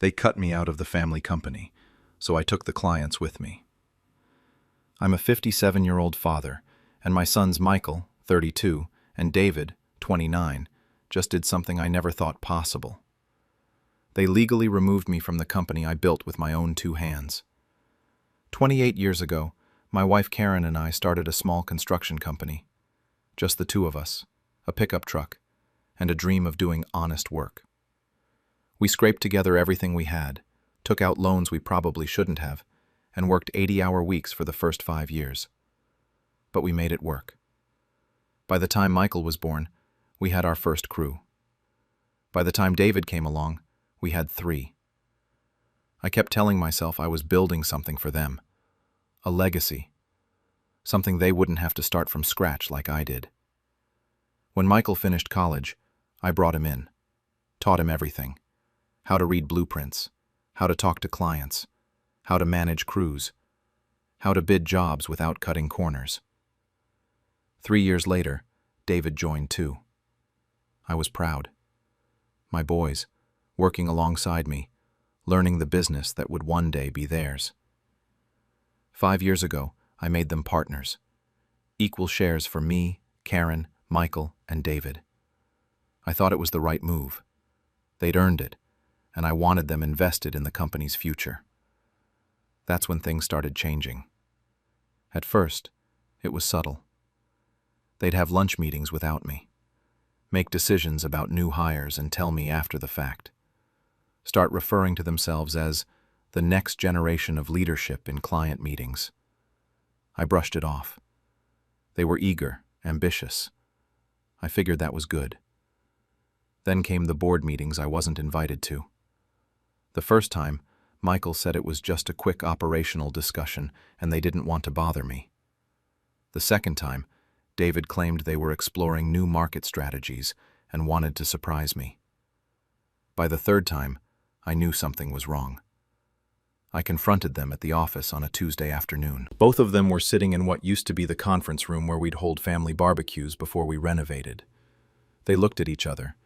They cut me out of the family company, so I took the clients with me. I'm a 57-year-old father, and my sons Michael, 32, and David, 29, just did something I never thought possible. They legally removed me from the company I built with my own two hands. 28 years ago, my wife Karen and I started a small construction company. Just the two of us, a pickup truck, and a dream of doing honest work. We scraped together everything we had, took out loans we probably shouldn't have, and worked 80-hour weeks for the first 5 years. But we made it work. By the time Michael was born, we had our first crew. By the time David came along, we had 3. I kept telling myself I was building something for them, a legacy, something they wouldn't have to start from scratch like I did. When Michael finished college, I brought him in, taught him everything: how to read blueprints, how to talk to clients, how to manage crews, how to bid jobs without cutting corners. 3 years later, David joined too. I was proud. My boys, working alongside me, learning the business that would one day be theirs. 5 years ago, I made them partners. Equal shares for me, Karen, Michael, and David. I thought it was the right move. They'd earned it, and I wanted them invested in the company's future. That's when things started changing. At first, it was subtle. They'd have lunch meetings without me, make decisions about new hires and tell me after the fact. Start referring to themselves as the next generation of leadership in client meetings. I brushed it off. They were eager, ambitious. I figured that was good. Then came the board meetings I wasn't invited to. The first time, Michael said it was just a quick operational discussion and they didn't want to bother me. The second time, David claimed they were exploring new market strategies and wanted to surprise me. By the third time, I knew something was wrong. I confronted them at the office on a Tuesday afternoon. Both of them were sitting in what used to be the conference room where we'd hold family barbecues before we renovated. They looked at each other,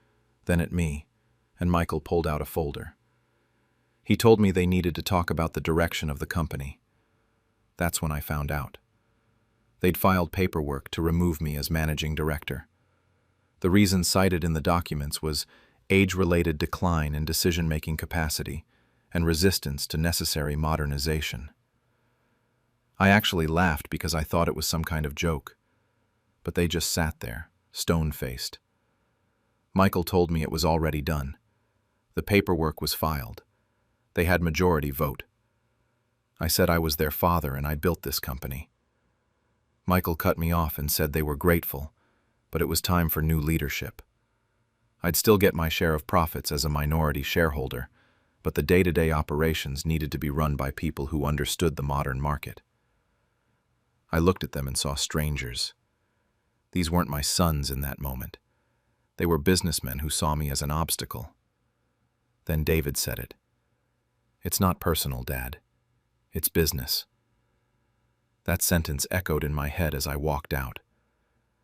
then at me, and Michael pulled out a folder. He told me they needed to talk about the direction of the company. That's when I found out. They'd filed paperwork to remove me as managing director. The reason cited in the documents was age-related decline in decision-making capacity and resistance to necessary modernization. I actually laughed because I thought it was some kind of joke, but they just sat there, stone-faced. Michael told me it was already done. The paperwork was filed. They had majority vote. I said I was their father and I built this company. Michael cut me off and said they were grateful, but it was time for new leadership. I'd still get my share of profits as a minority shareholder, but the day-to-day operations needed to be run by people who understood the modern market. I looked at them and saw strangers. These weren't my sons in that moment. They were businessmen who saw me as an obstacle. Then David said it. "It's not personal, Dad. It's business." That sentence echoed in my head as I walked out.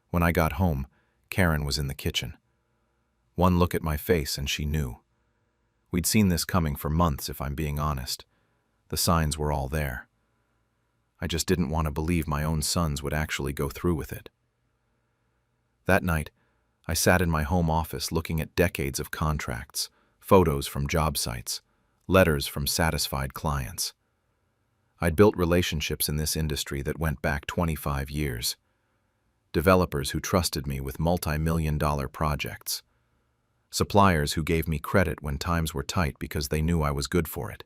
When I got home, Karen was in the kitchen. One look at my face and she knew. We'd seen this coming for months, if I'm being honest. The signs were all there. I just didn't want to believe my own sons would actually go through with it. That night, I sat in my home office looking at decades of contracts, photos from job sites, letters from satisfied clients. I'd built relationships in this industry that went back 25 years. Developers who trusted me with multi-million-dollar projects. Suppliers who gave me credit when times were tight because they knew I was good for it.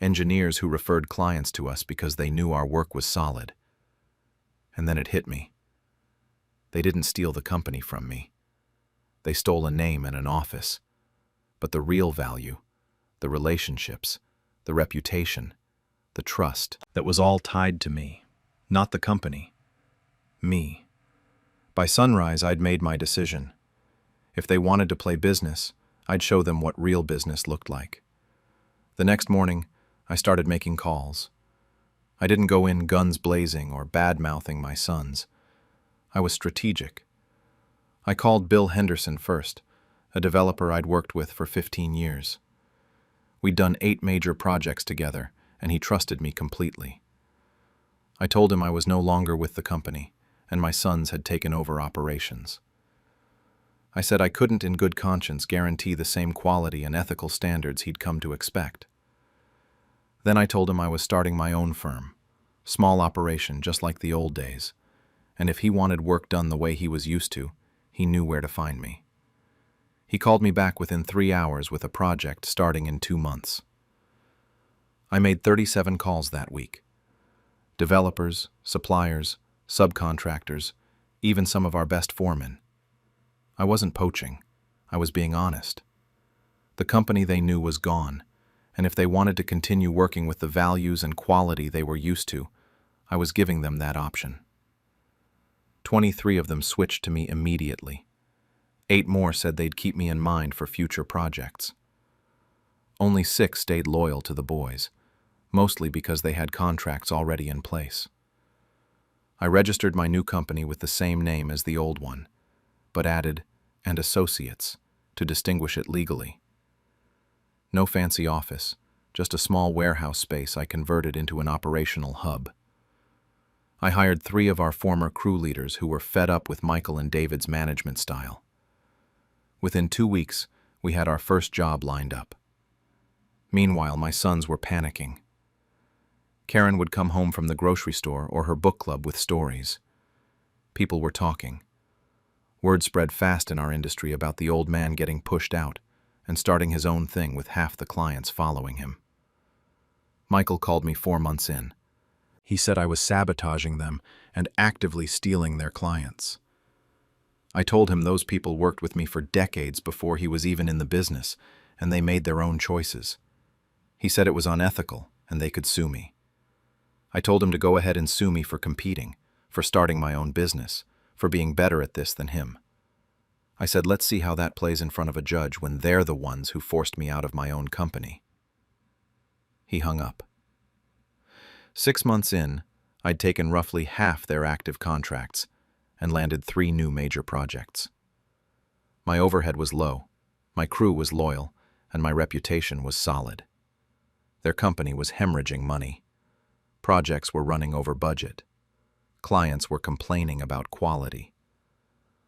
Engineers who referred clients to us because they knew our work was solid. And then it hit me. They didn't steal the company from me. They stole a name and an office. But the real value, the relationships, the reputation, the trust, that was all tied to me, not the company. Me. By sunrise, I'd made my decision. If they wanted to play business, I'd show them what real business looked like. The next morning, I started making calls. I didn't go in guns blazing or bad-mouthing my sons. I was strategic. I called Bill Henderson first, a developer I'd worked with for 15 years. We'd done 8 major projects together, and he trusted me completely. I told him I was no longer with the company, and my sons had taken over operations. I said I couldn't in good conscience guarantee the same quality and ethical standards he'd come to expect. Then I told him I was starting my own firm, small operation just like the old days, and if he wanted work done the way he was used to, he knew where to find me. He called me back within 3 hours with a project starting in 2 months. I made 37 calls that week. Developers, suppliers, subcontractors, even some of our best foremen. I wasn't poaching. I was being honest. The company they knew was gone, and if they wanted to continue working with the values and quality they were used to, I was giving them that option. 23 of them switched to me immediately. 8 more said they'd keep me in mind for future projects. Only 6 stayed loyal to the boys, mostly because they had contracts already in place. I registered my new company with the same name as the old one, but added "and Associates" to distinguish it legally. No fancy office, just a small warehouse space I converted into an operational hub. I hired 3 of our former crew leaders who were fed up with Michael and David's management style. Within 2 weeks, we had our first job lined up. Meanwhile, my sons were panicking. Karen would come home from the grocery store or her book club with stories. People were talking. Word spread fast in our industry about the old man getting pushed out and starting his own thing with half the clients following him. Michael called me 4 months in. He said I was sabotaging them and actively stealing their clients. I told him those people worked with me for decades before he was even in the business, and they made their own choices. He said it was unethical, and they could sue me. I told him to go ahead and sue me for competing, for starting my own business, for being better at this than him. I said, let's see how that plays in front of a judge when they're the ones who forced me out of my own company. He hung up. 6 months in, I'd taken roughly half their active contracts and landed 3 new major projects. My overhead was low, my crew was loyal, and my reputation was solid. Their company was hemorrhaging money. Projects were running over budget. Clients were complaining about quality.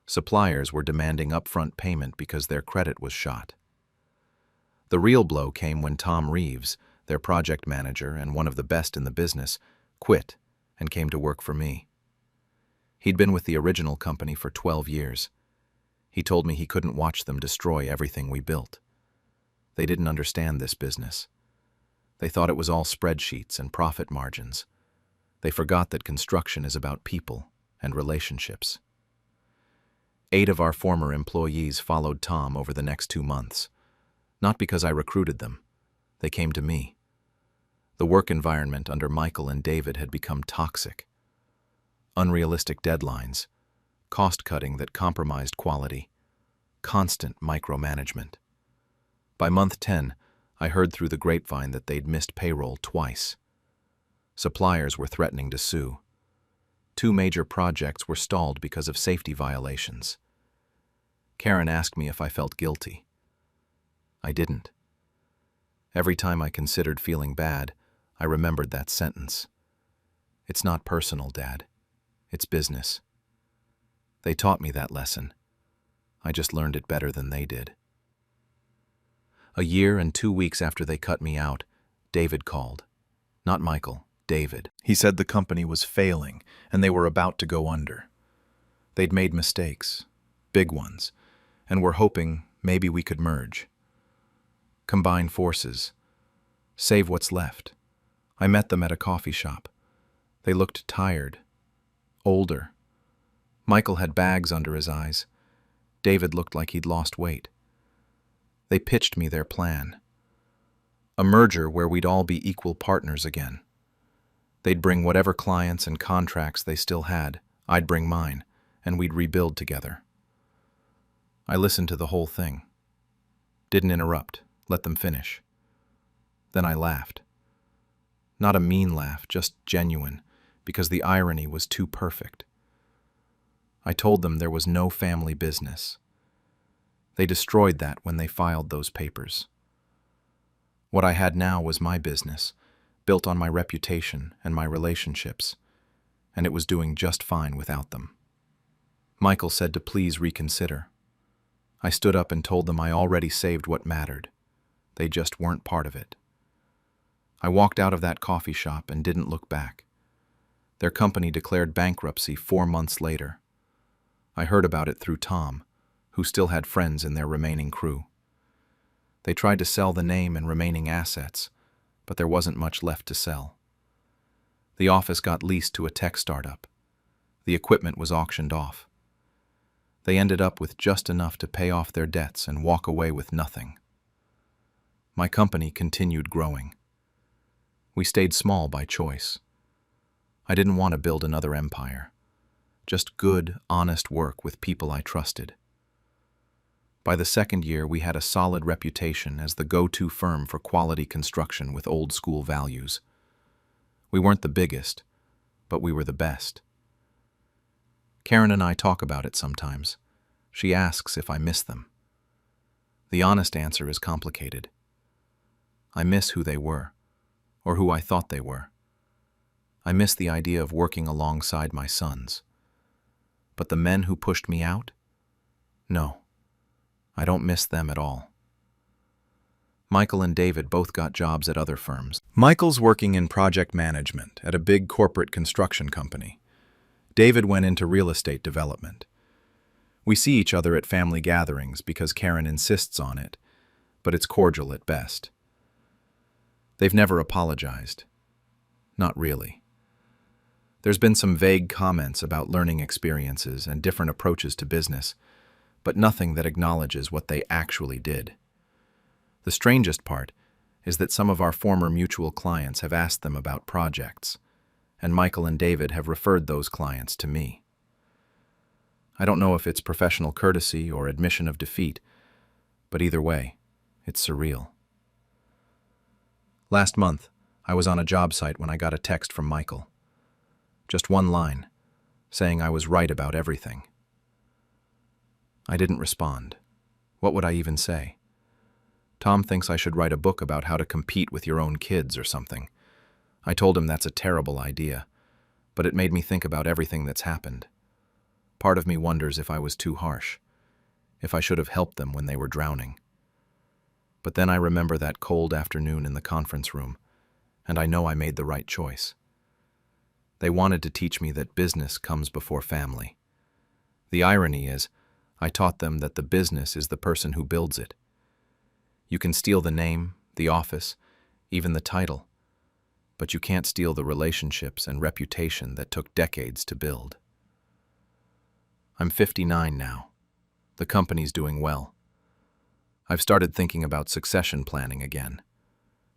Suppliers were demanding upfront payment because their credit was shot. The real blow came when Tom Reeves, their project manager and one of the best in the business, quit and came to work for me. He'd been with the original company for 12 years. He told me he couldn't watch them destroy everything we built. They didn't understand this business. They thought it was all spreadsheets and profit margins. They forgot that construction is about people and relationships. 8 of our former employees followed Tom over the next 2 months. Not because I recruited them. They came to me. The work environment under Michael and David had become toxic. Unrealistic deadlines, cost-cutting that compromised quality, constant micromanagement. By month 10, I heard through the grapevine that they'd missed payroll twice. Suppliers were threatening to sue. 2 major projects were stalled because of safety violations. Karen asked me if I felt guilty. I didn't. Every time I considered feeling bad, I remembered that sentence. It's not personal, Dad. It's business. They taught me that lesson. I just learned it better than they did. A year and 2 weeks after they cut me out, David called. Not Michael, David. He said the company was failing and they were about to go under. They'd made mistakes, big ones, and were hoping maybe we could merge. Combine forces. Save what's left. I met them at a coffee shop. They looked tired. Older. Michael had bags under his eyes. David looked like he'd lost weight. They pitched me their plan. A merger where we'd all be equal partners again. They'd bring whatever clients and contracts they still had, I'd bring mine, and we'd rebuild together. I listened to the whole thing. Didn't interrupt, let them finish. Then I laughed. Not a mean laugh, just genuine, because the irony was too perfect. I told them there was no family business. They destroyed that when they filed those papers. What I had now was my business, built on my reputation and my relationships, and it was doing just fine without them. Michael said to please reconsider. I stood up and told them I already saved what mattered. They just weren't part of it. I walked out of that coffee shop and didn't look back. Their company declared bankruptcy 4 months later. I heard about it through Tom, who still had friends in their remaining crew. They tried to sell the name and remaining assets, but there wasn't much left to sell. The office got leased to a tech startup. The equipment was auctioned off. They ended up with just enough to pay off their debts and walk away with nothing. My company continued growing. We stayed small by choice. I didn't want to build another empire. Just good, honest work with people I trusted. By the second year, we had a solid reputation as the go-to firm for quality construction with old-school values. We weren't the biggest, but we were the best. Karen and I talk about it sometimes. She asks if I miss them. The honest answer is complicated. I miss who they were, or who I thought they were. I miss the idea of working alongside my sons. But the men who pushed me out? No, I don't miss them at all. Michael and David both got jobs at other firms. Michael's working in project management at a big corporate construction company. David went into real estate development. We see each other at family gatherings because Karen insists on it, but it's cordial at best. They've never apologized. Not really. There's been some vague comments about learning experiences and different approaches to business, but nothing that acknowledges what they actually did. The strangest part is that some of our former mutual clients have asked them about projects, and Michael and David have referred those clients to me. I don't know if it's professional courtesy or admission of defeat, but either way, it's surreal. Last month, I was on a job site when I got a text from Michael. Just one line, saying I was right about everything. I didn't respond. What would I even say? Tom thinks I should write a book about how to compete with your own kids or something. I told him that's a terrible idea, but it made me think about everything that's happened. Part of me wonders if I was too harsh, if I should have helped them when they were drowning. But then I remember that cold afternoon in the conference room, and I know I made the right choice. They wanted to teach me that business comes before family. The irony is, I taught them that the business is the person who builds it. You can steal the name, the office, even the title, but you can't steal the relationships and reputation that took decades to build. I'm 59 now. The company's doing well. I've started thinking about succession planning again,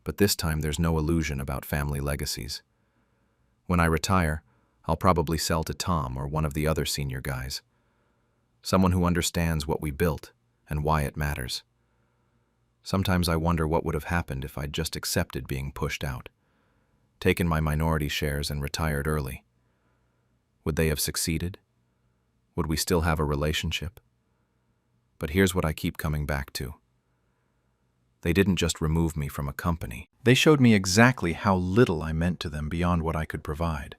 but this time there's no illusion about family legacies. When I retire, I'll probably sell to Tom or one of the other senior guys. Someone who understands what we built and why it matters. Sometimes I wonder what would have happened if I'd just accepted being pushed out, taken my minority shares and retired early. Would they have succeeded? Would we still have a relationship? But here's what I keep coming back to. They didn't just remove me from a company. They showed me exactly how little I meant to them beyond what I could provide.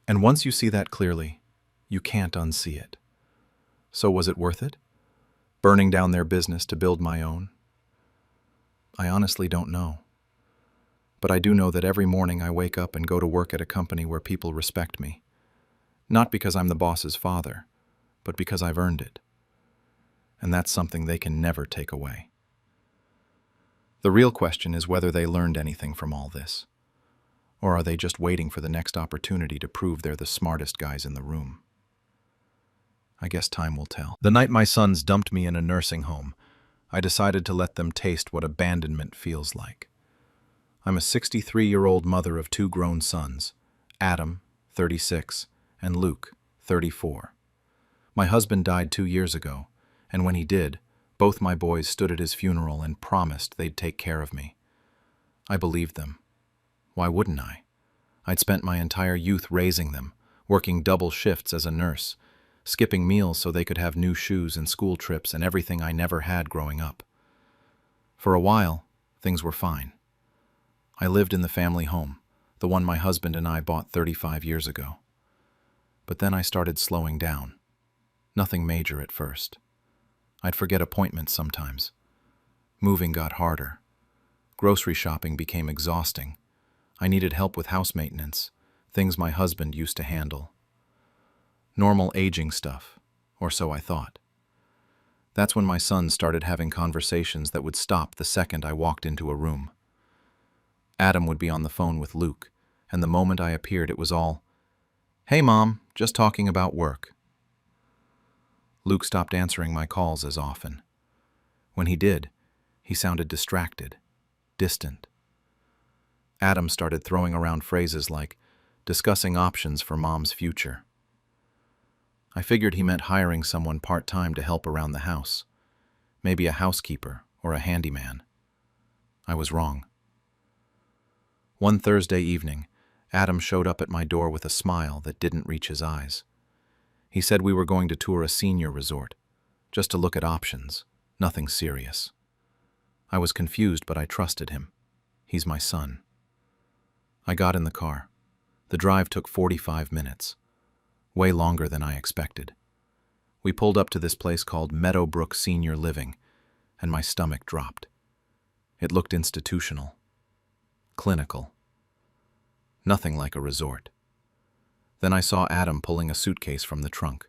And once you see that clearly, you can't unsee it. So was it worth it? Burning down their business to build my own? I honestly don't know. But I do know that every morning I wake up and go to work at a company where people respect me. Not because I'm the boss's father, but because I've earned it. And that's something they can never take away. The real question is whether they learned anything from all this. Or are they just waiting for the next opportunity to prove they're the smartest guys in the room? I guess time will tell. The night my sons dumped me in a nursing home, I decided to let them taste what abandonment feels like. I'm a 63-year-old mother of 2 grown sons, Adam, 36, and Luke, 34. My husband died 2 years ago, and when he did, both my boys stood at his funeral and promised they'd take care of me. I believed them. Why wouldn't I? I'd spent my entire youth raising them, working double shifts as a nurse, skipping meals so they could have new shoes and school trips and everything I never had growing up. For a while, Things were fine. I lived in the family home, the one my husband and I bought 35 years ago. But then I started slowing down. Nothing major at first. I'd forget appointments sometimes. Moving got harder. Grocery shopping became exhausting. I needed help with house maintenance, things my husband used to handle. Normal aging stuff, or so I thought. That's when my son started having conversations that would stop the second I walked into a room. Adam would be on the phone with Luke, and the moment I appeared it was all, "Hey Mom, just talking about work." Luke stopped answering my calls as often. When he did, he sounded distracted, distant. Adam started throwing around phrases like, discussing options for Mom's future. I figured he meant hiring someone part-time to help around the house, maybe a housekeeper or a handyman. I was wrong. One Thursday evening, Adam showed up at my door with a smile that didn't reach his eyes. He said we were going to tour a senior resort, just to look at options, nothing serious. I was confused, but I trusted him. He's my son. I got in the car. The drive took 45 minutes, way longer than I expected. We pulled up to this place called Meadowbrook Senior Living, and my stomach dropped. It looked institutional, clinical, nothing like a resort. Then I saw Adam pulling a suitcase from the trunk.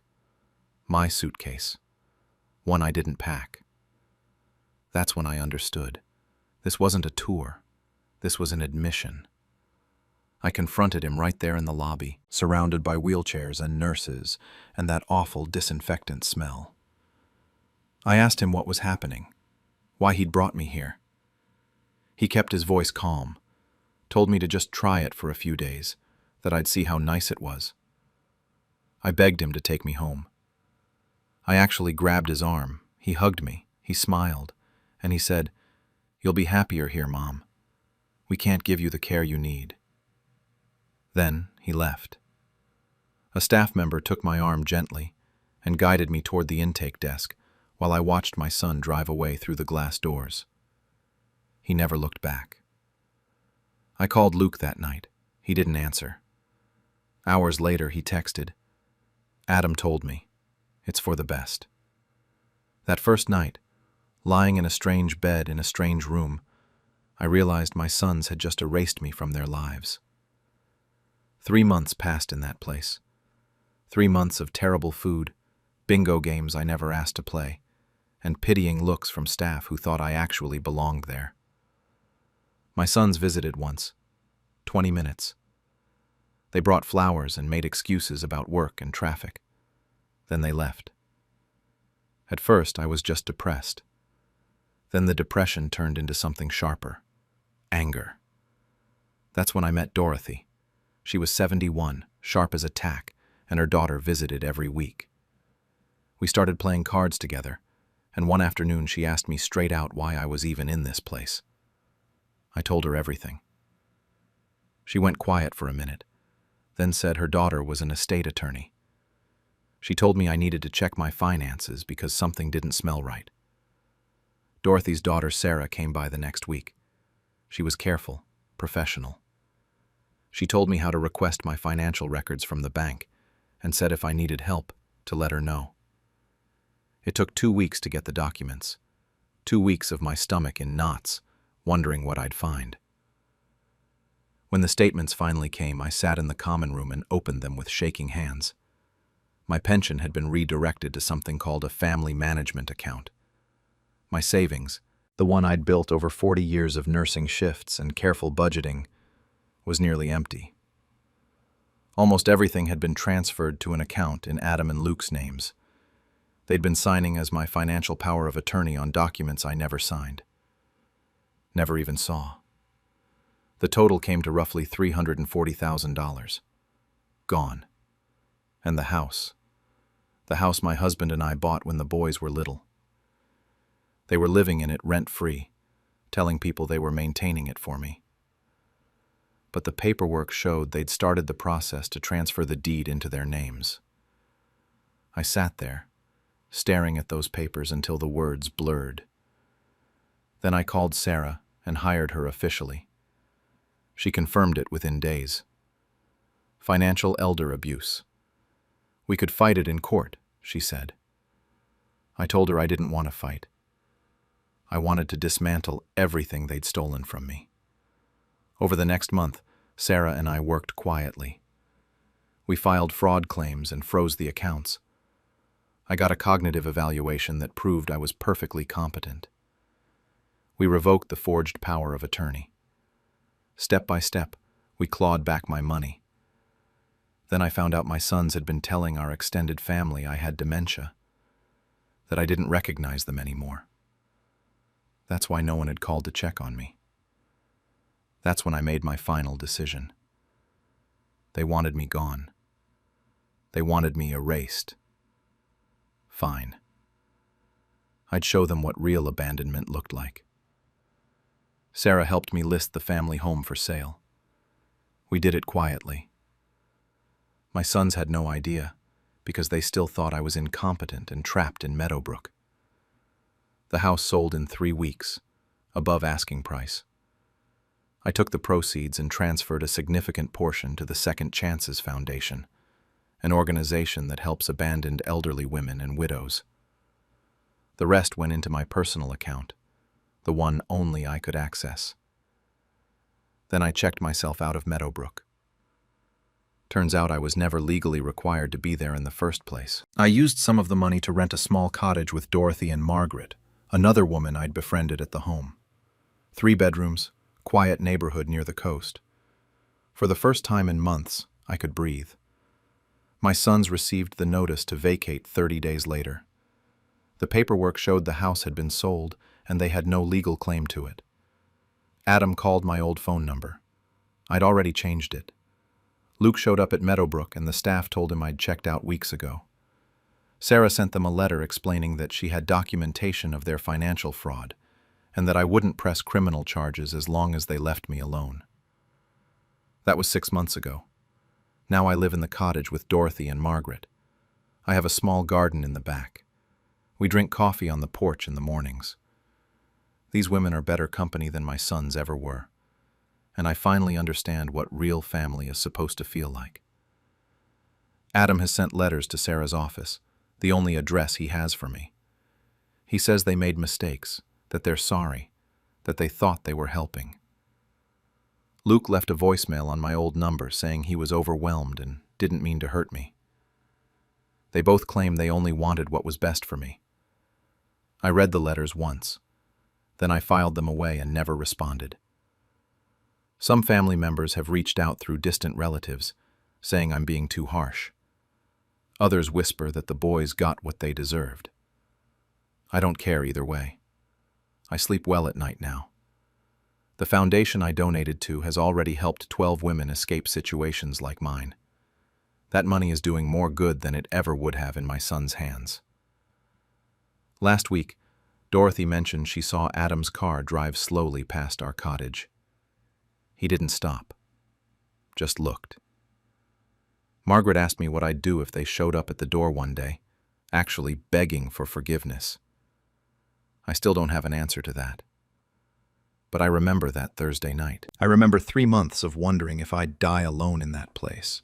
My suitcase, one I didn't pack. That's when I understood. This wasn't a tour. This was an admission. I confronted him right there in the lobby, surrounded by wheelchairs and nurses, and that awful disinfectant smell. I asked him what was happening, why he'd brought me here. He kept his voice calm, told me to just try it for a few days, that I'd see how nice it was. I begged him to take me home. I actually grabbed his arm. He hugged me, he smiled, and he said, "You'll be happier here, Mom. We can't give you the care you need." Then he left. A staff member took my arm gently and guided me toward the intake desk while I watched my son drive away through the glass doors. He never looked back. I called Luke that night. He didn't answer. Hours later, he texted, "Adam told me. It's for the best." That first night, lying in a strange bed in a strange room, I realized my sons had just erased me from their lives. 3 months passed in that place. 3 months of terrible food, bingo games I never asked to play, and pitying looks from staff who thought I actually belonged there. My sons visited once, 20 minutes. They brought flowers and made excuses about work and traffic. Then they left. At first, I was just depressed. Then the depression turned into something sharper. Anger. That's when I met Dorothy. She was 71, sharp as a tack, and her daughter visited every week. We started playing cards together, and one afternoon she asked me straight out why I was even in this place. I told her everything. She went quiet for a minute, then said her daughter was an estate attorney. She told me I needed to check my finances because something didn't smell right. Dorothy's daughter Sarah came by the next week. She was careful, professional. She told me how to request my financial records from the bank and said if I needed help, to let her know. It took 2 weeks to get the documents. 2 weeks of my stomach in knots, wondering what I'd find. When the statements finally came, I sat in the common room and opened them with shaking hands. My pension had been redirected to something called a family management account. My savings, the one I'd built over 40 years of nursing shifts and careful budgeting, was nearly empty. Almost everything had been transferred to an account in Adam and Luke's names. They'd been signing as my financial power of attorney on documents I never signed. Never even saw. The total came to roughly $340,000. Gone. And the house. The house my husband and I bought when the boys were little. They were living in it rent-free, telling people they were maintaining it for me. But the paperwork showed they'd started the process to transfer the deed into their names. I sat there, staring at those papers until the words blurred. Then I called Sarah and hired her officially. She confirmed it within days. Financial elder abuse. We could fight it in court, she said. I told her I didn't want to fight. I wanted to dismantle everything they'd stolen from me. Over the next month, Sarah and I worked quietly. We filed fraud claims and froze the accounts. I got a cognitive evaluation that proved I was perfectly competent. We revoked the forged power of attorney. Step by step, we clawed back my money. Then I found out my sons had been telling our extended family I had dementia, that I didn't recognize them anymore. That's why no one had called to check on me. That's when I made my final decision. They wanted me gone. They wanted me erased. Fine. I'd show them what real abandonment looked like. Sarah helped me list the family home for sale. We did it quietly. My sons had no idea, because they still thought I was incompetent and trapped in Meadowbrook. The house sold in 3 weeks, above asking price. I took the proceeds and transferred a significant portion to the Second Chances Foundation, an organization that helps abandoned elderly women and widows. The rest went into my personal account, the one only I could access. Then I checked myself out of Meadowbrook. Turns out I was never legally required to be there in the first place. I used some of the money to rent a small cottage with Dorothy and Margaret, another woman I'd befriended at the home. 3 bedrooms, quiet neighborhood near the coast. For the first time in months, I could breathe. My sons received the notice to vacate 30 days later. The paperwork showed the house had been sold, and they had no legal claim to it. Adam called my old phone number. I'd already changed it. Luke showed up at Meadowbrook, and the staff told him I'd checked out weeks ago. Sarah sent them a letter explaining that she had documentation of their financial fraud, and that I wouldn't press criminal charges as long as they left me alone. That was 6 months ago. Now I live in the cottage with Dorothy and Margaret. I have a small garden in the back. We drink coffee on the porch in the mornings. These women are better company than my sons ever were, and I finally understand what real family is supposed to feel like. Adam has sent letters to Sarah's office, the only address he has for me. He says they made mistakes, that they're sorry, that they thought they were helping. Luke left a voicemail on my old number saying he was overwhelmed and didn't mean to hurt me. They both claim they only wanted what was best for me. I read the letters once. Then I filed them away and never responded. Some family members have reached out through distant relatives, saying I'm being too harsh. Others whisper that the boys got what they deserved. I don't care either way. I sleep well at night now. The foundation I donated to has already helped 12 women escape situations like mine. That money is doing more good than it ever would have in my son's hands. Last week, Dorothy mentioned she saw Adam's car drive slowly past our cottage. He didn't stop, just looked. Margaret asked me what I'd do if they showed up at the door one day, actually begging for forgiveness. I still don't have an answer to that. But I remember that Thursday night. I remember 3 months of wondering if I'd die alone in that place.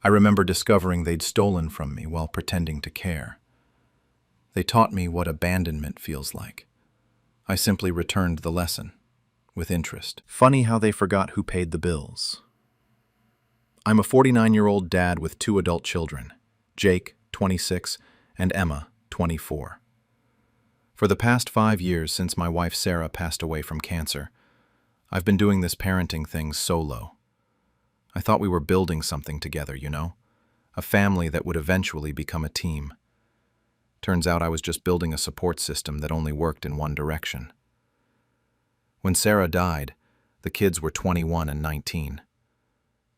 I remember discovering they'd stolen from me while pretending to care. They taught me what abandonment feels like. I simply returned the lesson, with interest. Funny how they forgot who paid the bills. I'm a 49-year-old dad with 2 adult children, Jake, 26, and Emma, 24. For the past 5 years since my wife Sarah passed away from cancer, I've been doing this parenting thing solo. I thought we were building something together, you know? A family that would eventually become a team. Turns out I was just building a support system that only worked in one direction. When Sarah died, the kids were 21 and 19.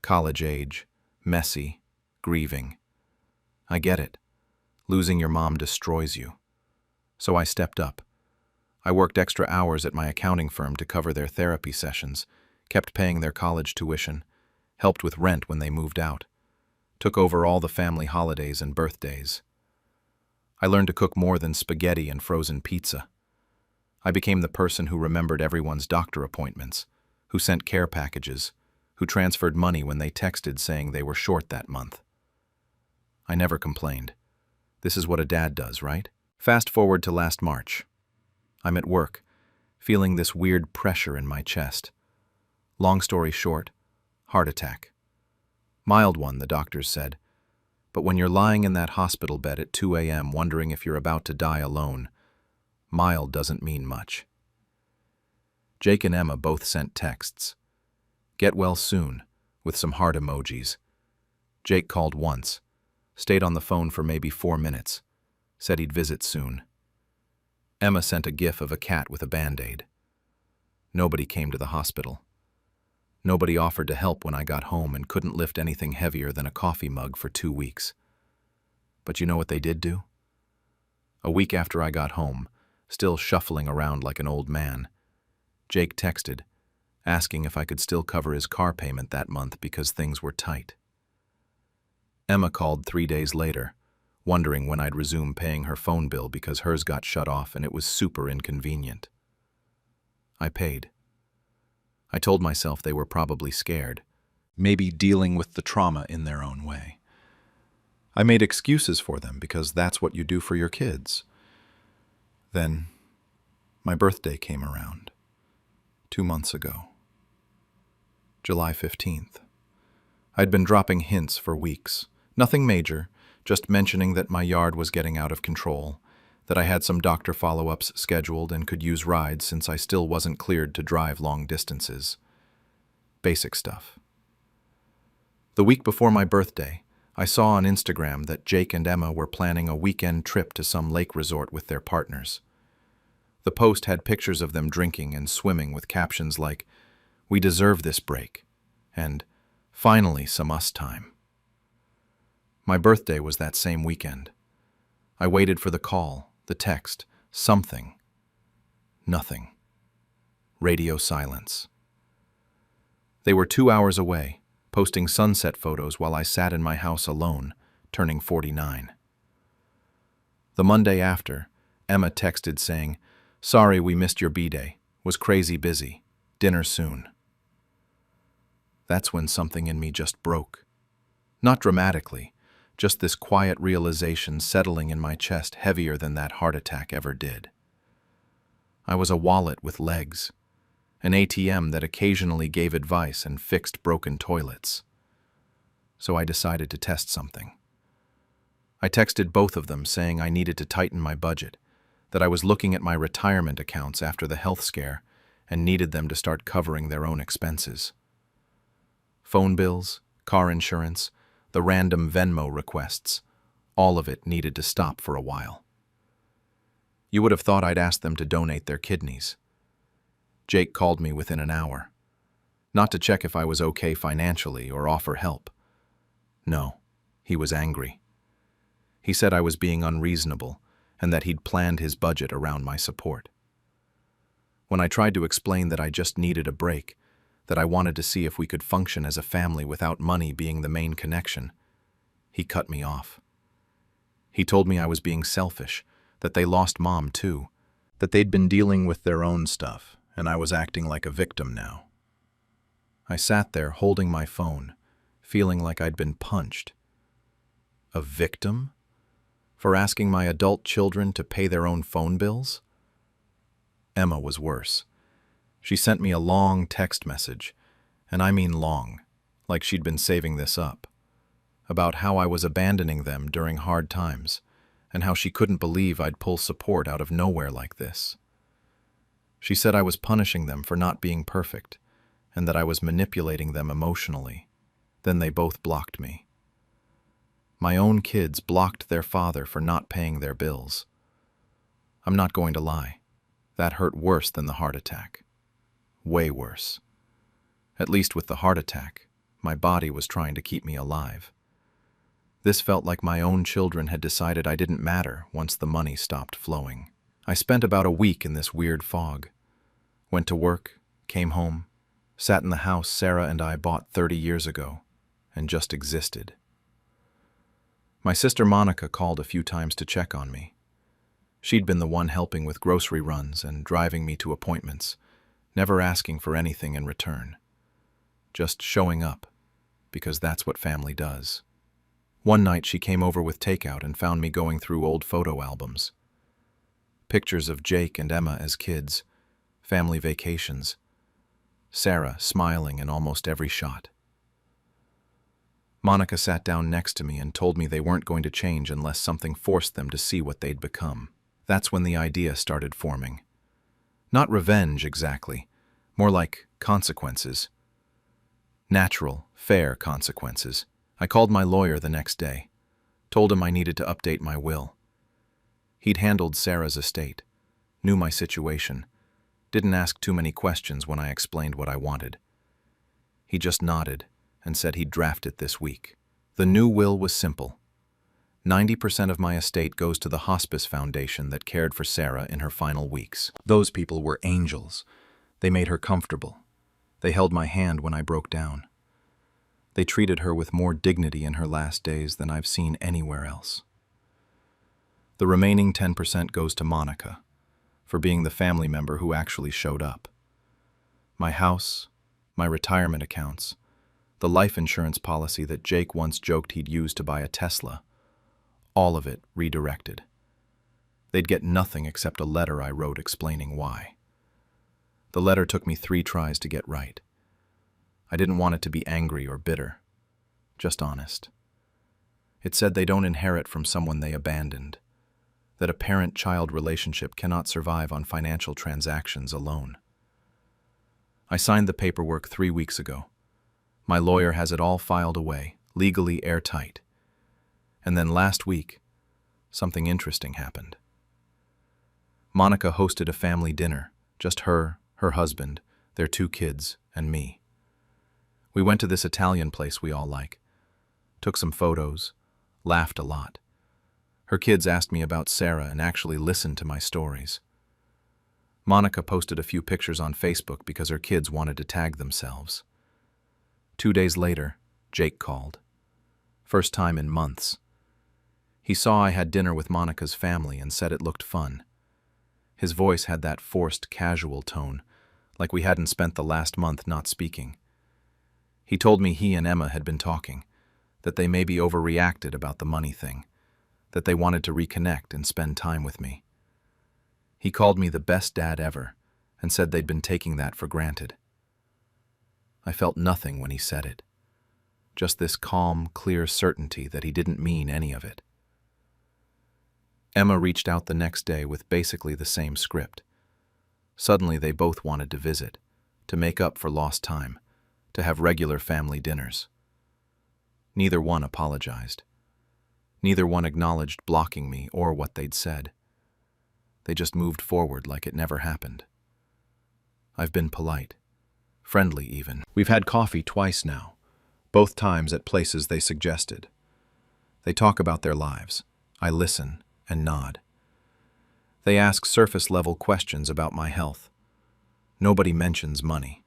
College age, messy, grieving. I get it. Losing your mom destroys you. So I stepped up. I worked extra hours at my accounting firm to cover their therapy sessions, kept paying their college tuition, helped with rent when they moved out, took over all the family holidays and birthdays. I learned to cook more than spaghetti and frozen pizza. I became the person who remembered everyone's doctor appointments, who sent care packages, who transferred money when they texted saying they were short that month. I never complained. This is what a dad does, right? Fast forward to last March. I'm at work, feeling this weird pressure in my chest. Long story short, heart attack. Mild one, the doctors said. But when you're lying in that hospital bed at 2 a.m. wondering if you're about to die alone, mild doesn't mean much. Jake and Emma both sent texts. Get well soon, with some heart emojis. Jake called once, stayed on the phone for maybe 4 minutes, said he'd visit soon. Emma sent a gif of a cat with a Band-Aid. Nobody came to the hospital. Nobody offered to help when I got home and couldn't lift anything heavier than a coffee mug for 2 weeks. But you know what they did do? A week after I got home, still shuffling around like an old man, Jake texted, asking if I could still cover his car payment that month because things were tight. Emma called 3 days later, wondering when I'd resume paying her phone bill because hers got shut off and it was super inconvenient. I paid. I told myself they were probably scared, maybe dealing with the trauma in their own way. I made excuses for them because that's what you do for your kids. Then, my birthday came around, 2 months ago. July 15th. I'd been dropping hints for weeks. Nothing major, just mentioning that my yard was getting out of control, that I had some doctor follow-ups scheduled and could use rides since I still wasn't cleared to drive long distances. Basic stuff. The week before my birthday, I saw on Instagram that Jake and Emma were planning a weekend trip to some lake resort with their partners. The post had pictures of them drinking and swimming with captions like, "We deserve this break," and "Finally some us time." My birthday was that same weekend. I waited for the call, the text, something. Nothing. Radio silence. They were 2 hours away, posting sunset photos while I sat in my house alone, turning 49. The Monday after, Emma texted saying, "Sorry we missed your B-Day. Was crazy busy. Dinner soon." That's when something in me just broke. Not dramatically, just this quiet realization settling in my chest heavier than that heart attack ever did. I was a wallet with legs, an ATM that occasionally gave advice and fixed broken toilets. So I decided to test something. I texted both of them saying I needed to tighten my budget, that I was looking at my retirement accounts after the health scare and needed them to start covering their own expenses. Phone bills, car insurance, the random Venmo requests, all of it needed to stop for a while. You would have thought I'd asked them to donate their kidneys. Jake called me within an hour. Not to check if I was okay financially or offer help. No, he was angry. He said I was being unreasonable and that he'd planned his budget around my support. When I tried to explain that I just needed a break, that I wanted to see if we could function as a family without money being the main connection, he cut me off. He told me I was being selfish, that they lost Mom too, that they'd been dealing with their own stuff, and I was acting like a victim now. I sat there holding my phone, feeling like I'd been punched. A victim? For asking my adult children to pay their own phone bills? Emma was worse. She sent me a long text message, and I mean long, like she'd been saving this up, about how I was abandoning them during hard times, and how she couldn't believe I'd pull support out of nowhere like this. She said I was punishing them for not being perfect, and that I was manipulating them emotionally. Then they both blocked me. My own kids blocked their father for not paying their bills. I'm not going to lie. That hurt worse than the heart attack. Way worse. At least with the heart attack, my body was trying to keep me alive. This felt like my own children had decided I didn't matter once the money stopped flowing. I spent about a week in this weird fog. Went to work, came home, sat in the house Sarah and I bought 30 years ago, and just existed. My sister Monica called a few times to check on me. She'd been the one helping with grocery runs and driving me to appointments, never asking for anything in return. Just showing up, because that's what family does. One night she came over with takeout and found me going through old photo albums. Pictures of Jake and Emma as kids, family vacations, Sarah smiling in almost every shot. Monica sat down next to me and told me they weren't going to change unless something forced them to see what they'd become. That's when the idea started forming. Not revenge, exactly, more like consequences. Natural, fair consequences. I called my lawyer the next day, told him I needed to update my will. He'd handled Sarah's estate, knew my situation, didn't ask too many questions when I explained what I wanted. He just nodded and said he'd draft it this week. The new will was simple. 90% of my estate goes to the hospice foundation that cared for Sarah in her final weeks. Those people were angels. They made her comfortable. They held my hand when I broke down. They treated her with more dignity in her last days than I've seen anywhere else. The remaining 10% goes to Monica, for being the family member who actually showed up. My house, my retirement accounts, the life insurance policy that Jake once joked he'd use to buy a Tesla, all of it redirected. They'd get nothing except a letter I wrote explaining why. The letter took me 3 tries to get right. I didn't want it to be angry or bitter, just honest. It said they don't inherit from someone they abandoned, that a parent-child relationship cannot survive on financial transactions alone. I signed the paperwork 3 weeks ago. My lawyer has it all filed away, legally airtight. And then last week, something interesting happened. Monica hosted a family dinner, just her husband, their 2 kids, and me. We went to this Italian place we all like, took some photos, laughed a lot. Her kids asked me about Sarah and actually listened to my stories. Monica posted a few pictures on Facebook because her kids wanted to tag themselves. 2 days later, Jake called. First time in months. He saw I had dinner with Monica's family and said it looked fun. His voice had that forced, casual tone, like we hadn't spent the last month not speaking. He told me he and Emma had been talking, that they maybe overreacted about the money thing, that they wanted to reconnect and spend time with me. He called me the best dad ever and said they'd been taking that for granted. I felt nothing when he said it, just this calm, clear certainty that he didn't mean any of it. Emma reached out the next day with basically the same script. Suddenly they both wanted to visit, to make up for lost time, to have regular family dinners. Neither one apologized. Neither one acknowledged blocking me or what they'd said. They just moved forward like it never happened. I've been polite, friendly even. We've had coffee twice now, both times at places they suggested. They talk about their lives. I listen and nod. They ask surface-level questions about my health. Nobody mentions money.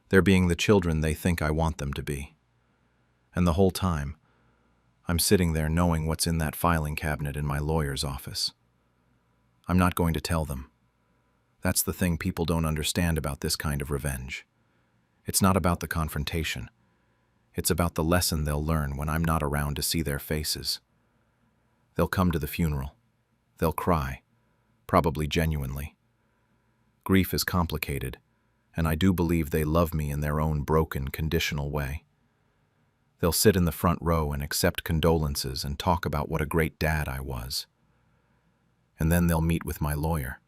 They're being the children they think I want them to be. And the whole time, I'm sitting there knowing what's in that filing cabinet in my lawyer's office. I'm not going to tell them. That's the thing people don't understand about this kind of revenge. It's not about the confrontation. It's about the lesson they'll learn when I'm not around to see their faces. They'll come to the funeral. They'll cry, probably genuinely. Grief is complicated, and I do believe they love me in their own broken, conditional way. They'll sit in the front row and accept condolences and talk about what a great dad I was. And then they'll meet with my lawyer.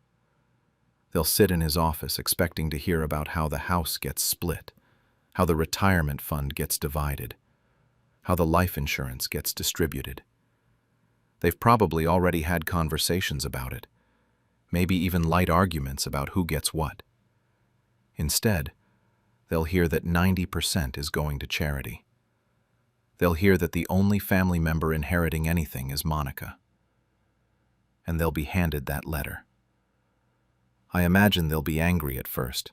They'll sit in his office expecting to hear about how the house gets split, how the retirement fund gets divided, how the life insurance gets distributed. They've probably already had conversations about it, maybe even light arguments about who gets what. Instead, they'll hear that 90% is going to charity. They'll hear that the only family member inheriting anything is Monica. And they'll be handed that letter. I imagine they'll be angry at first,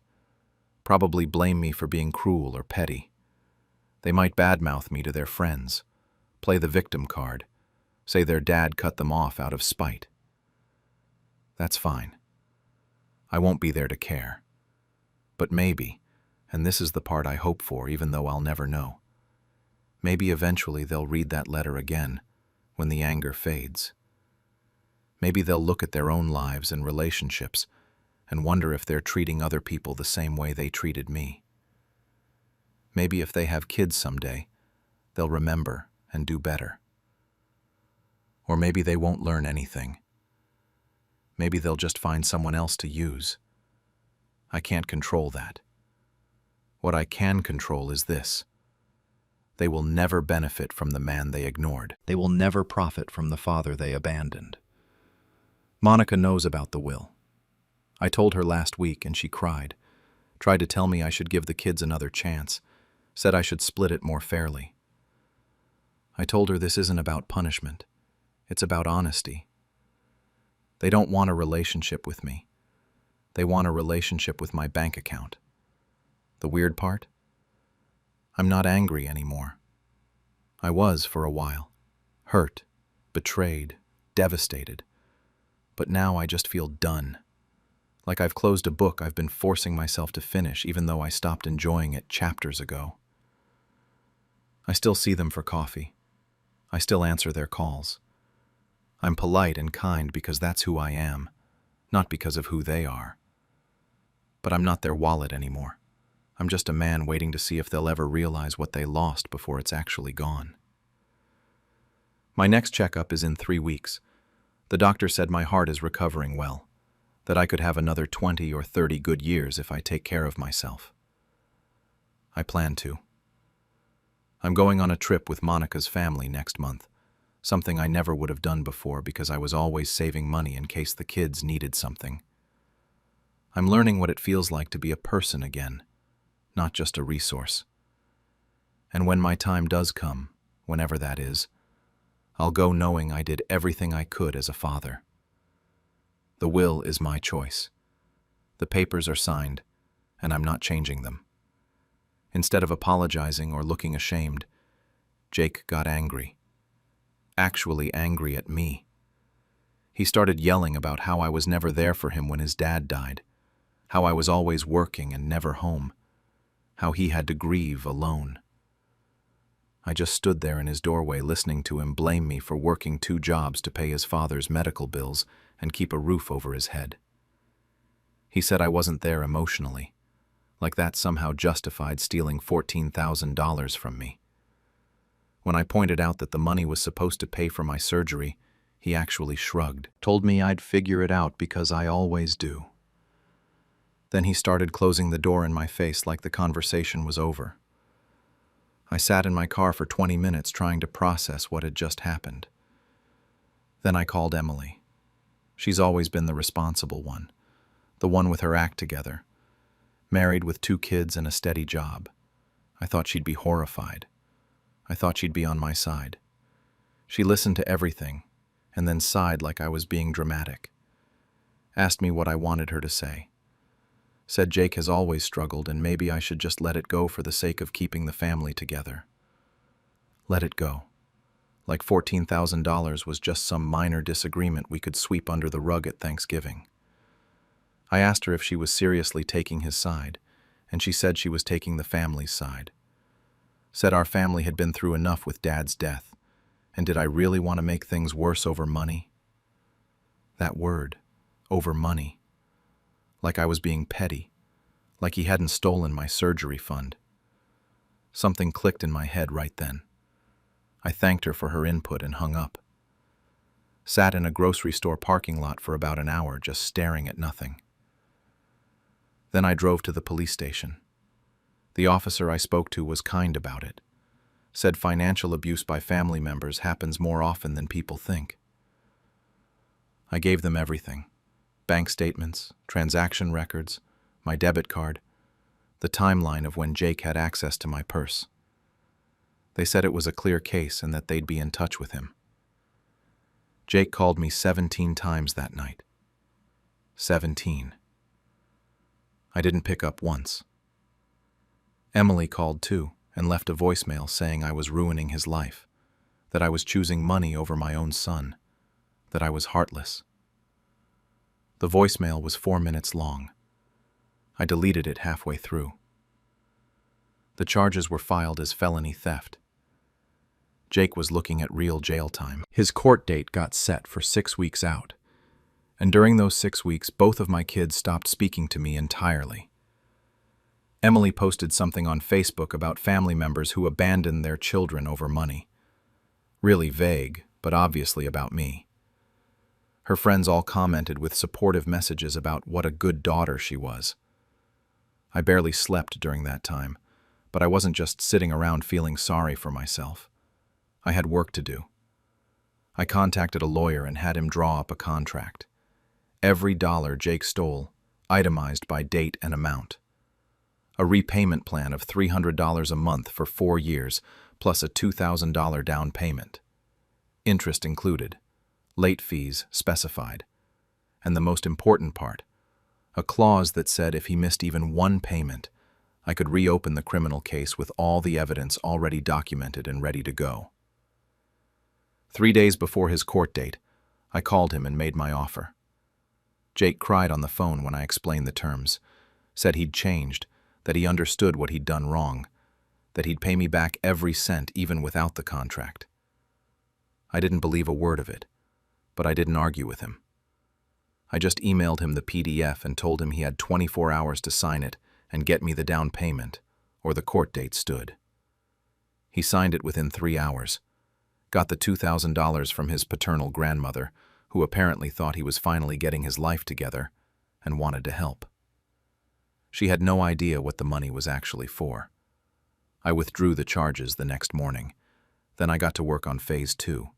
probably blame me for being cruel or petty. They might badmouth me to their friends, play the victim card, say their dad cut them off out of spite. That's fine. I won't be there to care. But maybe, and this is the part I hope for even though I'll never know, maybe eventually they'll read that letter again when the anger fades. Maybe they'll look at their own lives and relationships and wonder if they're treating other people the same way they treated me. Maybe if they have kids someday, they'll remember and do better. Or maybe they won't learn anything. Maybe they'll just find someone else to use. I can't control that. What I can control is this. They will never benefit from the man they ignored. They will never profit from the father they abandoned. Monica knows about the will. I told her last week and she cried, tried to tell me I should give the kids another chance, said I should split it more fairly. I told her this isn't about punishment. It's about honesty. They don't want a relationship with me. They want a relationship with my bank account. The weird part? I'm not angry anymore. I was for a while. Hurt, betrayed, devastated. But now I just feel done. Like I've closed a book I've been forcing myself to finish even though I stopped enjoying it chapters ago. I still see them for coffee. I still answer their calls. I'm polite and kind because that's who I am, not because of who they are. But I'm not their wallet anymore. I'm just a man waiting to see if they'll ever realize what they lost before it's actually gone. My next checkup is in 3 weeks. The doctor said my heart is recovering well, that I could have another 20 or 30 good years if I take care of myself. I plan to. I'm going on a trip with Monica's family next month, something I never would have done before because I was always saving money in case the kids needed something. I'm learning what it feels like to be a person again, not just a resource. And when my time does come, whenever that is, I'll go knowing I did everything I could as a father. The will is my choice. The papers are signed, and I'm not changing them. Instead of apologizing or looking ashamed, Jake got angry. Actually angry at me. He started yelling about how I was never there for him when his dad died, how I was always working and never home, how he had to grieve alone. I just stood there in his doorway listening to him blame me for working 2 jobs to pay his father's medical bills and keep a roof over his head. He said I wasn't there emotionally, like that somehow justified stealing $14,000 from me. When I pointed out that the money was supposed to pay for my surgery, he actually shrugged, told me I'd figure it out because I always do. Then he started closing the door in my face like the conversation was over. I sat in my car for 20 minutes trying to process what had just happened. Then I called Emily. She's always been the responsible one, the one with her act together, married with 2 kids and a steady job. I thought she'd be horrified. I thought she'd be on my side. She listened to everything and then sighed like I was being dramatic. Asked me what I wanted her to say. Said Jake has always struggled and maybe I should just let it go for the sake of keeping the family together. Let it go. Like $14,000 was just some minor disagreement we could sweep under the rug at Thanksgiving. I asked her if she was seriously taking his side, and she said she was taking the family's side. Said our family had been through enough with Dad's death, and did I really want to make things worse over money? That word, over money. Like I was being petty, like he hadn't stolen my surgery fund. Something clicked in my head right then. I thanked her for her input and hung up. Sat in a grocery store parking lot for about an hour just staring at nothing. Then I drove to the police station. The officer I spoke to was kind about it. Said financial abuse by family members happens more often than people think. I gave them everything. Bank statements, transaction records, my debit card, the timeline of when Jake had access to my purse. They said it was a clear case and that they'd be in touch with him. Jake called me 17 times that night. 17. I didn't pick up once. Emily called too and left a voicemail saying I was ruining his life, that I was choosing money over my own son, that I was heartless. The voicemail was 4 minutes long. I deleted it halfway through. The charges were filed as felony theft. Jake was looking at real jail time. His court date got set for 6 weeks out. And during those 6 weeks, both of my kids stopped speaking to me entirely. Emily posted something on Facebook about family members who abandoned their children over money. Really vague, but obviously about me. Her friends all commented with supportive messages about what a good daughter she was. I barely slept during that time, but I wasn't just sitting around feeling sorry for myself. I had work to do. I contacted a lawyer and had him draw up a contract. Every dollar Jake stole, itemized by date and amount. A repayment plan of $300 a month for 4 years, plus a $2,000 down payment. Interest included, late fees specified, and the most important part, a clause that said if he missed even one payment, I could reopen the criminal case with all the evidence already documented and ready to go. 3 days before his court date, I called him and made my offer. Jake cried on the phone when I explained the terms, said he'd changed, that he understood what he'd done wrong, that he'd pay me back every cent even without the contract. I didn't believe a word of it, but I didn't argue with him. I just emailed him the PDF and told him he had 24 hours to sign it and get me the down payment, or the court date stood. He signed it within 3 hours, got the $2,000 from his paternal grandmother, who apparently thought he was finally getting his life together and wanted to help. She had no idea what the money was actually for. I withdrew the charges the next morning. Then I got to work on phase 2.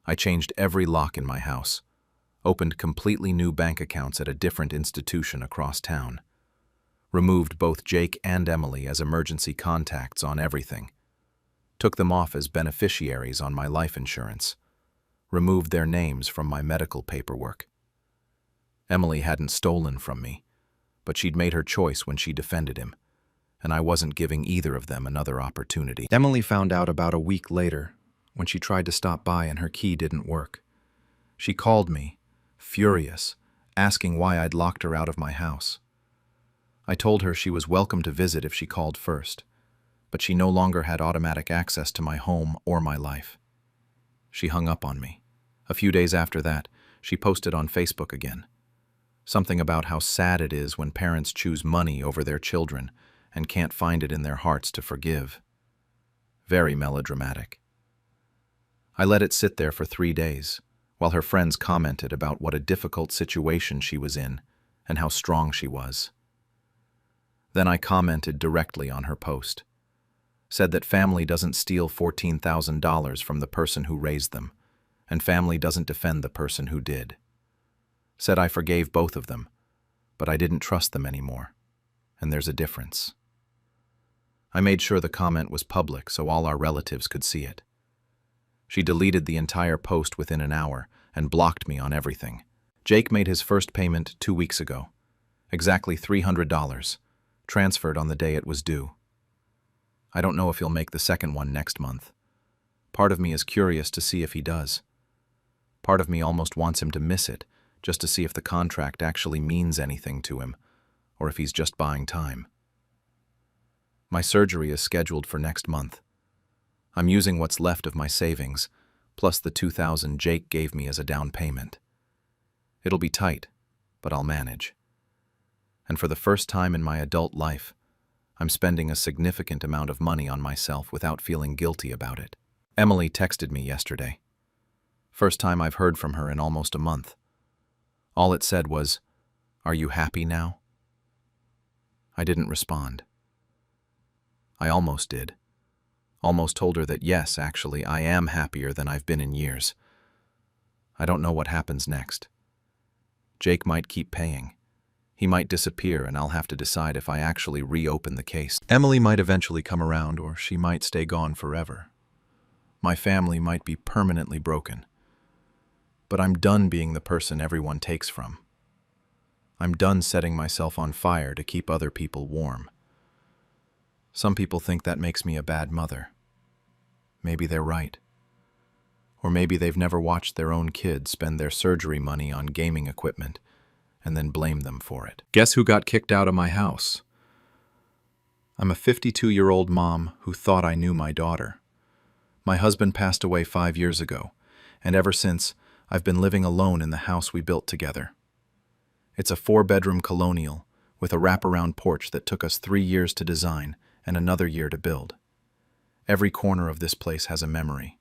I changed every lock in my house, opened completely new bank accounts at a different institution across town, removed both Jake and Emily as emergency contacts on everything, took them off as beneficiaries on my life insurance, removed their names from my medical paperwork. Emily hadn't stolen from me, but she'd made her choice when she defended him, and I wasn't giving either of them another opportunity. Emily found out about a week later, when she tried to stop by and her key didn't work. She called me, furious, asking why I'd locked her out of my house. I told her she was welcome to visit if she called first, but she no longer had automatic access to my home or my life. She hung up on me. A few days after that, she posted on Facebook again. Something about how sad it is when parents choose money over their children and can't find it in their hearts to forgive. Very melodramatic. I let it sit there for 3 days, while her friends commented about what a difficult situation she was in and how strong she was. Then I commented directly on her post. Said that family doesn't steal $14,000 from the person who raised them, and family doesn't defend the person who did. Said I forgave both of them, but I didn't trust them anymore, and there's a difference. I made sure the comment was public so all our relatives could see it. She deleted the entire post within an hour and blocked me on everything. Jake made his first payment 2 weeks ago, exactly $300, transferred on the day it was due. I don't know if he'll make the second one next month. Part of me is curious to see if he does. Part of me almost wants him to miss it, just to see if the contract actually means anything to him, or if he's just buying time. My surgery is scheduled for next month. I'm using what's left of my savings, plus the $2,000 Jake gave me as a down payment. It'll be tight, but I'll manage. And for the first time in my adult life, I'm spending a significant amount of money on myself without feeling guilty about it. Emily texted me yesterday. First time I've heard from her in almost a month. All it said was, "Are you happy now?" I didn't respond. I almost did. Almost told her that yes, actually, I am happier than I've been in years. I don't know what happens next. Jake might keep paying. He might disappear and I'll have to decide if I actually reopen the case. Emily might eventually come around, or she might stay gone forever. My family might be permanently broken. But I'm done being the person everyone takes from. I'm done setting myself on fire to keep other people warm. Some people think that makes me a bad mother. Maybe they're right. Or maybe they've never watched their own kids spend their surgery money on gaming equipment and then blame them for it. Guess who got kicked out of my house? I'm a 52-year-old mom who thought I knew my daughter. My husband passed away 5 years ago, and ever since, I've been living alone in the house we built together. It's a 4-bedroom colonial with a wraparound porch that took us 3 years to design and another year to build. Every corner of this place has a memory.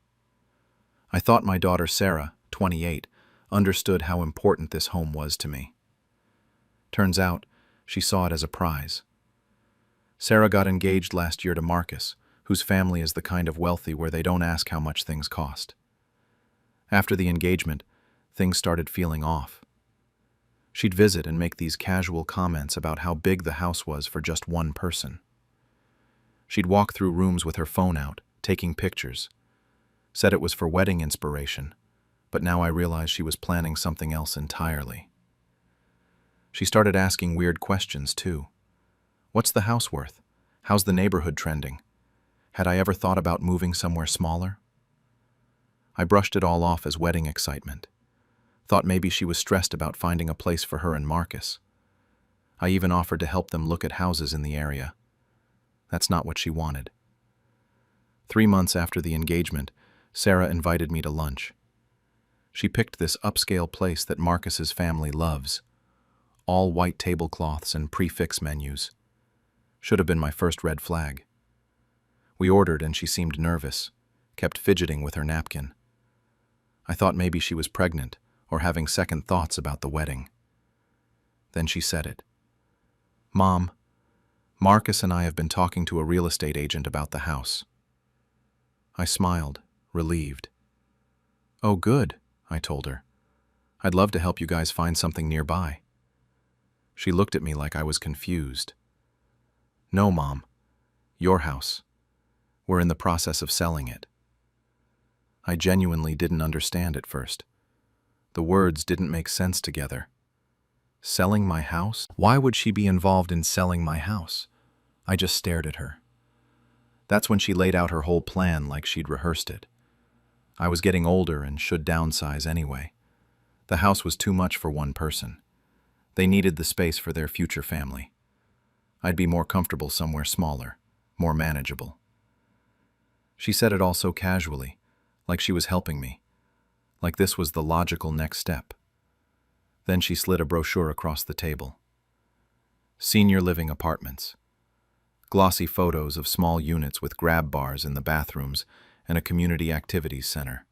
I thought my daughter Sarah, 28, understood how important this home was to me. Turns out, she saw it as a prize. Sarah got engaged last year to Marcus, whose family is the kind of wealthy where they don't ask how much things cost. After the engagement, things started feeling off. She'd visit and make these casual comments about how big the house was for just one person. She'd walk through rooms with her phone out, taking pictures. Said it was for wedding inspiration, but now I realize she was planning something else entirely. She started asking weird questions, too. What's the house worth? How's the neighborhood trending? Had I ever thought about moving somewhere smaller? I brushed it all off as wedding excitement. Thought maybe she was stressed about finding a place for her and Marcus. I even offered to help them look at houses in the area. That's not what she wanted. 3 months after the engagement, Sarah invited me to lunch. She picked this upscale place that Marcus's family loves. All white tablecloths and prix-fixe menus. Should have been my first red flag. We ordered and she seemed nervous, kept fidgeting with her napkin. I thought maybe she was pregnant or having second thoughts about the wedding. Then she said it. "Mom, Marcus and I have been talking to a real estate agent about the house." I smiled, relieved. "Oh, good," I told her. "I'd love to help you guys find something nearby." She looked at me like I was confused. "No, Mom. Your house. We're in the process of selling it." I genuinely didn't understand at first. The words didn't make sense together. Selling my house? Why would she be involved in selling my house? I just stared at her. That's when she laid out her whole plan like she'd rehearsed it. I was getting older and should downsize anyway. The house was too much for one person. They needed the space for their future family. I'd be more comfortable somewhere smaller, more manageable. She said it all so casually, like she was helping me, like this was the logical next step. Then she slid a brochure across the table. Senior living apartments. Glossy photos of small units with grab bars in the bathrooms and a community activities center.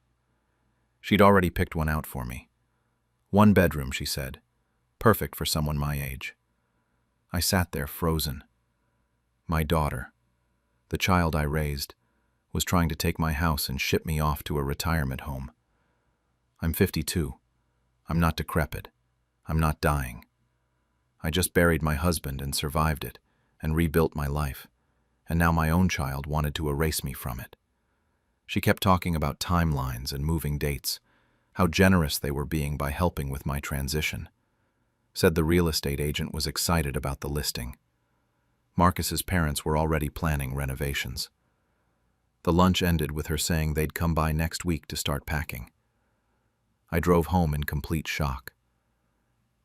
She'd already picked one out for me. 1 bedroom, she said. Perfect for someone my age. I sat there frozen. My daughter, the child I raised, was trying to take my house and ship me off to a retirement home. I'm 52. I'm not decrepit. I'm not dying. I just buried my husband and survived it, and rebuilt my life, and now my own child wanted to erase me from it. She kept talking about timelines and moving dates, how generous they were being by helping with my transition. Said the real estate agent was excited about the listing. Marcus's parents were already planning renovations. The lunch ended with her saying they'd come by next week to start packing. I drove home in complete shock.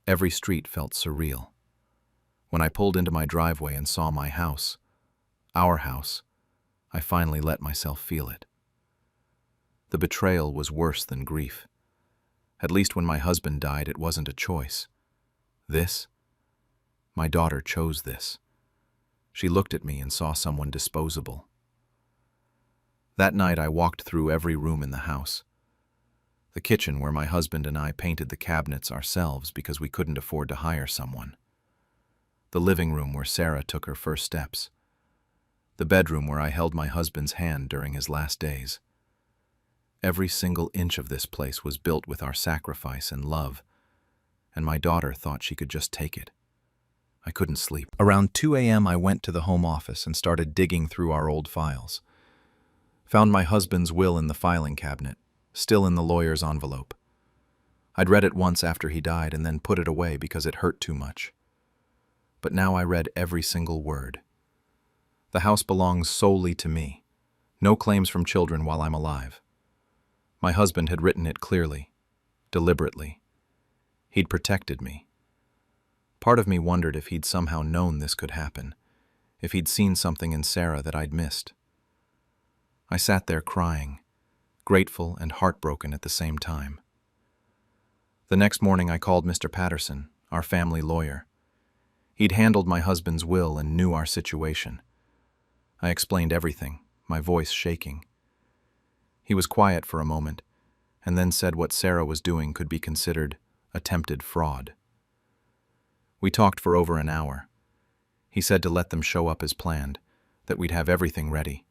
Every street felt surreal. When I pulled into my driveway and saw my house, our house, I finally let myself feel it. The betrayal was worse than grief. At least when my husband died, it wasn't a choice. This? My daughter chose this. She looked at me and saw someone disposable. That night I walked through every room in the house. The kitchen where my husband and I painted the cabinets ourselves because we couldn't afford to hire someone. The living room where Sarah took her first steps. The bedroom where I held my husband's hand during his last days. Every single inch of this place was built with our sacrifice and love, and my daughter thought she could just take it. I couldn't sleep. Around 2 a.m. I went to the home office and started digging through our old files. Found my husband's will in the filing cabinet, still in the lawyer's envelope. I'd read it once after he died and then put it away because it hurt too much. But now I read every single word. The house belongs solely to me. No claims from children while I'm alive. My husband had written it clearly, deliberately. He'd protected me. Part of me wondered if he'd somehow known this could happen, if he'd seen something in Sarah that I'd missed. I sat there crying, grateful and heartbroken at the same time. The next morning I called Mr. Patterson, our family lawyer. He'd handled my husband's will and knew our situation. I explained everything, my voice shaking. He was quiet for a moment, and then said what Sarah was doing could be considered attempted fraud. We talked for over an hour. He said to let them show up as planned, that we'd have everything ready.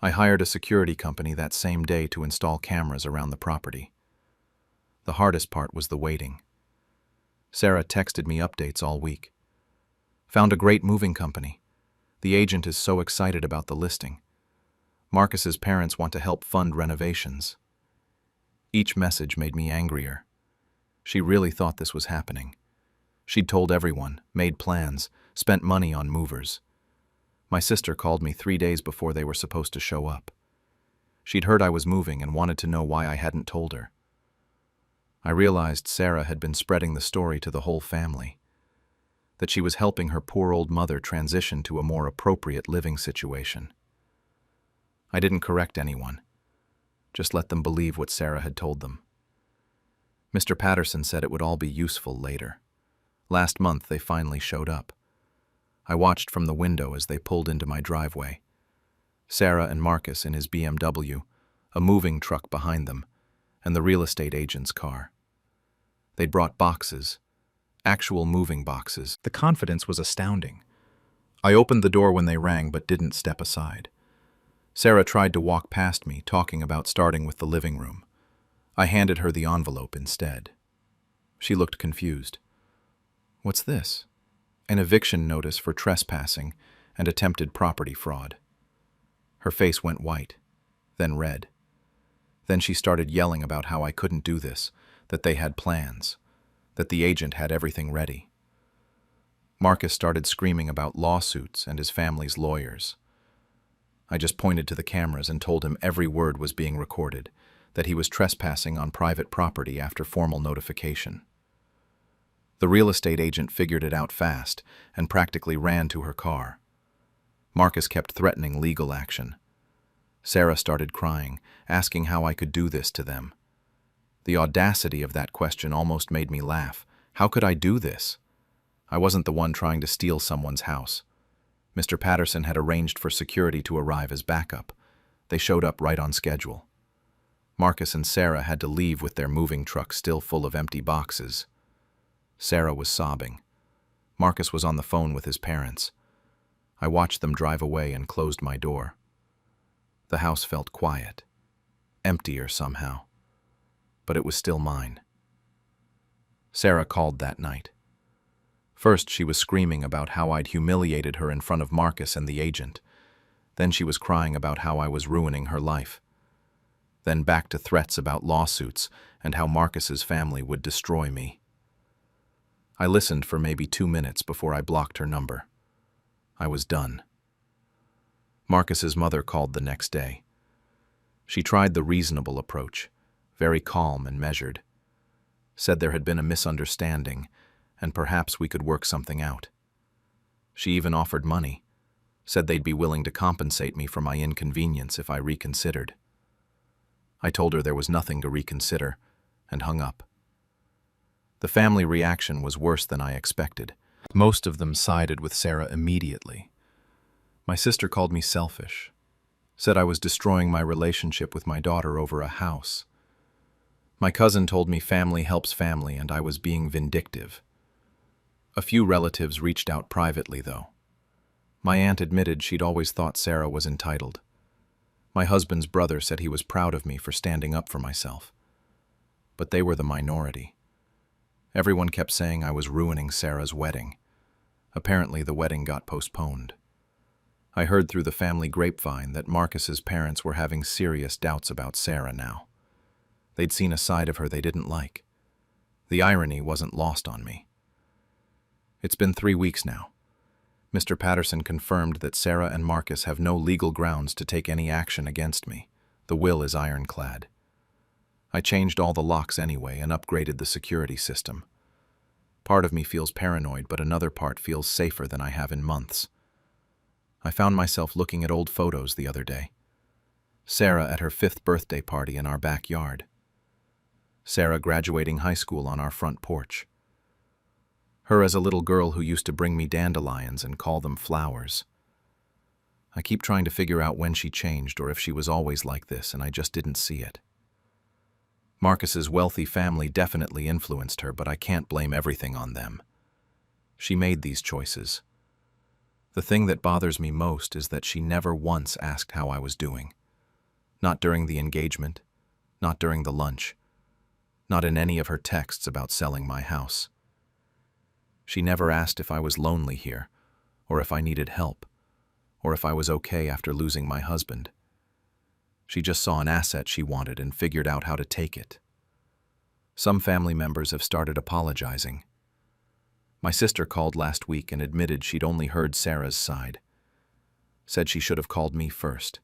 I hired a security company that same day to install cameras around the property. The hardest part was the waiting. Sarah texted me updates all week. Found a great moving company. The agent is so excited about the listing. Marcus's parents want to help fund renovations. Each message made me angrier. She really thought this was happening. She'd told everyone, made plans, spent money on movers. My sister called me 3 days before they were supposed to show up. She'd heard I was moving and wanted to know why I hadn't told her. I realized Sarah had been spreading the story to the whole family, that she was helping her poor old mother transition to a more appropriate living situation. I didn't correct anyone, just let them believe what Sarah had told them. Mr. Patterson said it would all be useful later. Last month they finally showed up. I watched from the window as they pulled into my driveway. Sarah and Marcus in his BMW, a moving truck behind them, and the real estate agent's car. They'd brought boxes, actual moving boxes. The confidence was astounding. I opened the door when they rang but didn't step aside. Sarah tried to walk past me, talking about starting with the living room. I handed her the envelope instead. She looked confused. What's this? An eviction notice for trespassing and attempted property fraud. Her face went white, then red. Then she started yelling about how I couldn't do this, that they had plans, that the agent had everything ready. Marcus started screaming about lawsuits and his family's lawyers. I just pointed to the cameras and told him every word was being recorded, that he was trespassing on private property after formal notification. The real estate agent figured it out fast and practically ran to her car. Marcus kept threatening legal action. Sarah started crying, asking how I could do this to them. The audacity of that question almost made me laugh. How could I do this? I wasn't the one trying to steal someone's house. Mr. Patterson had arranged for security to arrive as backup. They showed up right on schedule. Marcus and Sarah had to leave with their moving truck still full of empty boxes. Sarah was sobbing. Marcus was on the phone with his parents. I watched them drive away and closed my door. The house felt quiet, emptier somehow, but it was still mine. Sarah called that night. First, she was screaming about how I'd humiliated her in front of Marcus and the agent. Then she was crying about how I was ruining her life. Then back to threats about lawsuits and how Marcus's family would destroy me. I listened for maybe 2 minutes before I blocked her number. I was done. Marcus's mother called the next day. She tried the reasonable approach, very calm and measured. Said there had been a misunderstanding, and perhaps we could work something out. She even offered money, said they'd be willing to compensate me for my inconvenience if I reconsidered. I told her there was nothing to reconsider, and hung up. The family reaction was worse than I expected. Most of them sided with Sarah immediately. My sister called me selfish, said I was destroying my relationship with my daughter over a house. My cousin told me family helps family and I was being vindictive. A few relatives reached out privately, though. My aunt admitted she'd always thought Sarah was entitled. My husband's brother said he was proud of me for standing up for myself. But they were the minority. Everyone kept saying I was ruining Sarah's wedding. Apparently, the wedding got postponed. I heard through the family grapevine that Marcus's parents were having serious doubts about Sarah now. They'd seen a side of her they didn't like. The irony wasn't lost on me. It's been 3 weeks now. Mr. Patterson confirmed that Sarah and Marcus have no legal grounds to take any action against me. The will is ironclad. I changed all the locks anyway and upgraded the security system. Part of me feels paranoid, but another part feels safer than I have in months. I found myself looking at old photos the other day. Sarah at her 5th birthday party in our backyard. Sarah graduating high school on our front porch. Her as a little girl who used to bring me dandelions and call them flowers. I keep trying to figure out when she changed or if she was always like this and I just didn't see it. Marcus's wealthy family definitely influenced her, but I can't blame everything on them. She made these choices. The thing that bothers me most is that she never once asked how I was doing. Not during the engagement, not during the lunch, not in any of her texts about selling my house. She never asked if I was lonely here, or if I needed help, or if I was okay after losing my husband. She just saw an asset she wanted and figured out how to take it. Some family members have started apologizing. My sister called last week and admitted she'd only heard Sarah's side. Said she should have called me first.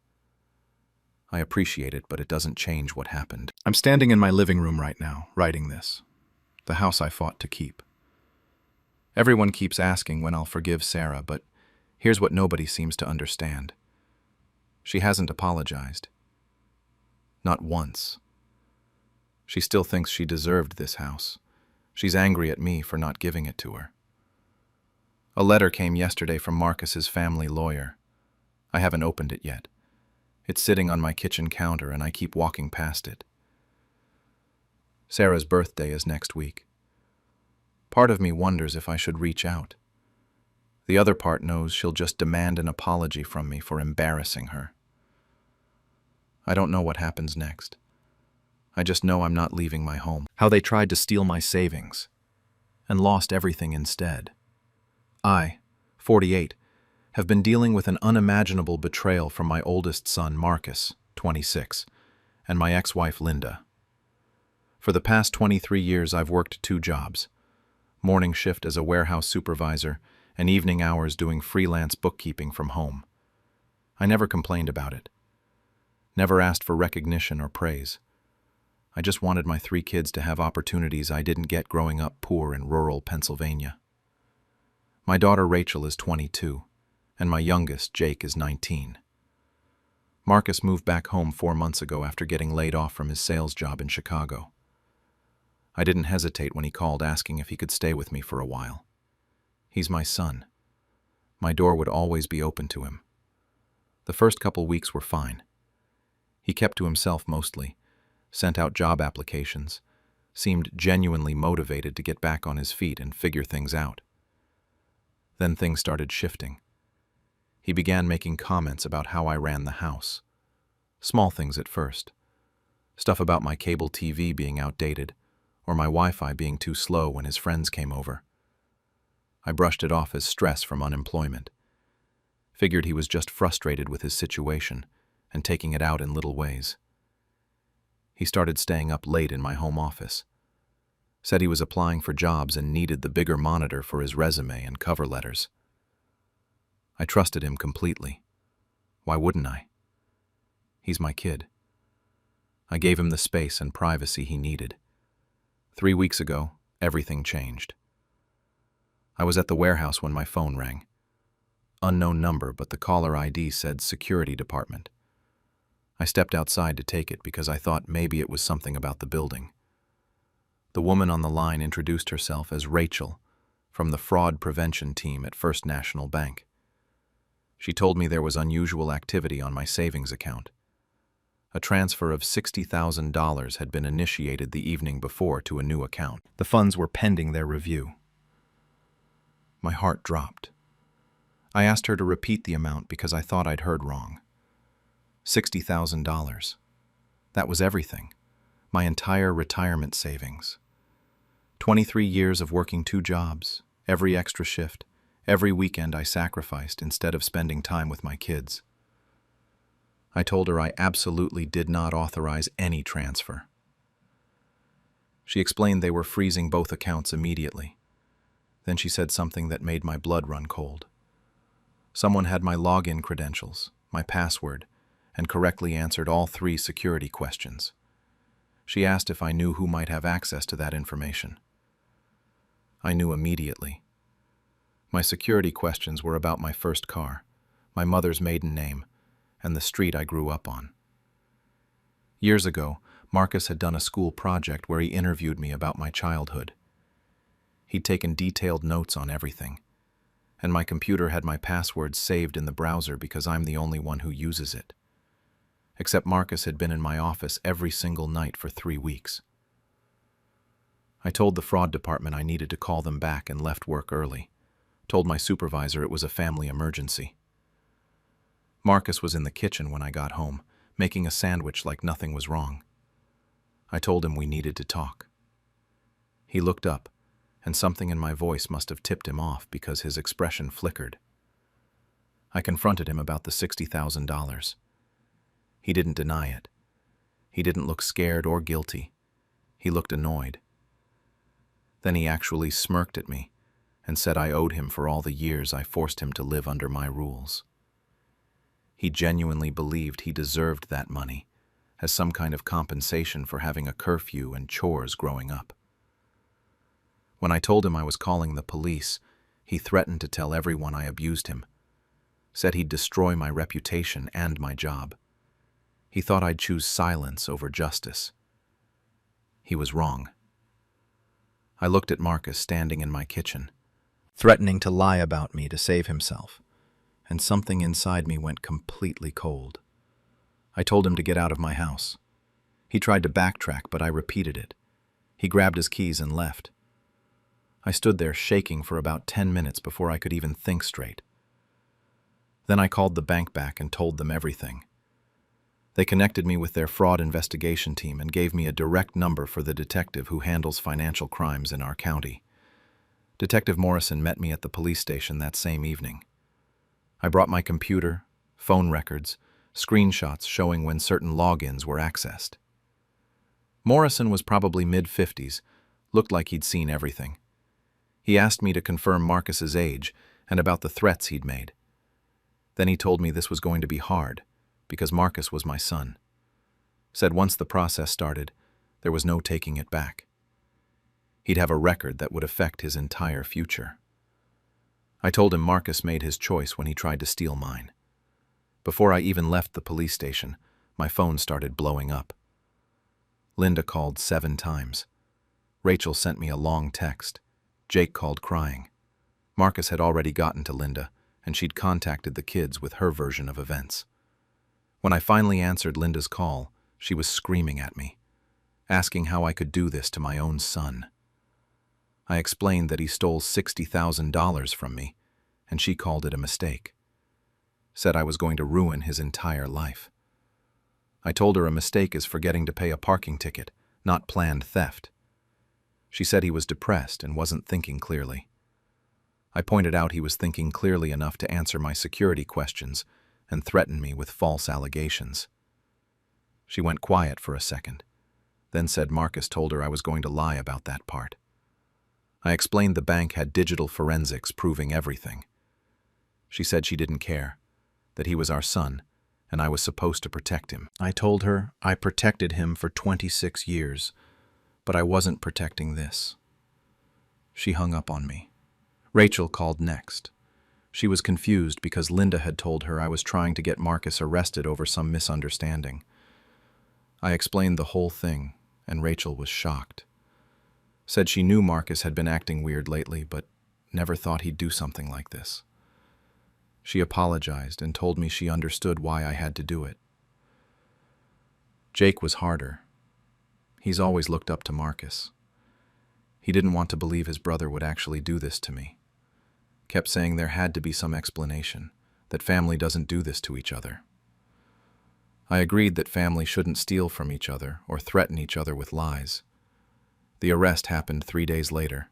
I appreciate it, but it doesn't change what happened. I'm standing in my living room right now, writing this. The house I fought to keep. Everyone keeps asking when I'll forgive Sarah, but here's what nobody seems to understand. She hasn't apologized. Not once. She still thinks she deserved this house. She's angry at me for not giving it to her. A letter came yesterday from Marcus's family lawyer. I haven't opened it yet. It's sitting on my kitchen counter and I keep walking past it. Sarah's birthday is next week. Part of me wonders if I should reach out. The other part knows she'll just demand an apology from me for embarrassing her. I don't know what happens next. I just know I'm not leaving my home. How they tried to steal my savings and lost everything instead. I, 48, have been dealing with an unimaginable betrayal from my oldest son, Marcus, 26, and my ex-wife, Linda. For the past 23 years, I've worked 2 jobs. Morning shift as a warehouse supervisor and evening hours doing freelance bookkeeping from home. I never complained about it. Never asked for recognition or praise. I just wanted my 3 kids to have opportunities I didn't get growing up poor in rural Pennsylvania. My daughter Rachel is 22, and my youngest, Jake, is 19. Marcus moved back home 4 months ago after getting laid off from his sales job in Chicago. I didn't hesitate when he called asking if he could stay with me for a while. He's my son. My door would always be open to him. The first couple weeks were fine. He kept to himself mostly, sent out job applications, seemed genuinely motivated to get back on his feet and figure things out. Then things started shifting. He began making comments about how I ran the house. Small things at first. Stuff about my cable TV being outdated, or my Wi-Fi being too slow when his friends came over. I brushed it off as stress from unemployment. Figured he was just frustrated with his situation and taking it out in little ways. He started staying up late in my home office. Said he was applying for jobs and needed the bigger monitor for his resume and cover letters. I trusted him completely. Why wouldn't I? He's my kid. I gave him the space and privacy he needed. 3 weeks ago, everything changed. I was at the warehouse when my phone rang. Unknown number, but the caller ID said Security Department. I stepped outside to take it because I thought maybe it was something about the building. The woman on the line introduced herself as Rachel from the fraud prevention team at First National Bank. She told me there was unusual activity on my savings account. A transfer of $60,000 had been initiated the evening before to a new account. The funds were pending their review. My heart dropped. I asked her to repeat the amount because I thought I'd heard wrong. $60,000. That was everything. My entire retirement savings. 23 years of working 2 jobs, every extra shift, every weekend I sacrificed instead of spending time with my kids. I told her I absolutely did not authorize any transfer. She explained they were freezing both accounts immediately. Then she said something that made my blood run cold. Someone had my login credentials, my password, and correctly answered all 3 security questions. She asked if I knew who might have access to that information. I knew immediately. My security questions were about my first car, my mother's maiden name, and the street I grew up on. Years ago, Marcus had done a school project where he interviewed me about my childhood. He'd taken detailed notes on everything, and my computer had my passwords saved in the browser because I'm the only one who uses it. Except Marcus had been in my office every single night for 3 weeks. I told the fraud department I needed to call them back and left work early. Told my supervisor it was a family emergency. Marcus was in the kitchen when I got home, making a sandwich like nothing was wrong. I told him we needed to talk. He looked up, and something in my voice must have tipped him off because his expression flickered. I confronted him about the $60,000. He didn't deny it. He didn't look scared or guilty. He looked annoyed. Then he actually smirked at me and said I owed him for all the years I forced him to live under my rules. He genuinely believed he deserved that money as some kind of compensation for having a curfew and chores growing up. When I told him I was calling the police, he threatened to tell everyone I abused him, said he'd destroy my reputation and my job. He thought I'd choose silence over justice. He was wrong. I looked at Marcus standing in my kitchen, threatening to lie about me to save himself, and something inside me went completely cold. I told him to get out of my house. He tried to backtrack, but I repeated it. He grabbed his keys and left. I stood there shaking for about 10 minutes before I could even think straight. Then I called the bank back and told them everything. They connected me with their fraud investigation team and gave me a direct number for the detective who handles financial crimes in our county. Detective Morrison met me at the police station that same evening. I brought my computer, phone records, screenshots showing when certain logins were accessed. Morrison was probably mid-50s, looked like he'd seen everything. He asked me to confirm Marcus's age and about the threats he'd made. Then he told me this was going to be hard, because Marcus was my son. Said once the process started, there was no taking it back. He'd have a record that would affect his entire future. I told him Marcus made his choice when he tried to steal mine. Before I even left the police station, my phone started blowing up. Linda called 7 times. Rachel sent me a long text. Jake called crying. Marcus had already gotten to Linda, and she'd contacted the kids with her version of events. When I finally answered Linda's call, she was screaming at me, asking how I could do this to my own son. I explained that he stole $60,000 from me, and she called it a mistake. Said I was going to ruin his entire life. I told her a mistake is forgetting to pay a parking ticket, not planned theft. She said he was depressed and wasn't thinking clearly. I pointed out he was thinking clearly enough to answer my security questions and threatened me with false allegations. She went quiet for a second, then said Marcus told her I was going to lie about that part. I explained the bank had digital forensics proving everything. She said she didn't care, that he was our son, and I was supposed to protect him. I told her I protected him for 26 years, but I wasn't protecting this. She hung up on me. Rachel called next. She was confused because Linda had told her I was trying to get Marcus arrested over some misunderstanding. I explained the whole thing, and Rachel was shocked. Said she knew Marcus had been acting weird lately, but never thought he'd do something like this. She apologized and told me she understood why I had to do it. Jake was harder. He's always looked up to Marcus. He didn't want to believe his brother would actually do this to me. Kept saying there had to be some explanation, that family doesn't do this to each other. I agreed that family shouldn't steal from each other or threaten each other with lies. The arrest happened 3 days later.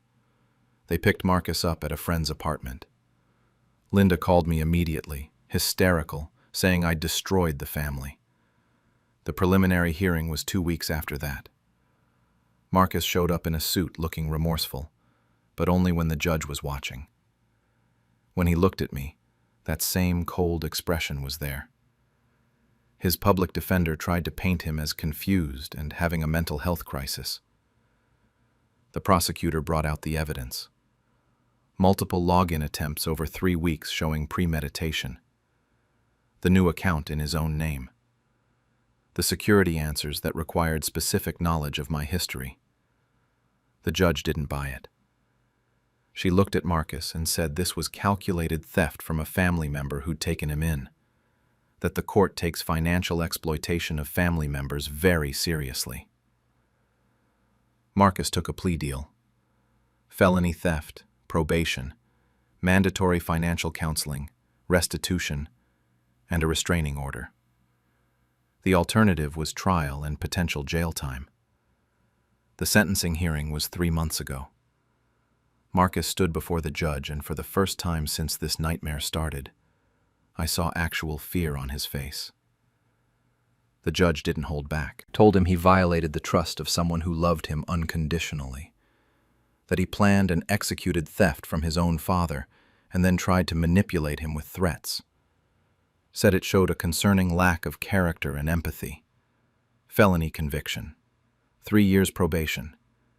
They picked Marcus up at a friend's apartment. Linda called me immediately, hysterical, saying I'd destroyed the family. The preliminary hearing was 2 weeks after that. Marcus showed up in a suit looking remorseful, but only when the judge was watching. When he looked at me, that same cold expression was there. His public defender tried to paint him as confused and having a mental health crisis. The prosecutor brought out the evidence, Multiple login attempts over 3 weeks showing premeditation. The new account in his own name. The security answers that required specific knowledge of my history. The judge didn't buy it. She looked at Marcus and said this was calculated theft from a family member who'd taken him in, that the court takes financial exploitation of family members very seriously. Marcus took a plea deal. Felony theft, probation, mandatory financial counseling, restitution, and a restraining order. The alternative was trial and potential jail time. The sentencing hearing was 3 months ago. Marcus stood before the judge, and for the first time since this nightmare started, I saw actual fear on his face. The judge didn't hold back. Told him he violated the trust of someone who loved him unconditionally, that he planned and executed theft from his own father and then tried to manipulate him with threats. Said it showed a concerning lack of character and empathy. Felony conviction, 3 years probation,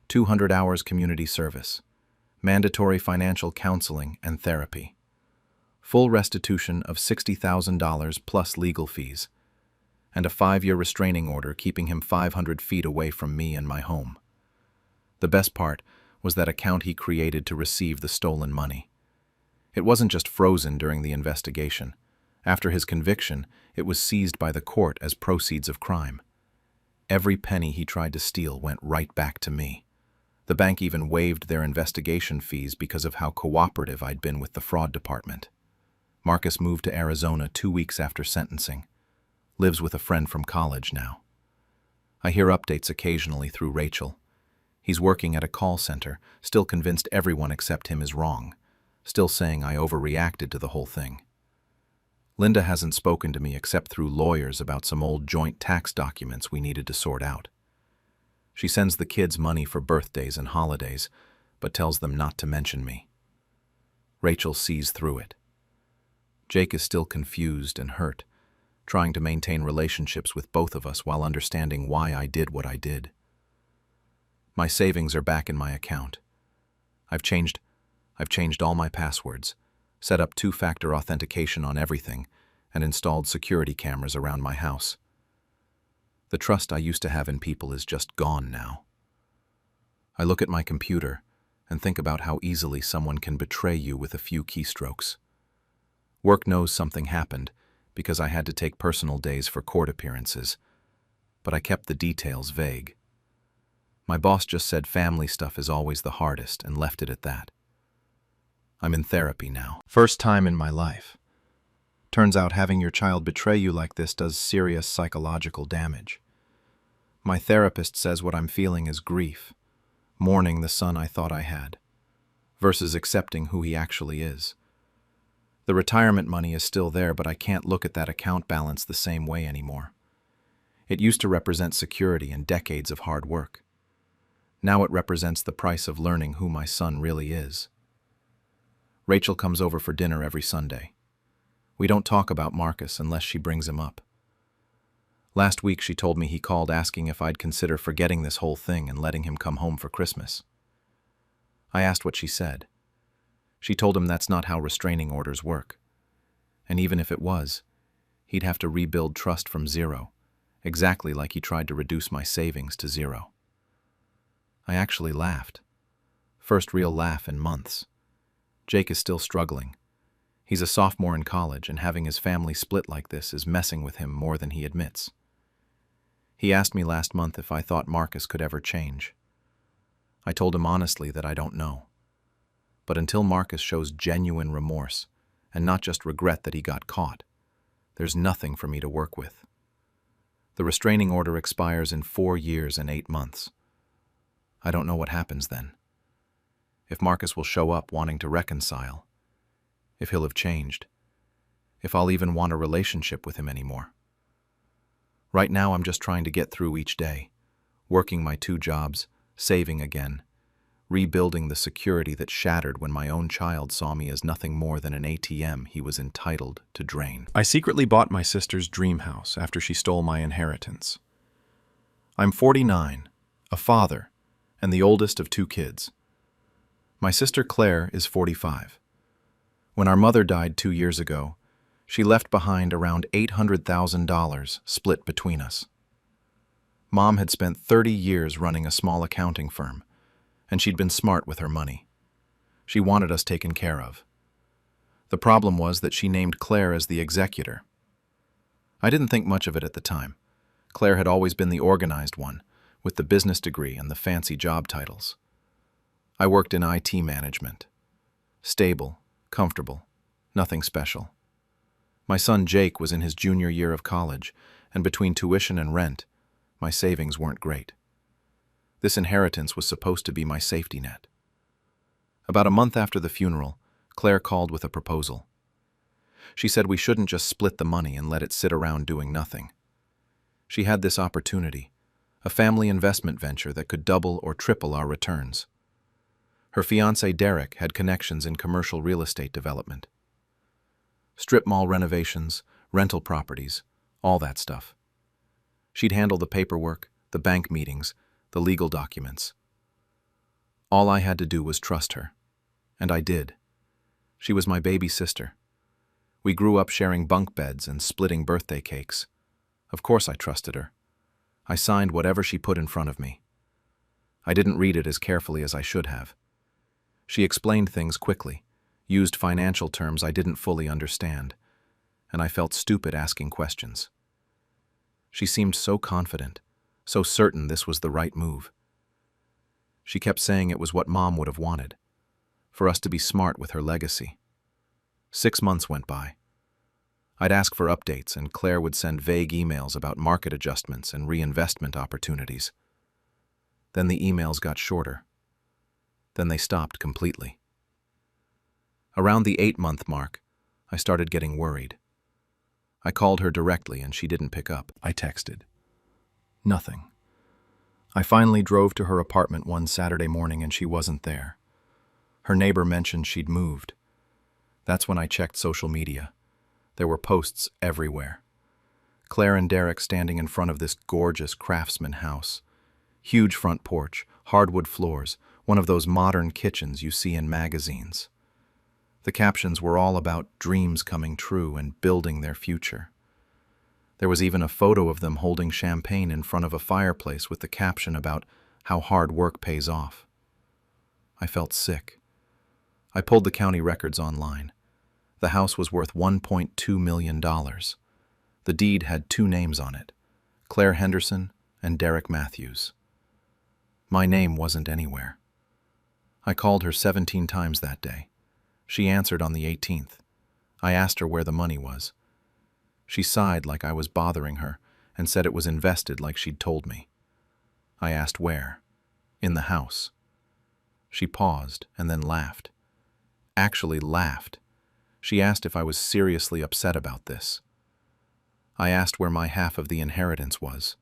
200 hours community service, mandatory financial counseling and therapy, full restitution of $60,000 plus legal fees, and a 5-year restraining order keeping him 500 feet away from me and my home. The best part was that account he created to receive the stolen money. It wasn't just frozen during the investigation. After his conviction, it was seized by the court as proceeds of crime. Every penny he tried to steal went right back to me. The bank even waived their investigation fees because of how cooperative I'd been with the fraud department. Marcus moved to Arizona 2 weeks after sentencing. Lives with a friend from college now. I hear updates occasionally through Rachel. He's working at a call center, still convinced everyone except him is wrong, still saying I overreacted to the whole thing. Linda hasn't spoken to me except through lawyers about some old joint tax documents we needed to sort out. She sends the kids money for birthdays and holidays, but tells them not to mention me. Rachel sees through it. Jake is still confused and hurt, trying to maintain relationships with both of us while understanding why I did what I did. My savings are back in my account. I've changed all my passwords, set up 2-factor authentication on everything, and installed security cameras around my house. The trust I used to have in people is just gone now. I look at my computer and think about how easily someone can betray you with a few keystrokes. Work knows something happened because I had to take personal days for court appearances, but I kept the details vague. My boss just said family stuff is always the hardest and left it at that. I'm in therapy now. First time in my life. Turns out having your child betray you like this does serious psychological damage. My therapist says what I'm feeling is grief, mourning the son I thought I had, versus accepting who he actually is. The retirement money is still there, but I can't look at that account balance the same way anymore. It used to represent security and decades of hard work. Now it represents the price of learning who my son really is. Rachel comes over for dinner every Sunday. We don't talk about Marcus unless she brings him up. Last week she told me he called asking if I'd consider forgetting this whole thing and letting him come home for Christmas. I asked what she said. She told him that's not how restraining orders work. And even if it was, he'd have to rebuild trust from zero, exactly like he tried to reduce my savings to zero. I actually laughed. First real laugh in months. Jake is still struggling. He's a sophomore in college, and having his family split like this is messing with him more than he admits. He asked me last month if I thought Marcus could ever change. I told him honestly that I don't know. But until Marcus shows genuine remorse, and not just regret that he got caught, there's nothing for me to work with. The restraining order expires in 4 years and 8 months. I don't know what happens then. If Marcus will show up wanting to reconcile, if he'll have changed, if I'll even want a relationship with him anymore. Right now I'm just trying to get through each day, working my 2 jobs, saving again, rebuilding the security that shattered when my own child saw me as nothing more than an ATM he was entitled to drain. I secretly bought my sister's dream house after she stole my inheritance. I'm 49, a father, and the oldest of 2 kids. My sister Claire is 45. When our mother died 2 years ago, she left behind around $800,000 split between us. Mom had spent 30 years running a small accounting firm, and she'd been smart with her money. She wanted us taken care of. The problem was that she named Claire as the executor. I didn't think much of it at the time. Claire had always been the organized one, with the business degree and the fancy job titles. I worked in IT management. Stable, comfortable, nothing special. My son Jake was in his junior year of college, and between tuition and rent, my savings weren't great. This inheritance was supposed to be my safety net. About a month after the funeral, Claire called with a proposal. She said we shouldn't just split the money and let it sit around doing nothing. She had this opportunity, a family investment venture that could double or triple our returns. Her fiancé Derek had connections in commercial real estate development. Strip mall renovations, rental properties, all that stuff. She'd handle the paperwork, the bank meetings, the legal documents. All I had to do was trust her. And I did. She was my baby sister. We grew up sharing bunk beds and splitting birthday cakes. Of course I trusted her. I signed whatever she put in front of me. I didn't read it as carefully as I should have. She explained things quickly, used financial terms I didn't fully understand, and I felt stupid asking questions. She seemed so confident, so certain this was the right move. She kept saying it was what Mom would have wanted, for us to be smart with her legacy. 6 months went by. I'd ask for updates, and Claire would send vague emails about market adjustments and reinvestment opportunities. Then the emails got shorter. Then they stopped completely. Around the 8-month mark, I started getting worried. I called her directly and she didn't pick up. I texted. Nothing. I finally drove to her apartment one Saturday morning and she wasn't there. Her neighbor mentioned she'd moved. That's when I checked social media. There were posts everywhere. Claire and Derek standing in front of this gorgeous craftsman house. Huge front porch, hardwood floors, one of those modern kitchens you see in magazines. The captions were all about dreams coming true and building their future. There was even a photo of them holding champagne in front of a fireplace with the caption about how hard work pays off. I felt sick. I pulled the county records online. The house was worth $1.2 million. The deed had 2 names on it, Claire Henderson and Derek Matthews. My name wasn't anywhere. I called her 17 times that day. She answered on the 18th. I asked her where the money was. She sighed like I was bothering her and said it was invested like she'd told me. I asked where. In the house. She paused and then laughed. Actually laughed. She asked if I was seriously upset about this. I asked where my half of the inheritance was.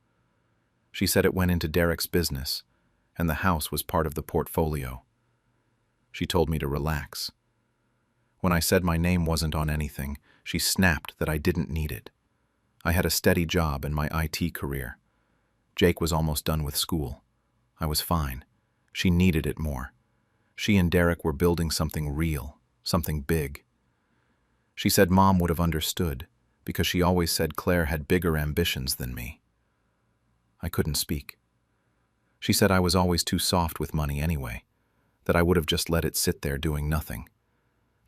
She said it went into Derek's business, and the house was part of the portfolio. She told me to relax. When I said my name wasn't on anything, she snapped that I didn't need it. I had a steady job in my IT career. Jake was almost done with school. I was fine. She needed it more. She and Derek were building something real, something big. She said Mom would have understood, because she always said Claire had bigger ambitions than me. I couldn't speak. She said I was always too soft with money anyway, that I would have just let it sit there doing nothing.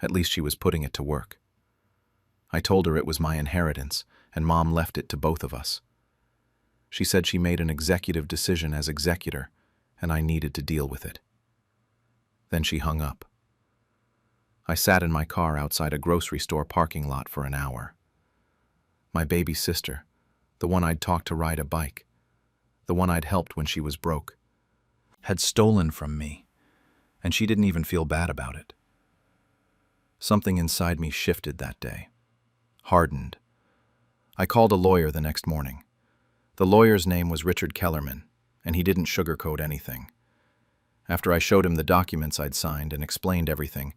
At least she was putting it to work. I told her it was my inheritance, and Mom left it to both of us. She said she made an executive decision as executor, and I needed to deal with it. Then she hung up. I sat in my car outside a grocery store parking lot for an hour. My baby sister, the one I'd taught to ride a bike, the one I'd helped when she was broke, had stolen from me, and she didn't even feel bad about it. Something inside me shifted that day, hardened. I called a lawyer the next morning. The lawyer's name was Richard Kellerman, and he didn't sugarcoat anything. After I showed him the documents I'd signed and explained everything,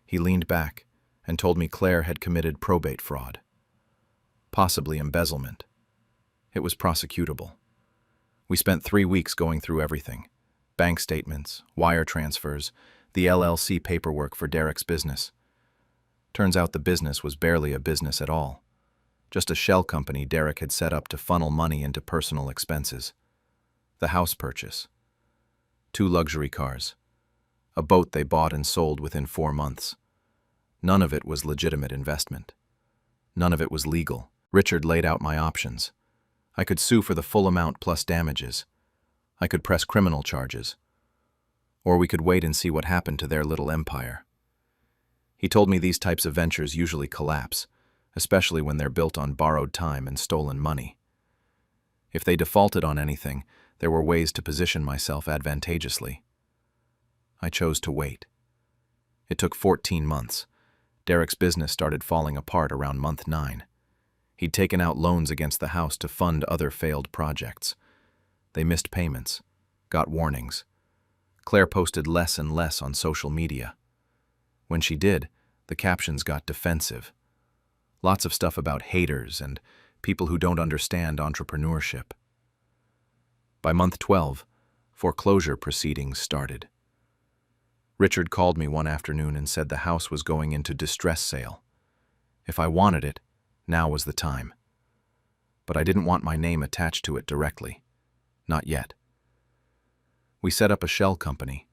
he leaned back and told me Claire had committed probate fraud, possibly embezzlement. It was prosecutable. We spent 3 weeks going through everything: bank statements, wire transfers, the LLC paperwork for Derek's business. Turns out the business was barely a business at all. Just a shell company Derek had set up to funnel money into personal expenses. The house purchase. 2 luxury cars. A boat they bought and sold within 4 months. None of it was legitimate investment. None of it was legal. Richard laid out my options. I could sue for the full amount plus damages. I could press criminal charges. Or we could wait and see what happened to their little empire. He told me these types of ventures usually collapse, especially when they're built on borrowed time and stolen money. If they defaulted on anything, there were ways to position myself advantageously. I chose to wait. It took 14 months. Derek's business started falling apart around month 9. He'd taken out loans against the house to fund other failed projects. They missed payments, got warnings. Claire posted less and less on social media. When she did, the captions got defensive. Lots of stuff about haters and people who don't understand entrepreneurship. By month 12, foreclosure proceedings started. Richard called me one afternoon and said the house was going into distress sale. If I wanted it, now was the time. But I didn't want my name attached to it directly. Not yet. We set up a shell company,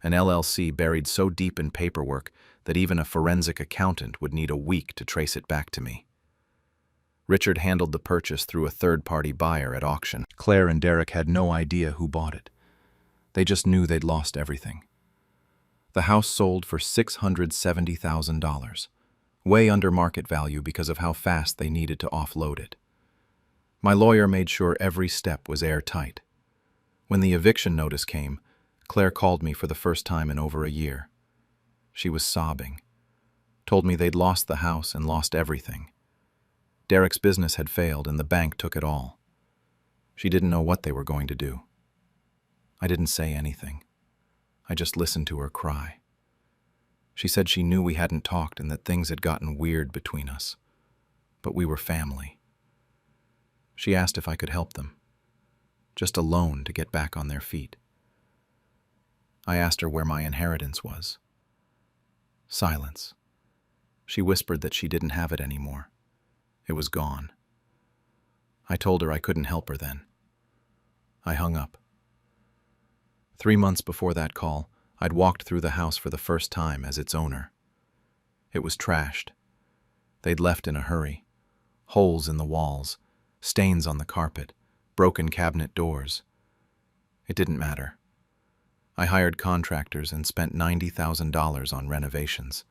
an LLC buried so deep in paperwork that even a forensic accountant would need a week to trace it back to me. Richard handled the purchase through a third-party buyer at auction. Claire and Derek had no idea who bought it. They just knew they'd lost everything. The house sold for $670,000, way under market value because of how fast they needed to offload it. My lawyer made sure every step was airtight. When the eviction notice came, Claire called me for the first time in over a year. She was sobbing, told me they'd lost the house and lost everything. Derek's business had failed and the bank took it all. She didn't know what they were going to do. I didn't say anything. I just listened to her cry. She said she knew we hadn't talked and that things had gotten weird between us, but we were family. She asked if I could help them, just a loan to get back on their feet. I asked her where my inheritance was. Silence. She whispered that she didn't have it anymore. It was gone. I told her I couldn't help her then. I hung up. 3 months before that call, I'd walked through the house for the first time as its owner. It was trashed. They'd left in a hurry. Holes in the walls, stains on the carpet, broken cabinet doors. It didn't matter. I hired contractors and spent $90,000 on renovations.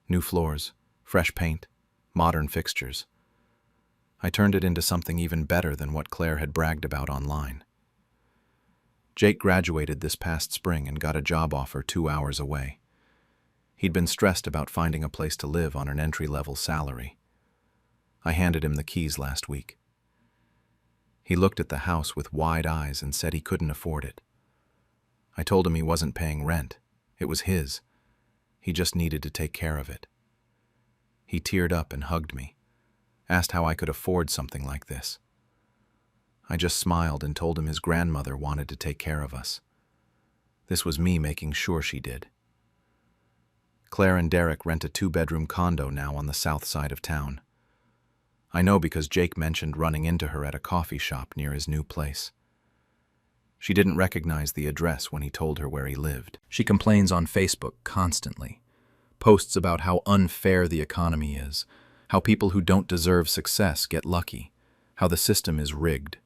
New floors, fresh paint, modern fixtures. I turned it into something even better than what Claire had bragged about online. Jake graduated this past spring and got a job offer 2 hours away. He'd been stressed about finding a place to live on an entry-level salary. I handed him the keys last week. He looked at the house with wide eyes and said he couldn't afford it. I told him he wasn't paying rent. It was his. He just needed to take care of it. He teared up and hugged me, asked how I could afford something like this. I just smiled and told him his grandmother wanted to take care of us. This was me making sure she did. Claire and Derek rent a 2-bedroom condo now on the south side of town. I know because Jake mentioned running into her at a coffee shop near his new place. She didn't recognize the address when he told her where he lived. She complains on Facebook constantly, posts about how unfair the economy is, how people who don't deserve success get lucky, how the system is rigged.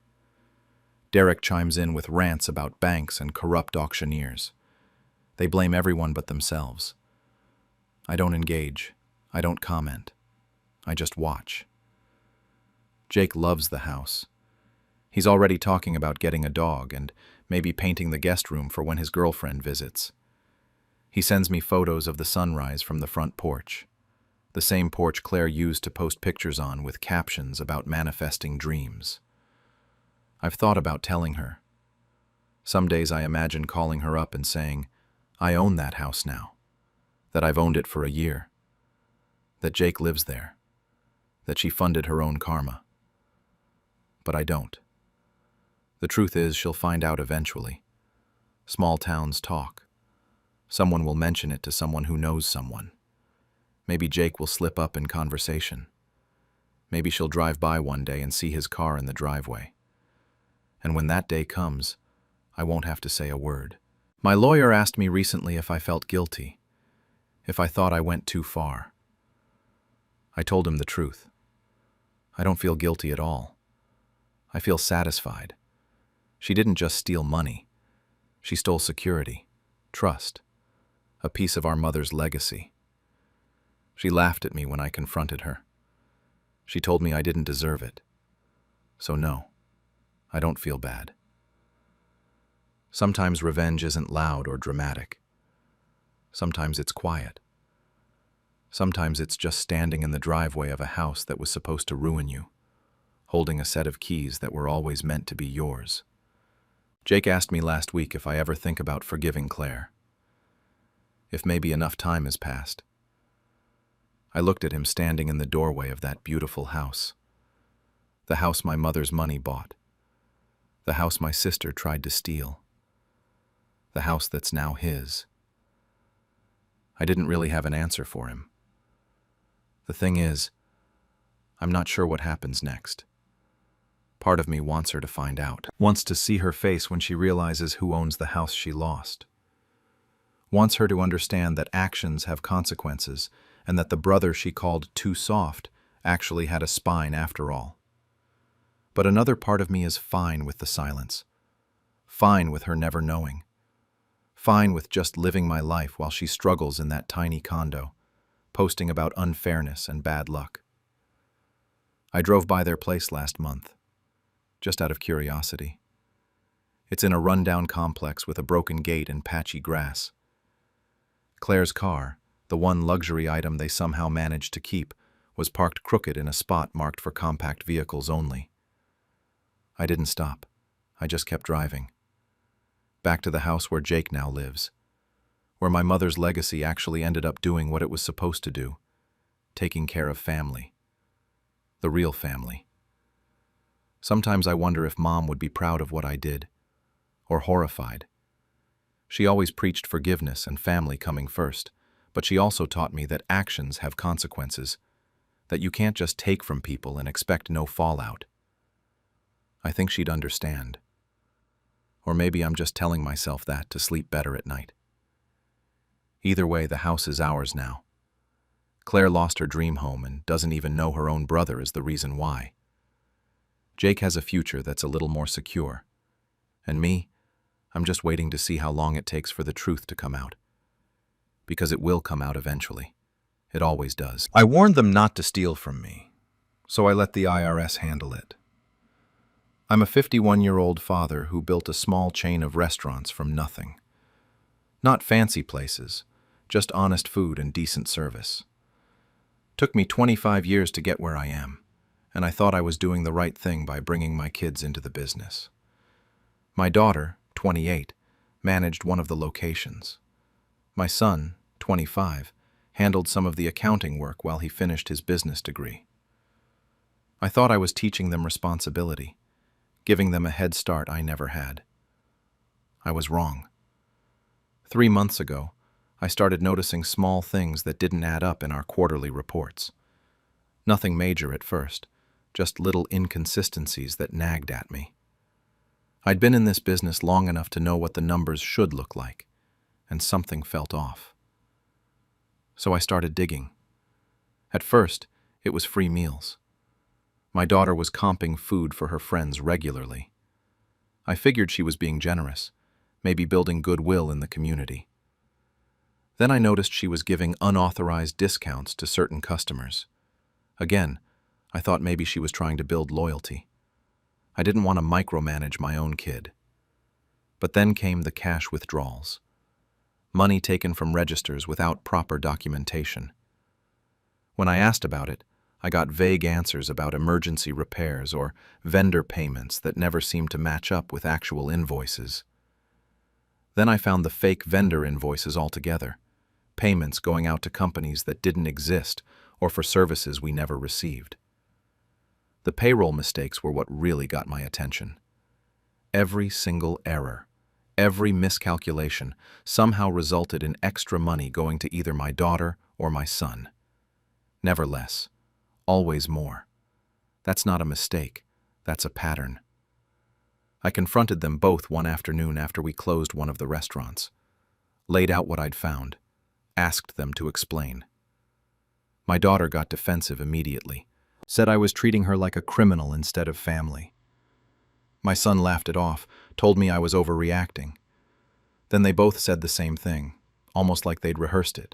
Derek chimes in with rants about banks and corrupt auctioneers. They blame everyone but themselves. I don't engage. I don't comment. I just watch. Jake loves the house. He's already talking about getting a dog and maybe painting the guest room for when his girlfriend visits. He sends me photos of the sunrise from the front porch, the same porch Claire used to post pictures on with captions about manifesting dreams. I've thought about telling her. Some days I imagine calling her up and saying, I own that house now, that I've owned it for a year, that Jake lives there, that she funded her own karma. But I don't. The truth is, she'll find out eventually. Small towns talk. Someone will mention it to someone who knows someone. Maybe Jake will slip up in conversation. Maybe she'll drive by one day and see his car in the driveway. And when that day comes, I won't have to say a word. My lawyer asked me recently if I felt guilty, if I thought I went too far. I told him the truth. I don't feel guilty at all. I feel satisfied. She didn't just steal money. She stole security, trust, a piece of our mother's legacy. She laughed at me when I confronted her. She told me I didn't deserve it. So no, I don't feel bad. Sometimes revenge isn't loud or dramatic. Sometimes it's quiet. Sometimes it's just standing in the driveway of a house that was supposed to ruin you, holding a set of keys that were always meant to be yours. Jake asked me last week if I ever think about forgiving Claire. If maybe enough time has passed. I looked at him standing in the doorway of that beautiful house. The house my mother's money bought. The house my sister tried to steal. The house that's now his. I didn't really have an answer for him. The thing is, I'm not sure what happens next. Part of me wants her to find out, wants to see her face when she realizes who owns the house she lost. Wants her to understand that actions have consequences and that the brother she called too soft actually had a spine after all. But another part of me is fine with the silence, fine with her never knowing, fine with just living my life while she struggles in that tiny condo, posting about unfairness and bad luck. I drove by their place last month, just out of curiosity. It's in a rundown complex with a broken gate and patchy grass. Claire's car, the one luxury item they somehow managed to keep, was parked crooked in a spot marked for compact vehicles only. I didn't stop. I just kept driving. Back to the house where Jake now lives, where my mother's legacy actually ended up doing what it was supposed to do, taking care of family. The real family. Sometimes I wonder if Mom would be proud of what I did, or horrified. She always preached forgiveness and family coming first, but she also taught me that actions have consequences, that you can't just take from people and expect no fallout. I think she'd understand. Or maybe I'm just telling myself that to sleep better at night. Either way, the house is ours now. Claire lost her dream home and doesn't even know her own brother is the reason why. Jake has a future that's a little more secure. And me, I'm just waiting to see how long it takes for the truth to come out. Because it will come out eventually. It always does. I warned them not to steal from me, so I let the IRS handle it. I'm a 51-year-old father who built a small chain of restaurants from nothing. Not fancy places, just honest food and decent service. Took me 25 years to get where I am, and I thought I was doing the right thing by bringing my kids into the business. My daughter, 28, managed one of the locations. My son, 25, handled some of the accounting work while he finished his business degree. I thought I was teaching them responsibility, giving them a head start I never had. I was wrong. 3 months ago, I started noticing small things that didn't add up in our quarterly reports. Nothing major at first, just little inconsistencies that nagged at me. I'd been in this business long enough to know what the numbers should look like, and something felt off. So I started digging. At first, it was free meals. My daughter was comping food for her friends regularly. I figured she was being generous, maybe building goodwill in the community. Then I noticed she was giving unauthorized discounts to certain customers. Again, I thought maybe she was trying to build loyalty. I didn't want to micromanage my own kid. But then came the cash withdrawals. Money taken from registers without proper documentation. When I asked about it, I got vague answers about emergency repairs or vendor payments that never seemed to match up with actual invoices. Then I found the fake vendor invoices altogether, payments going out to companies that didn't exist or for services we never received. The payroll mistakes were what really got my attention. Every single error, Every miscalculation somehow resulted in extra money going to either my daughter or my son. Never less, always more. That's not a mistake, that's a pattern. I confronted them both one afternoon after we closed one of the restaurants, laid out what I'd found, asked them to explain. My daughter got defensive immediately, said I was treating her like a criminal instead of family. My son laughed it off, told me I was overreacting. Then they both said the same thing, almost like they'd rehearsed it.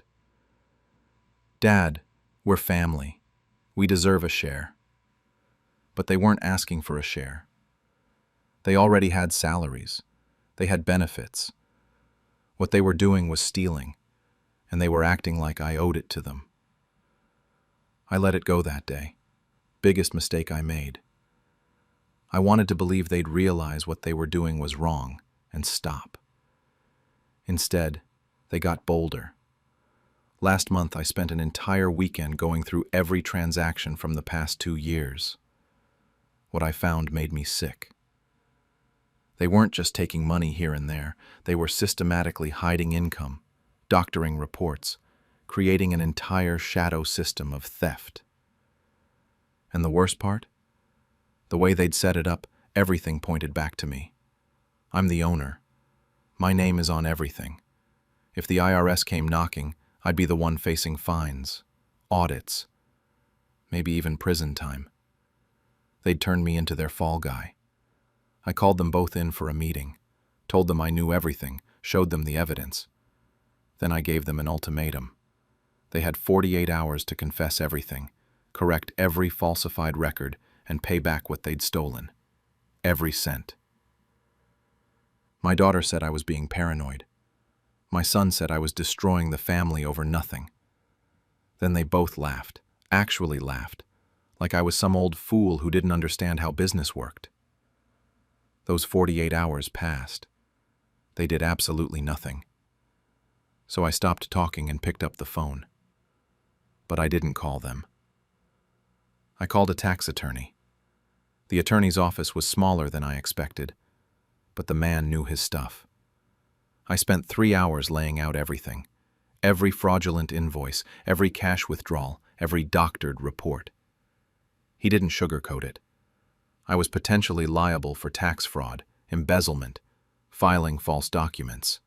"Dad, we're family. We deserve a share." But they weren't asking for a share. They already had salaries. They had benefits. What they were doing was stealing, and they were acting like I owed it to them. I let it go that day. Biggest mistake I made. I wanted to believe they'd realize what they were doing was wrong and stop. Instead, they got bolder. Last month, I spent an entire weekend going through every transaction from the past 2 years. What I found made me sick. They weren't just taking money here and there. They were systematically hiding income, doctoring reports, creating an entire shadow system of theft. And the worst part? The way they'd set it up, everything pointed back to me. I'm the owner. My name is on everything. If the IRS came knocking, I'd be the one facing fines, audits, maybe even prison time. They'd turned me into their fall guy. I called them both in for a meeting, told them I knew everything, showed them the evidence. Then I gave them an ultimatum. They had 48 hours to confess everything, correct every falsified record, and pay back what they'd stolen. Every cent. My daughter said I was being paranoid. My son said I was destroying the family over nothing. Then they both laughed, actually laughed, like I was some old fool who didn't understand how business worked. Those 48 hours passed. They did absolutely nothing. So I stopped talking and picked up the phone. But I didn't call them. I called a tax attorney. The attorney's office was smaller than I expected, but the man knew his stuff. I spent 3 hours laying out everything. Every fraudulent invoice, every cash withdrawal, every doctored report. He didn't sugarcoat it. I was potentially liable for tax fraud, embezzlement, filing false documents.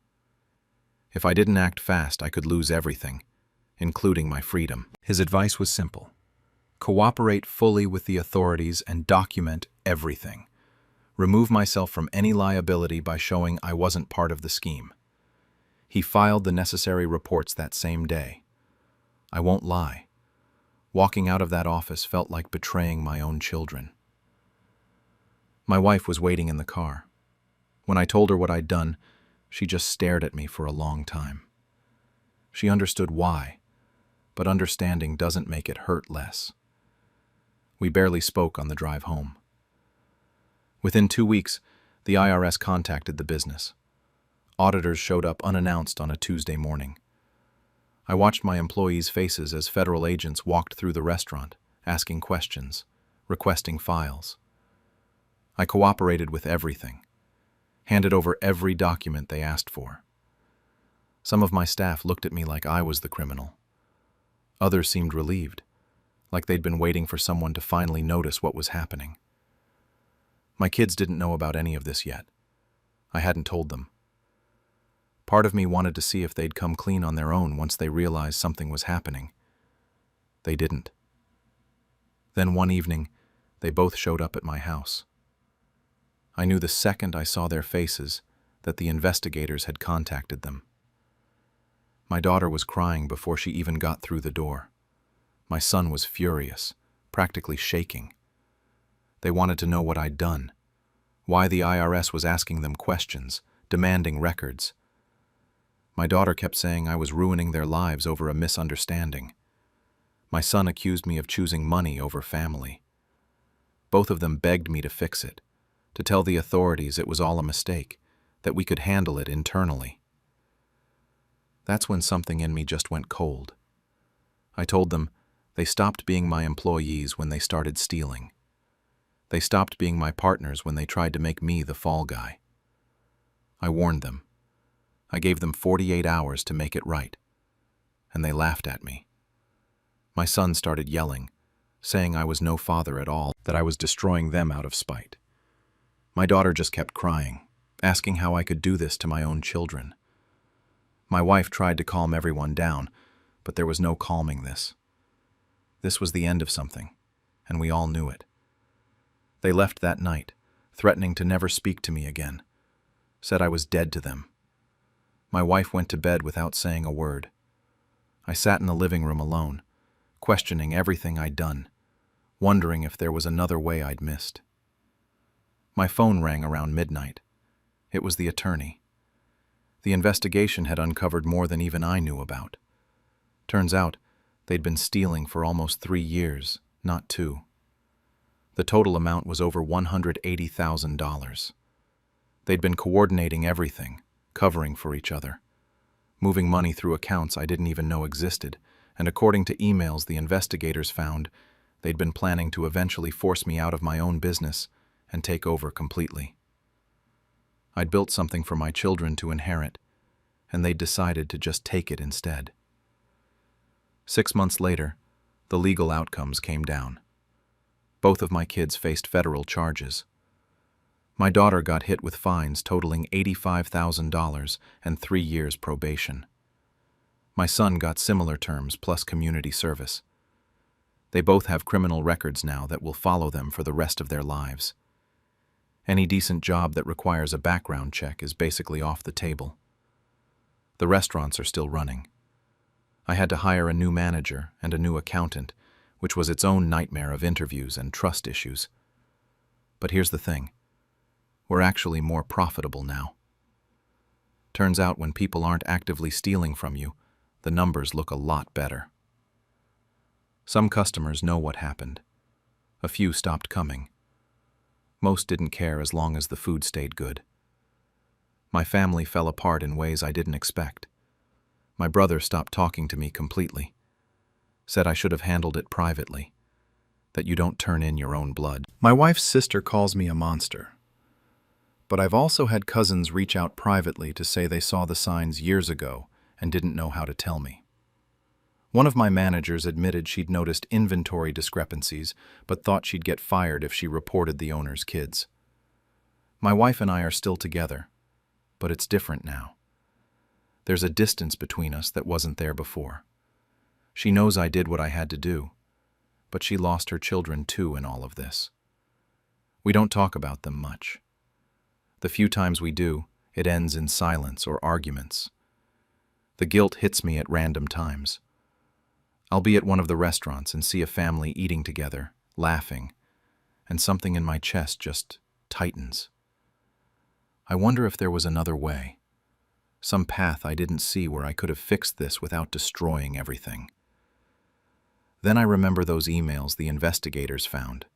If I didn't act fast, I could lose everything, including my freedom. His advice was simple. Cooperate fully with the authorities and document everything. Remove myself from any liability by showing I wasn't part of the scheme. He filed the necessary reports that same day. I won't lie. Walking out of that office felt like betraying my own children. My wife was waiting in the car. When I told her what I'd done, she just stared at me for a long time. She understood why, but understanding doesn't make it hurt less. We barely spoke on the drive home. Within 2 weeks, the IRS contacted the business. Auditors showed up unannounced on a Tuesday morning. I watched my employees' faces as federal agents walked through the restaurant, asking questions, requesting files. I cooperated with everything, handed over every document they asked for. Some of my staff looked at me like I was the criminal. Others seemed relieved, like they'd been waiting for someone to finally notice what was happening. My kids didn't know about any of this yet. I hadn't told them. Part of me wanted to see if they'd come clean on their own once they realized something was happening. They didn't. Then one evening, they both showed up at my house. I knew the second I saw their faces that the investigators had contacted them. My daughter was crying before she even got through the door. My son was furious, practically shaking. They wanted to know what I'd done, why the IRS was asking them questions, demanding records. My daughter kept saying I was ruining their lives over a misunderstanding. My son accused me of choosing money over family. Both of them begged me to fix it, to tell the authorities it was all a mistake, that we could handle it internally. That's when something in me just went cold. I told them they stopped being my employees when they started stealing. They stopped being my partners when they tried to make me the fall guy. I warned them. I gave them 48 hours to make it right, and they laughed at me. My son started yelling, saying I was no father at all, that I was destroying them out of spite. My daughter just kept crying, asking how I could do this to my own children. My wife tried to calm everyone down, but there was no calming this. This was the end of something, and we all knew it. They left that night, threatening to never speak to me again, said I was dead to them. My wife went to bed without saying a word. I sat in the living room alone, questioning everything I'd done, wondering if there was another way I'd missed. My phone rang around midnight. It was the attorney. The investigation had uncovered more than even I knew about. Turns out, they'd been stealing for almost 3 years, not 2. The total amount was over $180,000. They'd been coordinating everything, covering for each other, moving money through accounts I didn't even know existed, and according to emails the investigators found, they'd been planning to eventually force me out of my own business and take over completely. I'd built something for my children to inherit, and they'd decided to just take it instead. 6 months later, the legal outcomes came down. Both of my kids faced federal charges. My daughter got hit with fines totaling $85,000 and 3 years probation. My son got similar terms plus community service. They both have criminal records now that will follow them for the rest of their lives. Any decent job that requires a background check is basically off the table. The restaurants are still running. I had to hire a new manager and a new accountant, which was its own nightmare of interviews and trust issues. But here's the thing. We're actually more profitable now. Turns out when people aren't actively stealing from you, the numbers look a lot better. Some customers know what happened. A few stopped coming. Most didn't care as long as the food stayed good. My family fell apart in ways I didn't expect. My brother stopped talking to me completely. Said I should have handled it privately. That you don't turn in your own blood. My wife's sister calls me a monster. But I've also had cousins reach out privately to say they saw the signs years ago and didn't know how to tell me. One of my managers admitted she'd noticed inventory discrepancies, but thought she'd get fired if she reported the owner's kids. My wife and I are still together, but it's different now. There's a distance between us that wasn't there before. She knows I did what I had to do, but she lost her children too in all of this. We don't talk about them much. The few times we do, it ends in silence or arguments. The guilt hits me at random times. I'll be at one of the restaurants and see a family eating together, laughing, and something in my chest just tightens. I wonder if there was another way, some path I didn't see where I could have fixed this without destroying everything. Then I remember those emails the investigators found,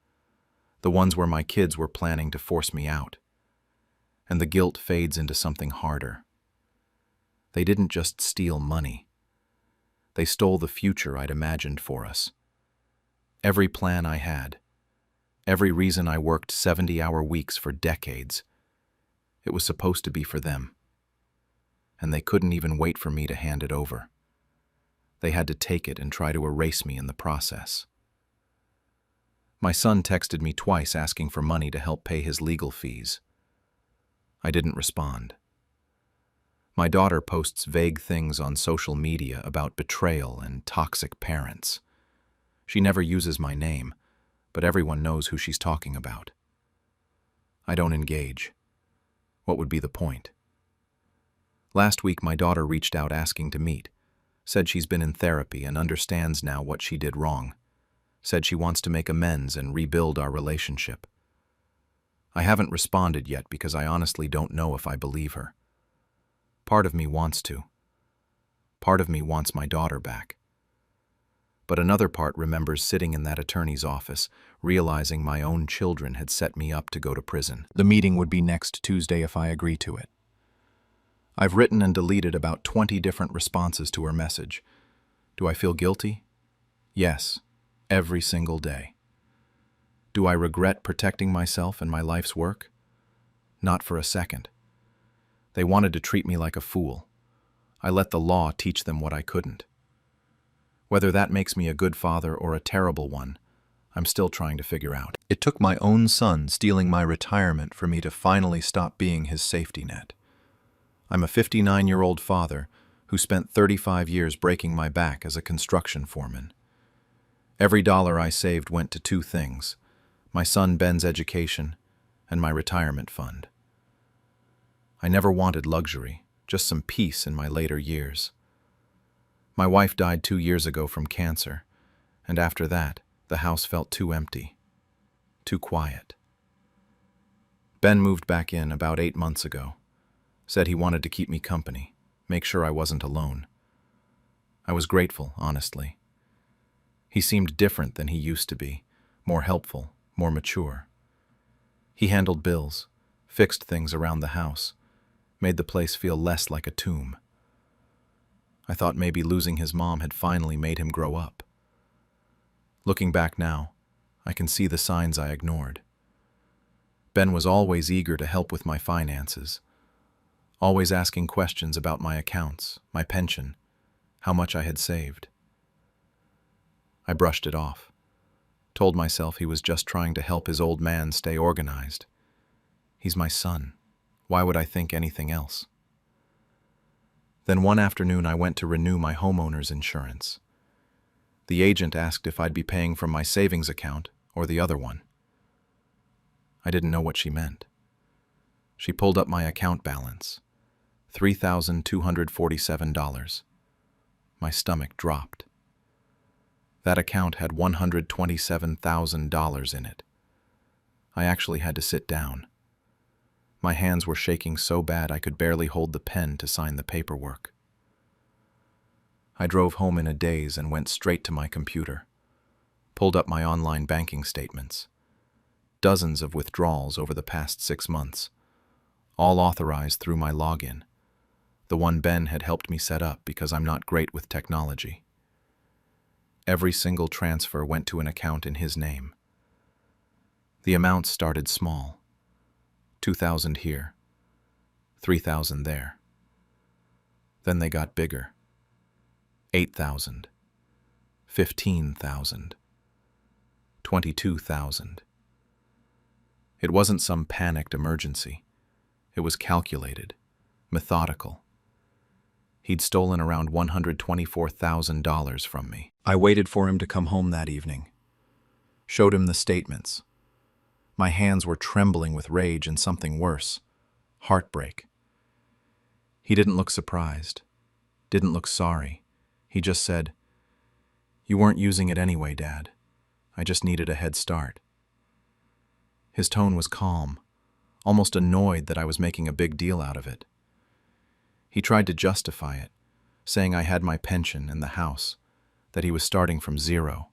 the ones where my kids were planning to force me out, and the guilt fades into something harder. They didn't just steal money. They stole the future I'd imagined for us. Every plan I had, every reason I worked 70-hour weeks for decades, it was supposed to be for them. And they couldn't even wait for me to hand it over. They had to take it and try to erase me in the process. My son texted me twice asking for money to help pay his legal fees. I didn't respond. My daughter posts vague things on social media about betrayal and toxic parents. She never uses my name, but everyone knows who she's talking about. I don't engage. What would be the point? Last week, my daughter reached out asking to meet, said she's been in therapy and understands now what she did wrong, said she wants to make amends and rebuild our relationship. I haven't responded yet because I honestly don't know if I believe her. Part of me wants to. Part of me wants my daughter back. But another part remembers sitting in that attorney's office, realizing my own children had set me up to go to prison. The meeting would be next Tuesday if I agree to it. I've written and deleted about 20 different responses to her message. Do I feel guilty? Yes, every single day. Do I regret protecting myself and my life's work? Not for a second. They wanted to treat me like a fool. I let the law teach them what I couldn't. Whether that makes me a good father or a terrible one, I'm still trying to figure out. It took my own son stealing my retirement for me to finally stop being his safety net. I'm a 59-year-old father who spent 35 years breaking my back as a construction foreman. Every dollar I saved went to two things: my son Ben's education and my retirement fund. I never wanted luxury, just some peace in my later years. My wife died 2 years ago from cancer, and after that, the house felt too empty, too quiet. Ben moved back in about 8 months ago, said he wanted to keep me company, make sure I wasn't alone. I was grateful, honestly. He seemed different than he used to be, more helpful, more mature. He handled bills, fixed things around the house, made the place feel less like a tomb. I thought maybe losing his mom had finally made him grow up. Looking back now, I can see the signs I ignored. Ben was always eager to help with my finances, always asking questions about my accounts, my pension, how much I had saved. I brushed it off, told myself he was just trying to help his old man stay organized. He's my son. Why would I think anything else? Then one afternoon I went to renew my homeowner's insurance. The agent asked if I'd be paying from my savings account or the other one. I didn't know what she meant. She pulled up my account balance, $3,247. My stomach dropped. That account had $127,000 in it. I actually had to sit down. My hands were shaking so bad I could barely hold the pen to sign the paperwork. I drove home in a daze and went straight to my computer, pulled up my online banking statements. Dozens of withdrawals over the past 6 months, all authorized through my login, the one Ben had helped me set up because I'm not great with technology. Every single transfer went to an account in his name. The amounts started small. 2,000 here, 3,000 there. Then they got bigger. 8,000, 15,000, 22,000. It wasn't some panicked emergency. It was calculated, methodical. He'd stolen around $124,000 from me. I waited for him to come home that evening. Showed him the statements. My hands were trembling with rage and something worse, heartbreak. He didn't look surprised, didn't look sorry. He just said, "You weren't using it anyway, Dad. I just needed a head start." His tone was calm, almost annoyed that I was making a big deal out of it. He tried to justify it, saying I had my pension and the house, that he was starting from zero.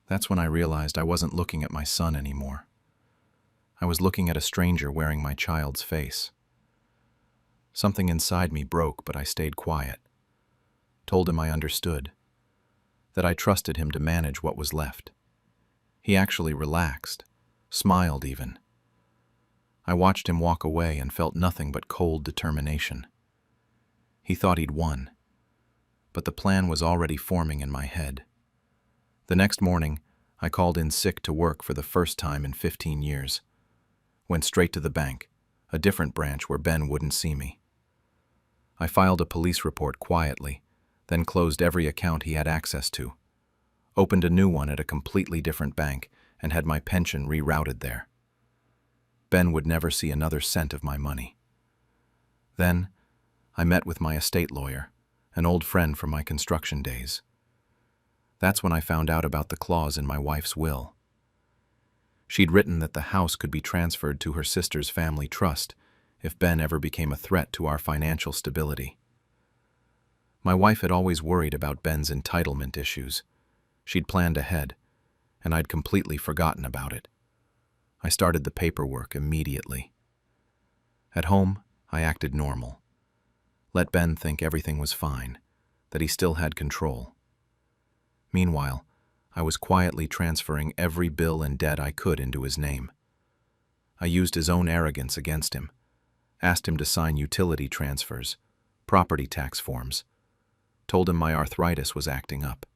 That's when I realized I wasn't looking at my son anymore. I was looking at a stranger wearing my child's face. Something inside me broke, but I stayed quiet. Told him I understood, that I trusted him to manage what was left. He actually relaxed, smiled even. I watched him walk away and felt nothing but cold determination. He thought he'd won, but the plan was already forming in my head. The next morning, I called in sick to work for the first time in 15 years. Went straight to the bank, a different branch where Ben wouldn't see me. I filed a police report quietly, then closed every account he had access to. Opened a new one at a completely different bank and had my pension rerouted there. Ben would never see another cent of my money. Then, I met with my estate lawyer, an old friend from my construction days. That's when I found out about the clause in my wife's will. She'd written that the house could be transferred to her sister's family trust if Ben ever became a threat to our financial stability. My wife had always worried about Ben's entitlement issues. She'd planned ahead, and I'd completely forgotten about it. I started the paperwork immediately. At home, I acted normal. Let Ben think everything was fine, that he still had control. Meanwhile, I was quietly transferring every bill and debt I could into his name. I used his own arrogance against him, Asked him to sign utility transfers, property tax forms. Told him my arthritis was acting up.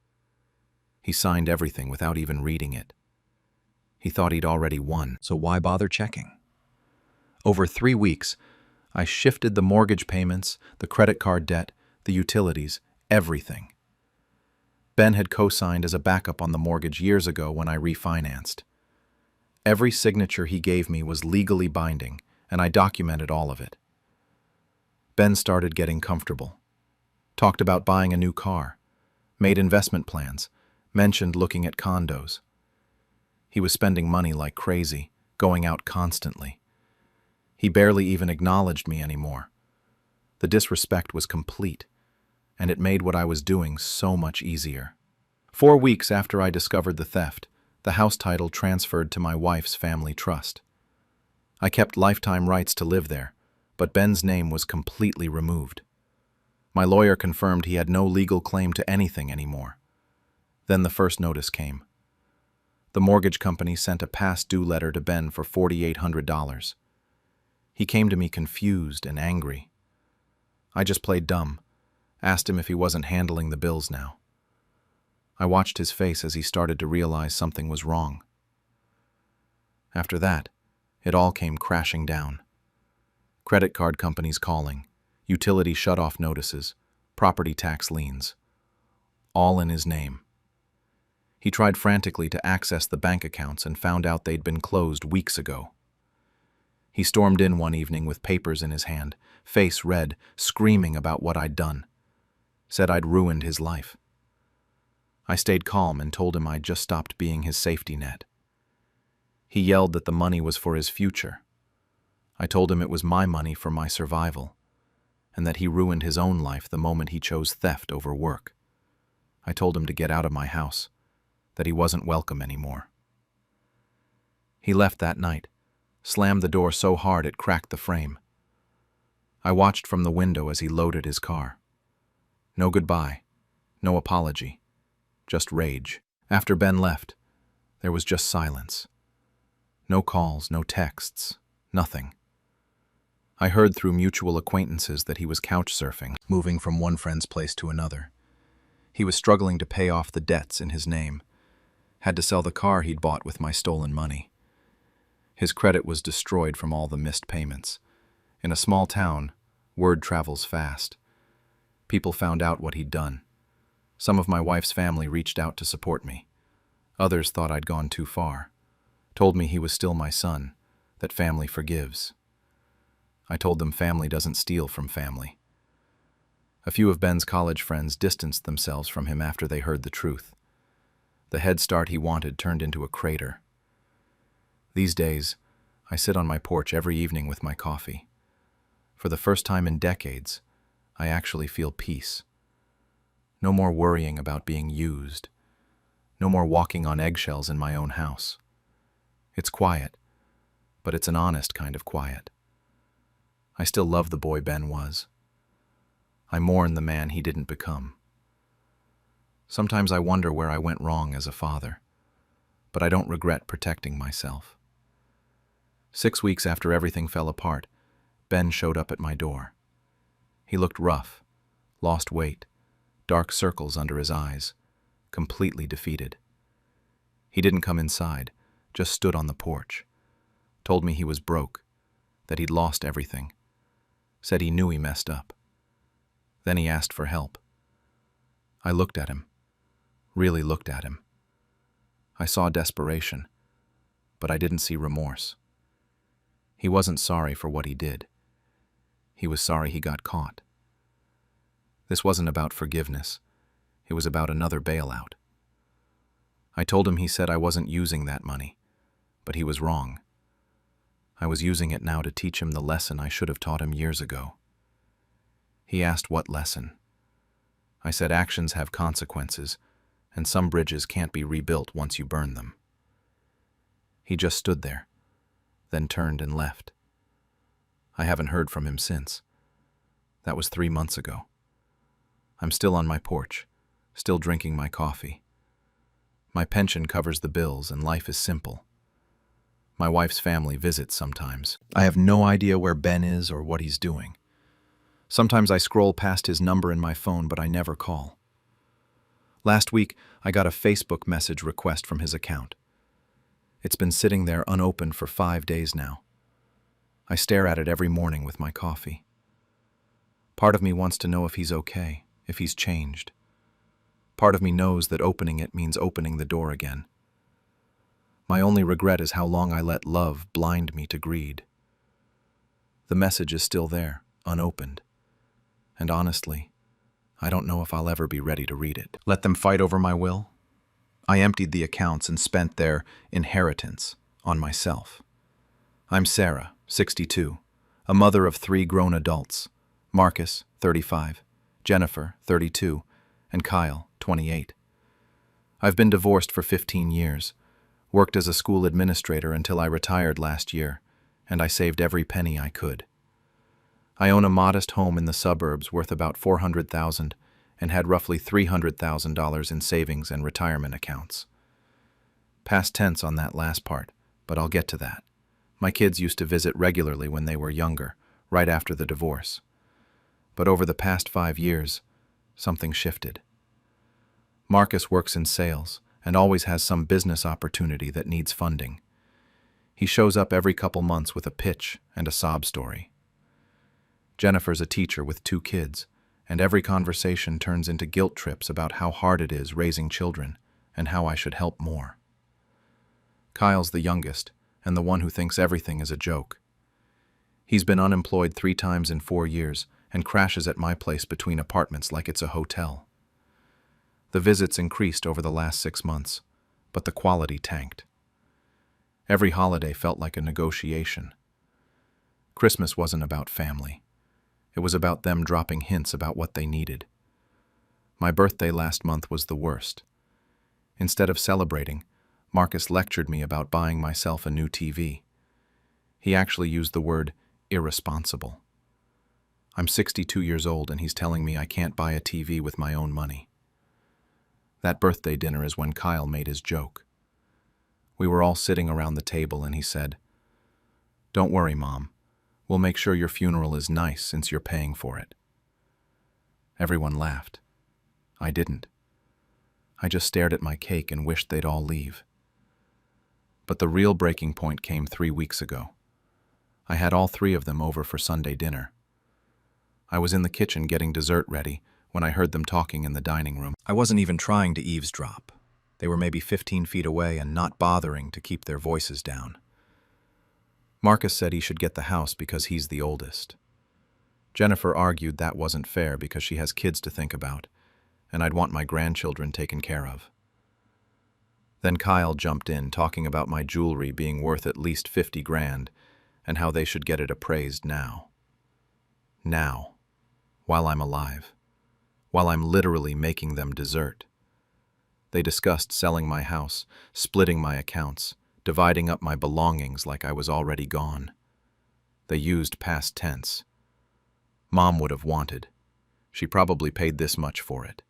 He signed everything without even reading it. He thought he'd already won, so why bother checking? Over 3 weeks, I shifted the mortgage payments, the credit card debt, the utilities, everything. Ben had co-signed as a backup on the mortgage years ago when I refinanced. Every signature he gave me was legally binding, and I documented all of it. Ben started getting comfortable. Talked about buying a new car, made investment plans, mentioned looking at condos. He was spending money like crazy, going out constantly. He barely even acknowledged me anymore. The disrespect was complete, and it made what I was doing so much easier. 4 weeks after I discovered the theft, the house title transferred to my wife's family trust. I kept lifetime rights to live there, but Ben's name was completely removed. My lawyer confirmed he had no legal claim to anything anymore. Then the first notice came. The mortgage company sent a past due letter to Ben for $4,800. He came to me confused and angry. I just played dumb, asked him if he wasn't handling the bills now. I watched his face as he started to realize something was wrong. After that, it all came crashing down. Credit card companies calling, utility shut-off notices, property tax liens, all in his name. He tried frantically to access the bank accounts and found out they'd been closed weeks ago. He stormed in one evening with papers in his hand, face red, screaming about what I'd done. Said I'd ruined his life. I stayed calm and told him I'd just stopped being his safety net. He yelled that the money was for his future. I told him it was my money for my survival, and that he ruined his own life the moment he chose theft over work. I told him to get out of my house, that he wasn't welcome anymore. He left that night, slammed the door so hard it cracked the frame. I watched from the window as he loaded his car. No goodbye, no apology, just rage. After Ben left, there was just silence. No calls, no texts, nothing. I heard through mutual acquaintances that he was couch surfing, moving from one friend's place to another. He was struggling to pay off the debts in his name, had to sell the car he'd bought with my stolen money. His credit was destroyed from all the missed payments. In a small town, word travels fast. People found out what he'd done. Some of my wife's family reached out to support me. Others thought I'd gone too far. Told me he was still my son, that family forgives. I told them family doesn't steal from family. A few of Ben's college friends distanced themselves from him after they heard the truth. The head start he wanted turned into a crater. These days, I sit on my porch every evening with my coffee. For the first time in decades, I actually feel peace. No more worrying about being used. No more walking on eggshells in my own house. It's quiet, but it's an honest kind of quiet. I still love the boy Ben was. I mourn the man he didn't become. Sometimes I wonder where I went wrong as a father, but I don't regret protecting myself. 6 weeks after everything fell apart, Ben showed up at my door. He looked rough, lost weight, dark circles under his eyes, completely defeated. He didn't come inside, just stood on the porch. Told me he was broke, that he'd lost everything. Said he knew he messed up. Then he asked for help. I looked at him, really looked at him. I saw desperation, but I didn't see remorse. He wasn't sorry for what he did. He was sorry he got caught. This wasn't about forgiveness. It was about another bailout. I told him he said I wasn't using that money, but he was wrong. I was using it now to teach him the lesson I should have taught him years ago. He asked what lesson. I said actions have consequences, and some bridges can't be rebuilt once you burn them. He just stood there, then turned and left. I haven't heard from him since. That was 3 months ago. I'm still on my porch, still drinking my coffee. My pension covers the bills and life is simple. My wife's family visits sometimes. I have no idea where Ben is or what he's doing. Sometimes I scroll past his number in my phone, but I never call. Last week, I got a Facebook message request from his account. It's been sitting there unopened for 5 days now. I stare at it every morning with my coffee. Part of me wants to know if he's okay, if he's changed. Part of me knows that opening it means opening the door again. My only regret is how long I let love blind me to greed. The message is still there, unopened. And honestly, I don't know if I'll ever be ready to read it. Let them fight over my will? I emptied the accounts and spent their inheritance on myself. I'm Sarah, 62, a mother of 3 grown adults, Marcus, 35, Jennifer, 32, and Kyle, 28. I've been divorced for 15 years, worked as a school administrator until I retired last year, and I saved every penny I could. I own a modest home in the suburbs worth about $400,000 and had roughly $300,000 in savings and retirement accounts. Past tense on that last part, but I'll get to that. My kids used to visit regularly when they were younger, right after the divorce. But over the past 5 years, something shifted. Marcus works in sales and always has some business opportunity that needs funding. He shows up every couple months with a pitch and a sob story. Jennifer's a teacher with 2 kids, and every conversation turns into guilt trips about how hard it is raising children and how I should help more. Kyle's the youngest and the one who thinks everything is a joke. He's been unemployed 3 times in 4 years and crashes at my place between apartments like it's a hotel. The visits increased over the last 6 months, but the quality tanked. Every holiday felt like a negotiation. Christmas wasn't about family. It was about them dropping hints about what they needed. My birthday last month was the worst. Instead of celebrating, Marcus lectured me about buying myself a new TV. He actually used the word irresponsible. I'm 62 years old and he's telling me I can't buy a TV with my own money. That birthday dinner is when Kyle made his joke. We were all sitting around the table and he said, "Don't worry, Mom. We'll make sure your funeral is nice since you're paying for it." Everyone laughed. I didn't. I just stared at my cake and wished they'd all leave. But the real breaking point came 3 weeks ago. I had all 3 of them over for Sunday dinner. I was in the kitchen getting dessert ready when I heard them talking in the dining room. I wasn't even trying to eavesdrop. They were maybe 15 feet away and not bothering to keep their voices down. Marcus said he should get the house because he's the oldest. Jennifer argued that wasn't fair because she has kids to think about, and I'd want my grandchildren taken care of. Then Kyle jumped in, talking about my jewelry being worth at least 50 grand and how they should get it appraised now. Now, while I'm alive, while I'm literally making them dessert. They discussed selling my house, splitting my accounts, dividing up my belongings like I was already gone. They used past tense. Mom would have wanted. She probably paid this much for it.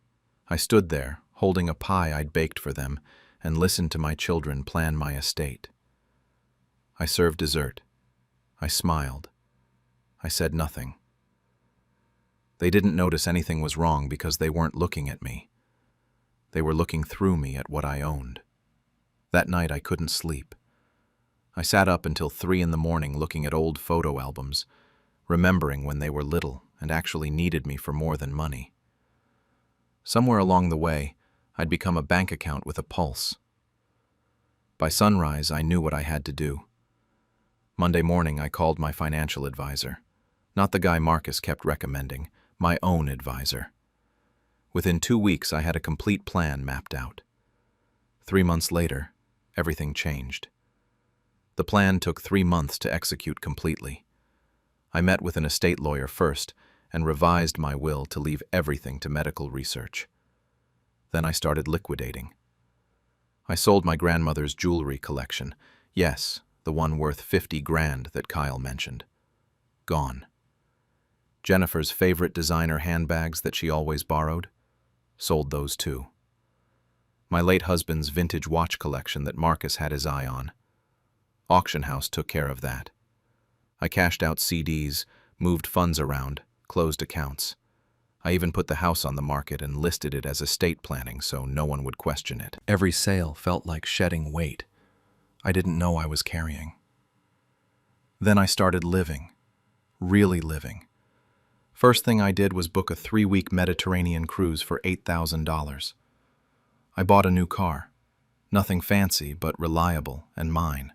I stood there, holding a pie I'd baked for them, and listened to my children plan my estate. I served dessert. I smiled. I said nothing. They didn't notice anything was wrong because they weren't looking at me. They were looking through me at what I owned. That night I couldn't sleep. I sat up until 3 in the morning looking at old photo albums, remembering when they were little and actually needed me for more than money. Somewhere along the way, I'd become a bank account with a pulse. By sunrise, I knew what I had to do. Monday morning, I called my financial advisor. Not the guy Marcus kept recommending, my own advisor. Within 2 weeks, I had a complete plan mapped out. 3 months later, everything changed. The plan took 3 months to execute completely. I met with an estate lawyer first and revised my will to leave everything to medical research. Then I started liquidating. I sold my grandmother's jewelry collection. Yes, the one worth 50 grand that Kyle mentioned. Gone. Jennifer's favorite designer handbags that she always borrowed. Sold those too. My late husband's vintage watch collection that Marcus had his eye on. Auction house took care of that. I cashed out CDs, moved funds around, closed accounts. I even put the house on the market and listed it as estate planning so no one would question it. Every sale felt like shedding weight I didn't know I was carrying. Then I started living, really living. First thing I did was book a 3-week Mediterranean cruise for $8,000. I bought a new car. Nothing fancy, but reliable and mine.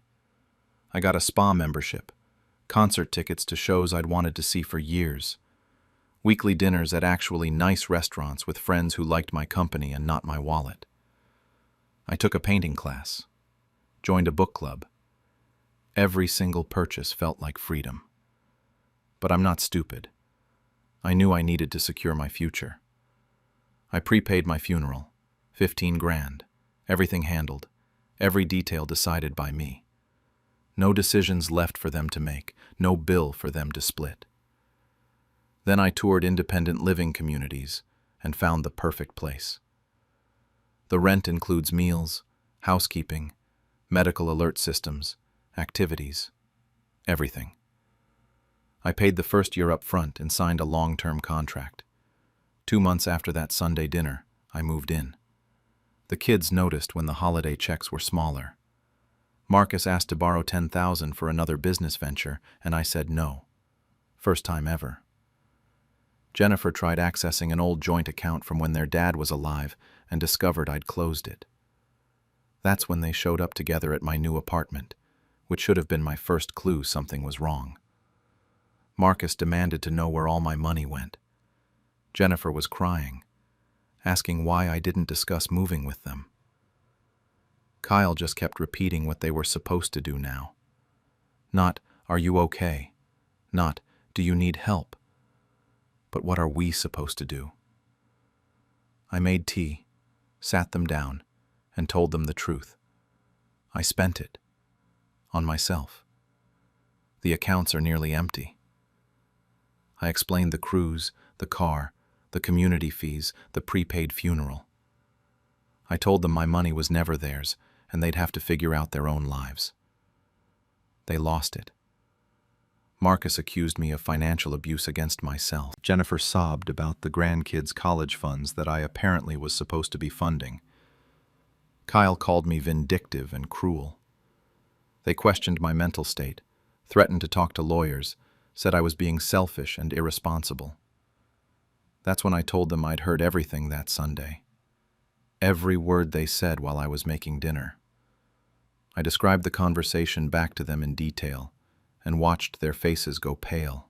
I got a spa membership, concert tickets to shows I'd wanted to see for years, weekly dinners at actually nice restaurants with friends who liked my company and not my wallet. I took a painting class, joined a book club. Every single purchase felt like freedom. But I'm not stupid. I knew I needed to secure my future. I prepaid my funeral, 15 grand, everything handled, every detail decided by me. No decisions left for them to make, no bill for them to split. Then I toured independent living communities and found the perfect place. The rent includes meals, housekeeping, medical alert systems, activities, everything. I paid the first year up front and signed a long-term contract. 2 months after that Sunday dinner, I moved in. The kids noticed when the holiday checks were smaller. Marcus asked to borrow $10,000 for another business venture, and I said no. First time ever. Jennifer tried accessing an old joint account from when their dad was alive and discovered I'd closed it. That's when they showed up together at my new apartment, which should have been my first clue something was wrong. Marcus demanded to know where all my money went. Jennifer was crying, asking why I didn't discuss moving with them. Kyle just kept repeating what they were supposed to do now. Not, "Are you okay?" Not, "Do you need help?" But what are we supposed to do? I made tea, sat them down, and told them the truth. I spent it. On myself. The accounts are nearly empty. I explained the cruise, the car, the community fees, the prepaid funeral. I told them my money was never theirs, and they'd have to figure out their own lives. They lost it. Marcus accused me of financial abuse against myself. Jennifer sobbed about the grandkids' college funds that I apparently was supposed to be funding. Kyle called me vindictive and cruel. They questioned my mental state, threatened to talk to lawyers, said I was being selfish and irresponsible. That's when I told them I'd heard everything that Sunday. Every word they said while I was making dinner. I described the conversation back to them in detail and watched their faces go pale.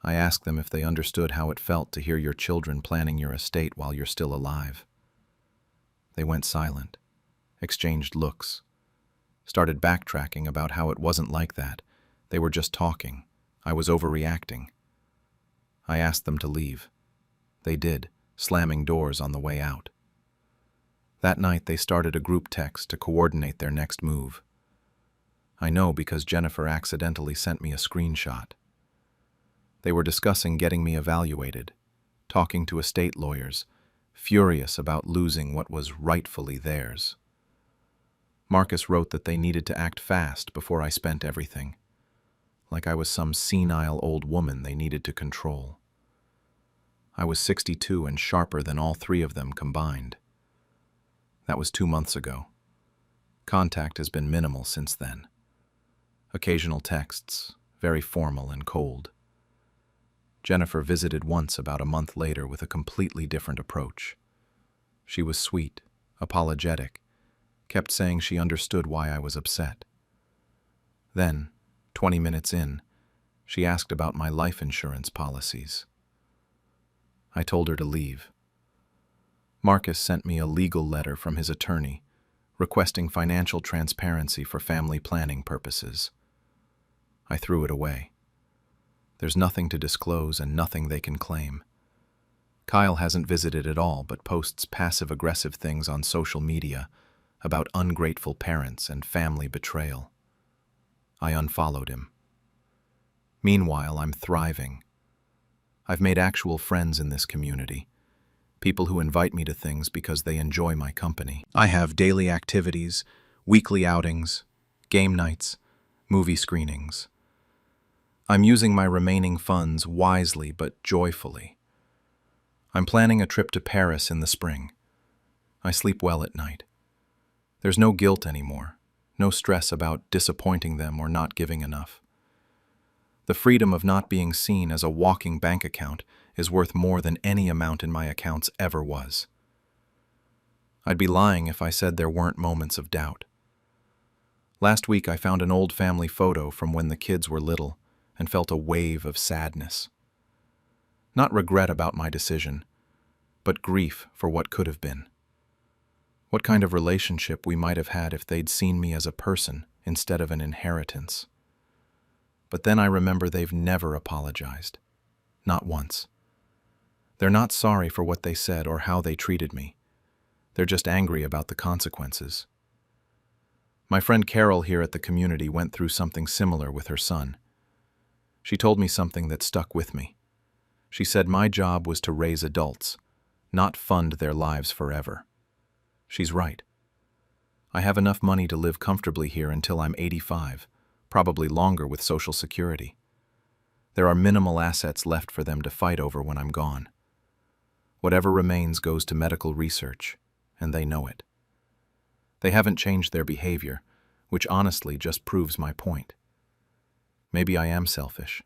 I asked them if they understood how it felt to hear your children planning your estate while you're still alive. They went silent, exchanged looks, started backtracking about how it wasn't like that. They were just talking. I was overreacting. I asked them to leave. They did, slamming doors on the way out. That night they started a group text to coordinate their next move. I know because Jennifer accidentally sent me a screenshot. They were discussing getting me evaluated, talking to estate lawyers, furious about losing what was rightfully theirs. Marcus wrote that they needed to act fast before I spent everything, like I was some senile old woman they needed to control. I was 62 and sharper than all 3 of them combined. That was 2 months ago. Contact has been minimal since then. Occasional texts, very formal and cold. Jennifer visited once about a month later with a completely different approach. She was sweet, apologetic, kept saying she understood why I was upset. Then, 20 minutes in, she asked about my life insurance policies. I told her to leave. Marcus sent me a legal letter from his attorney requesting financial transparency for family planning purposes. I threw it away. There's nothing to disclose and nothing they can claim. Kyle hasn't visited at all but posts passive-aggressive things on social media about ungrateful parents and family betrayal. I unfollowed him. Meanwhile, I'm thriving. I've made actual friends in this community, people who invite me to things because they enjoy my company. I have daily activities, weekly outings, game nights, movie screenings. I'm using my remaining funds wisely but joyfully. I'm planning a trip to Paris in the spring. I sleep well at night. There's no guilt anymore, no stress about disappointing them or not giving enough. The freedom of not being seen as a walking bank account is worth more than any amount in my accounts ever was. I'd be lying if I said there weren't moments of doubt. Last week I found an old family photo from when the kids were little and felt a wave of sadness. Not regret about my decision, but grief for what could have been. What kind of relationship we might have had if they'd seen me as a person instead of an inheritance. But then I remember they've never apologized. Not once. They're not sorry for what they said or how they treated me. They're just angry about the consequences. My friend Carol here at the community went through something similar with her son. She told me something that stuck with me. She said my job was to raise adults, not fund their lives forever. She's right. I have enough money to live comfortably here until I'm 85, probably longer with Social Security. There are minimal assets left for them to fight over when I'm gone. Whatever remains goes to medical research, and they know it. They haven't changed their behavior, which honestly just proves my point. Maybe I am selfish.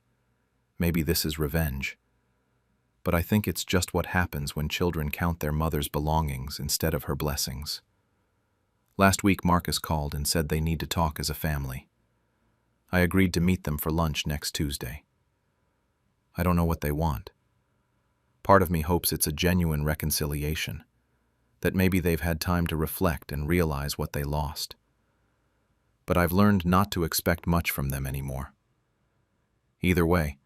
Maybe this is revenge. But I think it's just what happens when children count their mother's belongings instead of her blessings. Last week Marcus called and said they need to talk as a family. I agreed to meet them for lunch next Tuesday. I don't know what they want. Part of me hopes it's a genuine reconciliation, that maybe they've had time to reflect and realize what they lost. But I've learned not to expect much from them anymore. Either way,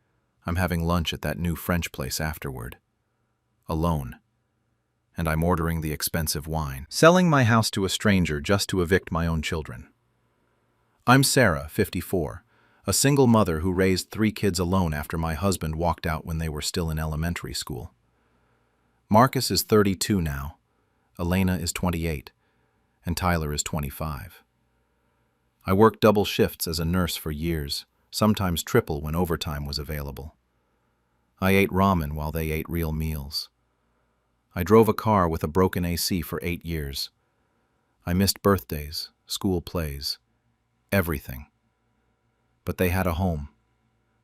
I'm having lunch at that new French place afterward. Alone. And I'm ordering the expensive wine. Selling my house to a stranger just to evict my own children. I'm Sarah, 54, a single mother who raised 3 kids alone after my husband walked out when they were still in elementary school. Marcus is 32 now, Elena is 28, and Tyler is 25. I worked double shifts as a nurse for years, sometimes triple when overtime was available. I ate ramen while they ate real meals. I drove a car with a broken AC for 8 years. I missed birthdays, school plays, everything. But they had a home.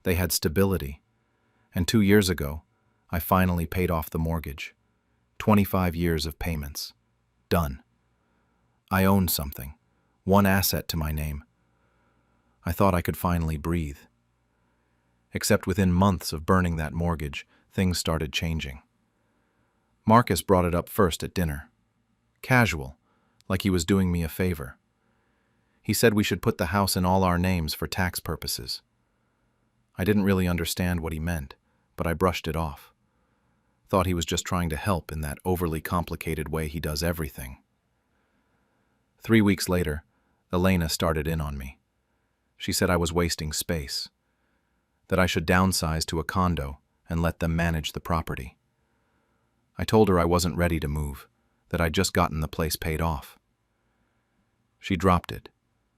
They had stability. And 2 years ago, I finally paid off the mortgage. 25 years of payments. Done. I owned something. One asset to my name. I thought I could finally breathe. Except within months of burning that mortgage, things started changing. Marcus brought it up first at dinner. Casual, like he was doing me a favor. He said we should put the house in all our names for tax purposes. I didn't really understand what he meant, but I brushed it off. Thought he was just trying to help in that overly complicated way he does everything. 3 weeks later, Elena started in on me. She said I was wasting space, that I should downsize to a condo and let them manage the property. I told her I wasn't ready to move, that I'd just gotten the place paid off. She dropped it,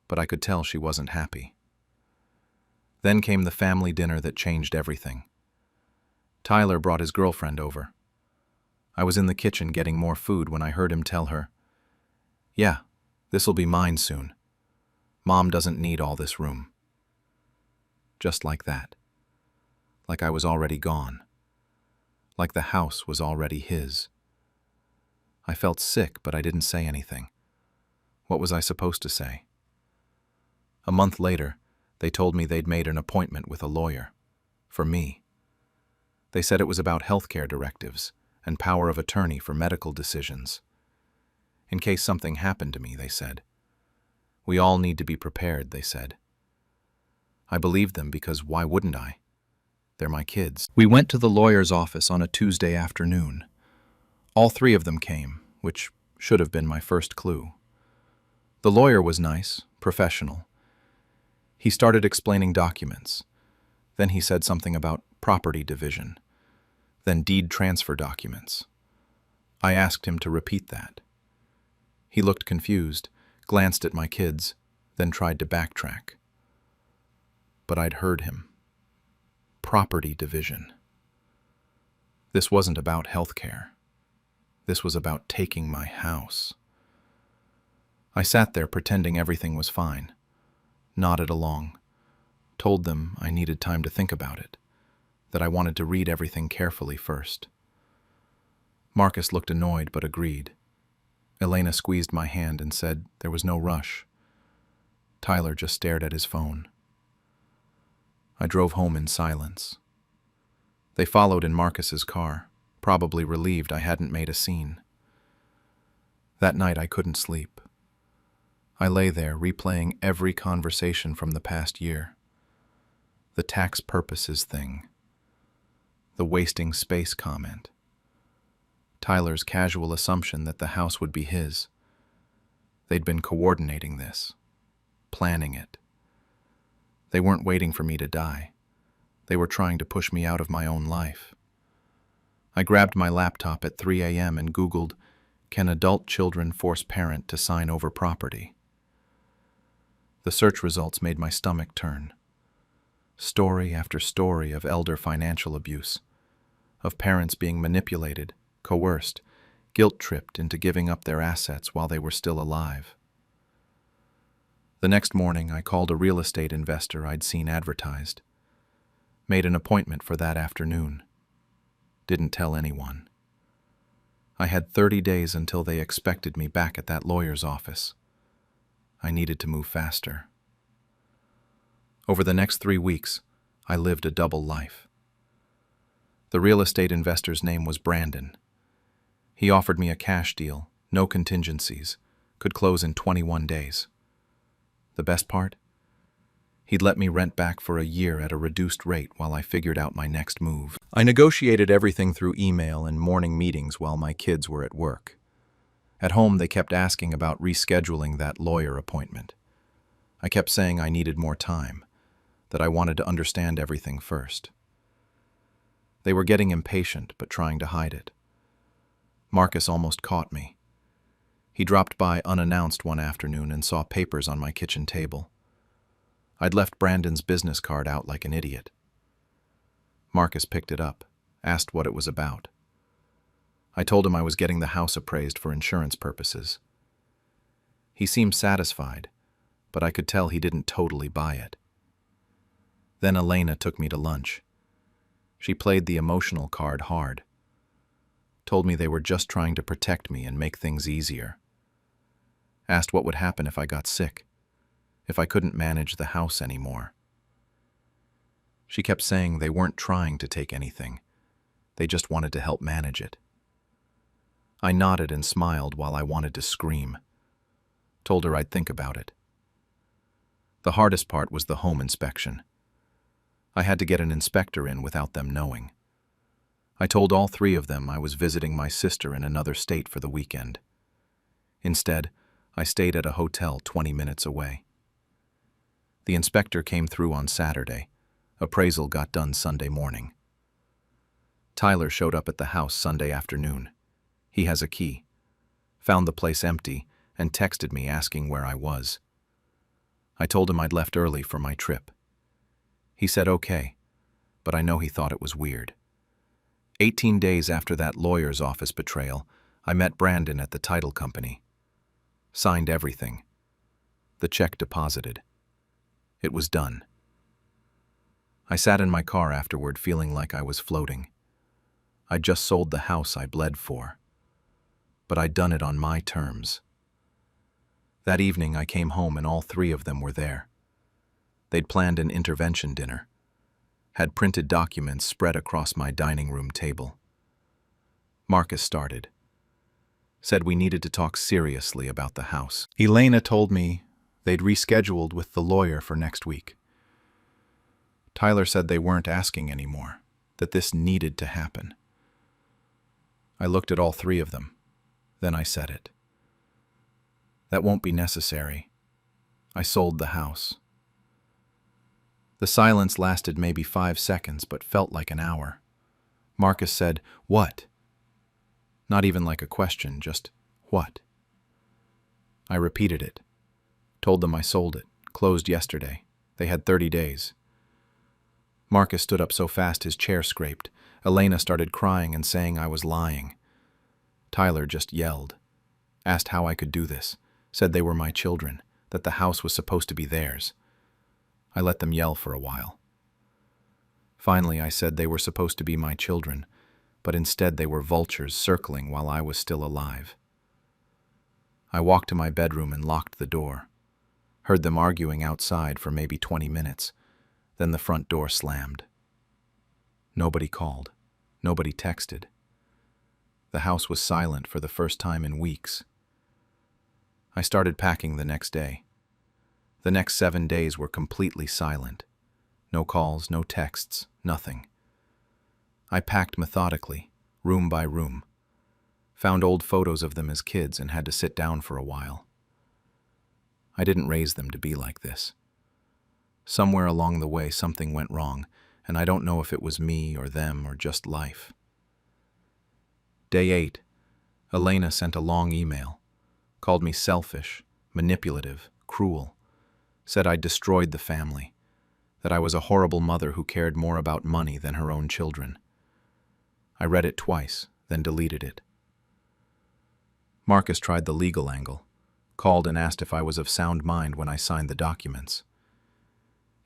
but I could tell she wasn't happy. Then came the family dinner that changed everything. Tyler brought his girlfriend over. I was in the kitchen getting more food when I heard him tell her, "Yeah, this'll be mine soon. Mom doesn't need all this room." Just like that. Like I was already gone. Like the house was already his. I felt sick, but I didn't say anything. What was I supposed to say? A month later, they told me they'd made an appointment with a lawyer. For me. They said it was about healthcare directives and power of attorney for medical decisions. In case something happened to me, they said. We all need to be prepared, they said. I believed them because why wouldn't I? They're my kids. We went to the lawyer's office on a Tuesday afternoon. All 3 of them came, which should have been my first clue. The lawyer was nice, professional. He started explaining documents. Then he said something about property division. Then deed transfer documents. I asked him to repeat that. He looked confused, glanced at my kids, then tried to backtrack. But I'd heard him. Property division. This wasn't about healthcare. This was about taking my house. I sat there pretending everything was fine, nodded along, told them I needed time to think about it, that I wanted to read everything carefully first. Marcus looked annoyed but agreed. Elena squeezed my hand and said there was no rush. Tyler just stared at his phone. I drove home in silence. They followed in Marcus's car, probably relieved I hadn't made a scene. That night I couldn't sleep. I lay there replaying every conversation from the past year. The tax purposes thing. The wasting space comment. Tyler's casual assumption that the house would be his. They'd been coordinating this, planning it. They weren't waiting for me to die. They were trying to push me out of my own life. I grabbed my laptop at 3 a.m. and Googled, "Can adult children force parent to sign over property?" The search results made my stomach turn. Story after story of elder financial abuse, of parents being manipulated, coerced, guilt-tripped into giving up their assets while they were still alive. The next morning, I called a real estate investor I'd seen advertised. Made an appointment for that afternoon. Didn't tell anyone. I had 30 days until they expected me back at that lawyer's office. I needed to move faster. Over the next 3 weeks, I lived a double life. The real estate investor's name was Brandon. He offered me a cash deal, no contingencies, could close in 21 days. The best part? He'd let me rent back for a year at a reduced rate while I figured out my next move. I negotiated everything through email and morning meetings while my kids were at work. At home, they kept asking about rescheduling that lawyer appointment. I kept saying I needed more time, that I wanted to understand everything first. They were getting impatient, but trying to hide it. Marcus almost caught me. He dropped by unannounced one afternoon and saw papers on my kitchen table. I'd left Brandon's business card out like an idiot. Marcus picked it up, asked what it was about. I told him I was getting the house appraised for insurance purposes. He seemed satisfied, but I could tell he didn't totally buy it. Then Elena took me to lunch. She played the emotional card hard. Told me they were just trying to protect me and make things easier. Asked what would happen if I got sick, if I couldn't manage the house anymore. She kept saying they weren't trying to take anything. They just wanted to help manage it. I nodded and smiled while I wanted to scream. Told her I'd think about it. The hardest part was the home inspection. I had to get an inspector in without them knowing. I told all 3 of them I was visiting my sister in another state for the weekend. Instead, I stayed at a hotel 20 minutes away. The inspector came through on Saturday. Appraisal got done Sunday morning. Tyler showed up at the house Sunday afternoon. He has a key. Found the place empty and texted me asking where I was. I told him I'd left early for my trip. He said okay, but I know he thought it was weird. 18 days after that lawyer's office betrayal, I met Brandon at the title company. Signed everything. The check deposited. It was done. I sat in my car afterward feeling like I was floating. I'd just sold the house I bled for. But I'd done it on my terms. That evening I came home and all 3 of them were there. They'd planned an intervention dinner. Had printed documents spread across my dining room table. Marcus started. Said we needed to talk seriously about the house. Elena told me they'd rescheduled with the lawyer for next week. Tyler said they weren't asking anymore, that this needed to happen. I looked at all 3 of them. Then I said it. That won't be necessary. I sold the house. The silence lasted maybe 5 seconds, but felt like an hour. Marcus said, "What?" Not even like a question, just, "What?" I repeated it. Told them I sold it. Closed yesterday. They had 30 days. Marcus stood up so fast his chair scraped. Elena started crying and saying I was lying. Tyler just yelled. Asked how I could do this. Said they were my children, that the house was supposed to be theirs. I let them yell for a while. Finally, I said they were supposed to be my children, but instead they were vultures circling while I was still alive. I walked to my bedroom and locked the door. Heard them arguing outside for maybe 20 minutes. Then the front door slammed. Nobody called. Nobody texted. The house was silent for the first time in weeks. I started packing the next day. The next 7 days were completely silent. No calls, no texts, nothing. I packed methodically, room by room. Found old photos of them as kids and had to sit down for a while. I didn't raise them to be like this. Somewhere along the way something went wrong, and I don't know if it was me or them or just life. Day 8, Elena sent a long email. Called me selfish, manipulative, cruel. Said I'd destroyed the family. That I was a horrible mother who cared more about money than her own children. I read it twice, then deleted it. Marcus tried the legal angle. Called and asked if I was of sound mind when I signed the documents.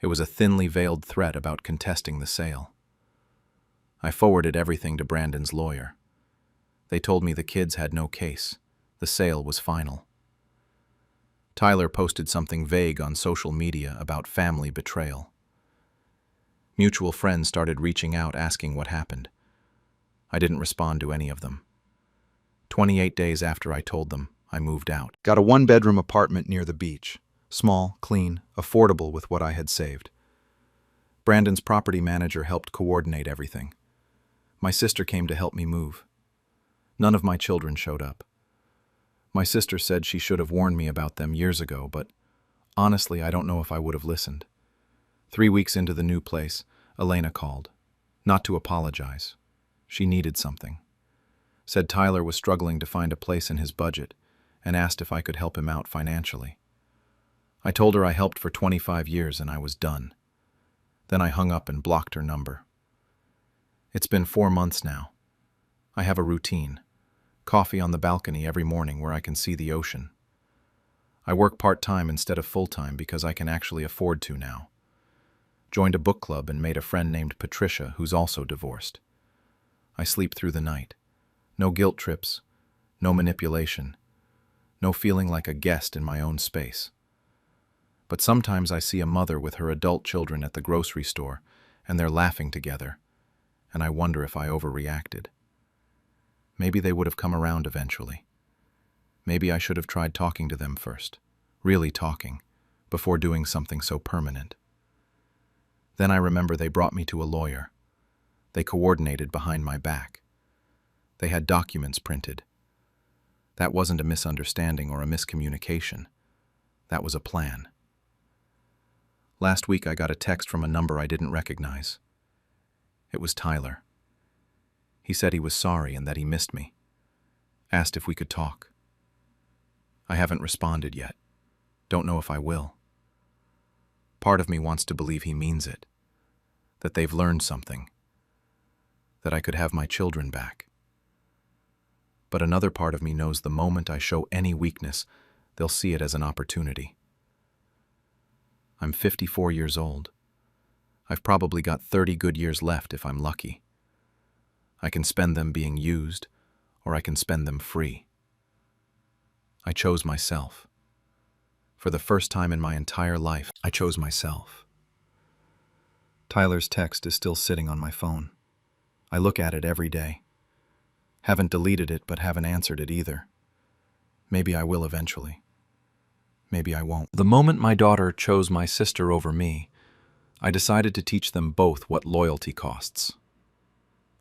It was a thinly veiled threat about contesting the sale. I forwarded everything to Brandon's lawyer. They told me the kids had no case. The sale was final. Tyler posted something vague on social media about family betrayal. Mutual friends started reaching out asking what happened. I didn't respond to any of them. 28 days after I told them, I moved out. Got a 1-bedroom apartment near the beach. Small, clean, affordable with what I had saved. Brandon's property manager helped coordinate everything. My sister came to help me move. None of my children showed up. My sister said she should have warned me about them years ago, but honestly, I don't know if I would have listened. 3 weeks into the new place, Elena called. Not to apologize. She needed something. Said Tyler was struggling to find a place in his budget and asked if I could help him out financially. I told her I helped for 25 years and I was done. Then I hung up and blocked her number. It's been 4 months now. I have a routine. Coffee on the balcony every morning where I can see the ocean. I work part-time instead of full-time because I can actually afford to now. Joined a book club and made a friend named Patricia who's also divorced. I sleep through the night. No guilt trips, no manipulation, no feeling like a guest in my own space. But sometimes I see a mother with her adult children at the grocery store and they're laughing together, and I wonder if I overreacted. Maybe they would have come around eventually. Maybe I should have tried talking to them first, really talking, before doing something so permanent. Then I remember they brought me to a lawyer. They coordinated behind my back. They had documents printed. That wasn't a misunderstanding or a miscommunication. That was a plan. Last week I got a text from a number I didn't recognize. It was Tyler. He said he was sorry and that he missed me. Asked if we could talk. I haven't responded yet. Don't know if I will. Part of me wants to believe he means it. That they've learned something. That I could have my children back. But another part of me knows the moment I show any weakness, they'll see it as an opportunity. I'm 54 years old. I've probably got 30 good years left if I'm lucky. I can spend them being used, or I can spend them free. I chose myself. For the first time in my entire life, I chose myself. Tyler's text is still sitting on my phone. I look at it every day. Haven't deleted it, but haven't answered it either. Maybe I will eventually. Maybe I won't. The moment my daughter chose my sister over me, I decided to teach them both what loyalty costs.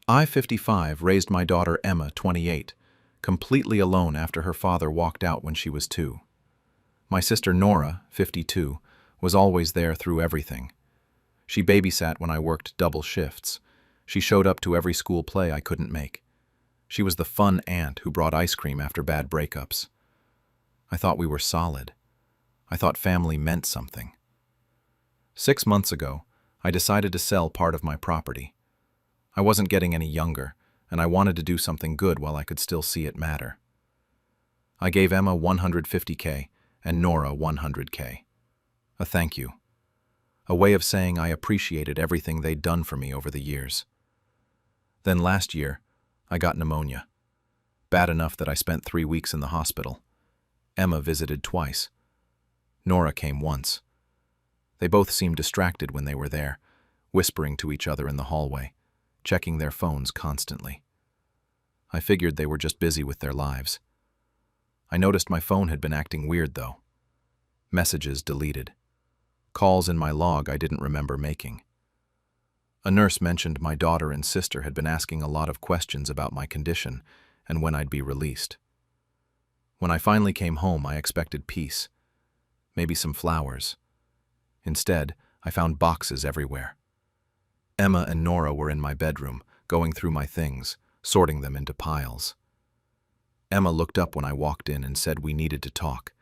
I, 55, raised my daughter Emma, 28, completely alone after her father walked out when she was 2. My sister Nora, 52, was always there through everything. She babysat when I worked double shifts. She showed up to every school play I couldn't make. She was the fun aunt who brought ice cream after bad breakups. I thought we were solid. I thought family meant something. 6 months ago, I decided to sell part of my property. I wasn't getting any younger, and I wanted to do something good while I could still see it matter. I gave Emma $150K and Nora $100K. A thank you. A way of saying I appreciated everything they'd done for me over the years. Then last year, I got pneumonia. Bad enough that I spent 3 weeks in the hospital. Emma visited twice. Nora came once. They both seemed distracted when they were there, whispering to each other in the hallway, checking their phones constantly. I figured they were just busy with their lives. I noticed my phone had been acting weird, though. Messages deleted. Calls in my log I didn't remember making. A nurse mentioned my daughter and sister had been asking a lot of questions about my condition and when I'd be released. When I finally came home, I expected peace. Maybe some flowers. Instead, I found boxes everywhere. Emma and Nora were in my bedroom, going through my things, sorting them into piles. Emma looked up when I walked in and said we needed to talk,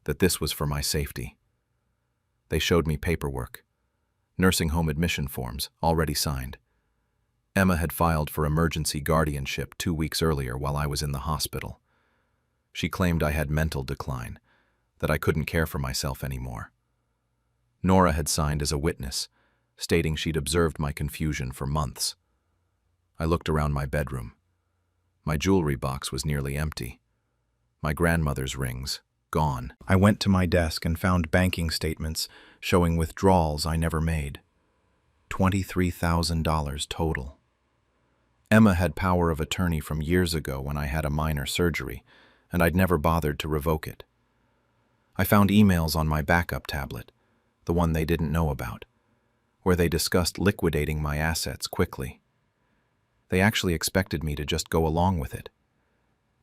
that this was for my safety. They showed me paperwork. Nursing home admission forms, already signed. Emma had filed for emergency guardianship 2 weeks earlier while I was in the hospital. She claimed I had mental decline, that I couldn't care for myself anymore. Nora had signed as a witness, stating she'd observed my confusion for months. I looked around my bedroom. My jewelry box was nearly empty. My grandmother's rings, gone. I went to my desk and found banking statements showing withdrawals I never made. $23,000 total. Emma had power of attorney from years ago when I had a minor surgery, and I'd never bothered to revoke it. I found emails on my backup tablet, the one they didn't know about, where they discussed liquidating my assets quickly. They actually expected me to just go along with it.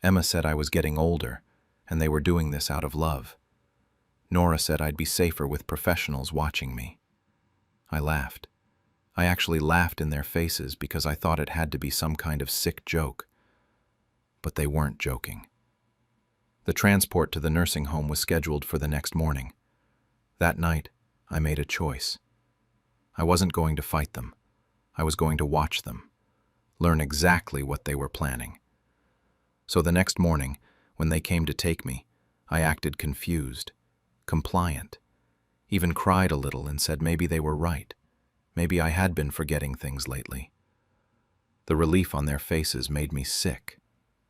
Emma said I was getting older, and they were doing this out of love. Nora said I'd be safer with professionals watching me. I laughed. I actually laughed in their faces because I thought it had to be some kind of sick joke. But they weren't joking. The transport to the nursing home was scheduled for the next morning. That night, I made a choice. I wasn't going to fight them. I was going to watch them, learn exactly what they were planning. So the next morning, when they came to take me, I acted confused, compliant, even cried a little and said maybe they were right. Maybe I had been forgetting things lately. The relief on their faces made me sick.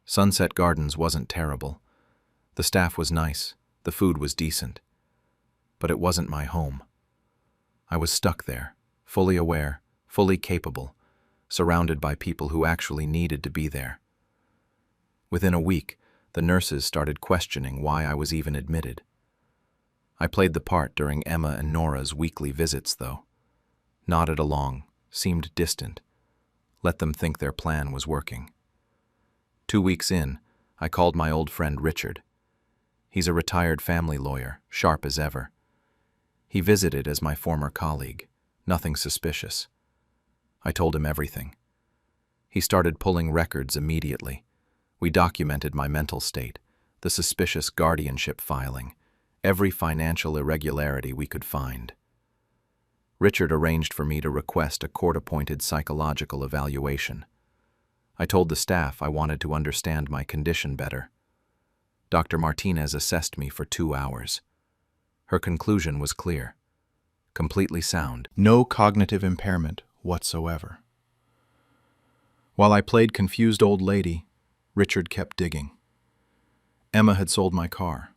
Sunset Gardens wasn't terrible. The staff was nice, the food was decent. But it wasn't my home. I was stuck there, fully aware, fully capable, surrounded by people who actually needed to be there. Within a week, the nurses started questioning why I was even admitted. I played the part during Emma and Nora's weekly visits, though. Nodded along, seemed distant. Let them think their plan was working. 2 weeks in, I called my old friend Richard. He's a retired family lawyer, sharp as ever. He visited as my former colleague, nothing suspicious. I told him everything. He started pulling records immediately. We documented my mental state, the suspicious guardianship filing, every financial irregularity we could find. Richard arranged for me to request a court-appointed psychological evaluation. I told the staff I wanted to understand my condition better. Dr. Martinez assessed me for 2 hours. Her conclusion was clear. Completely sound. No cognitive impairment whatsoever. While I played confused old lady, Richard kept digging. Emma had sold my car.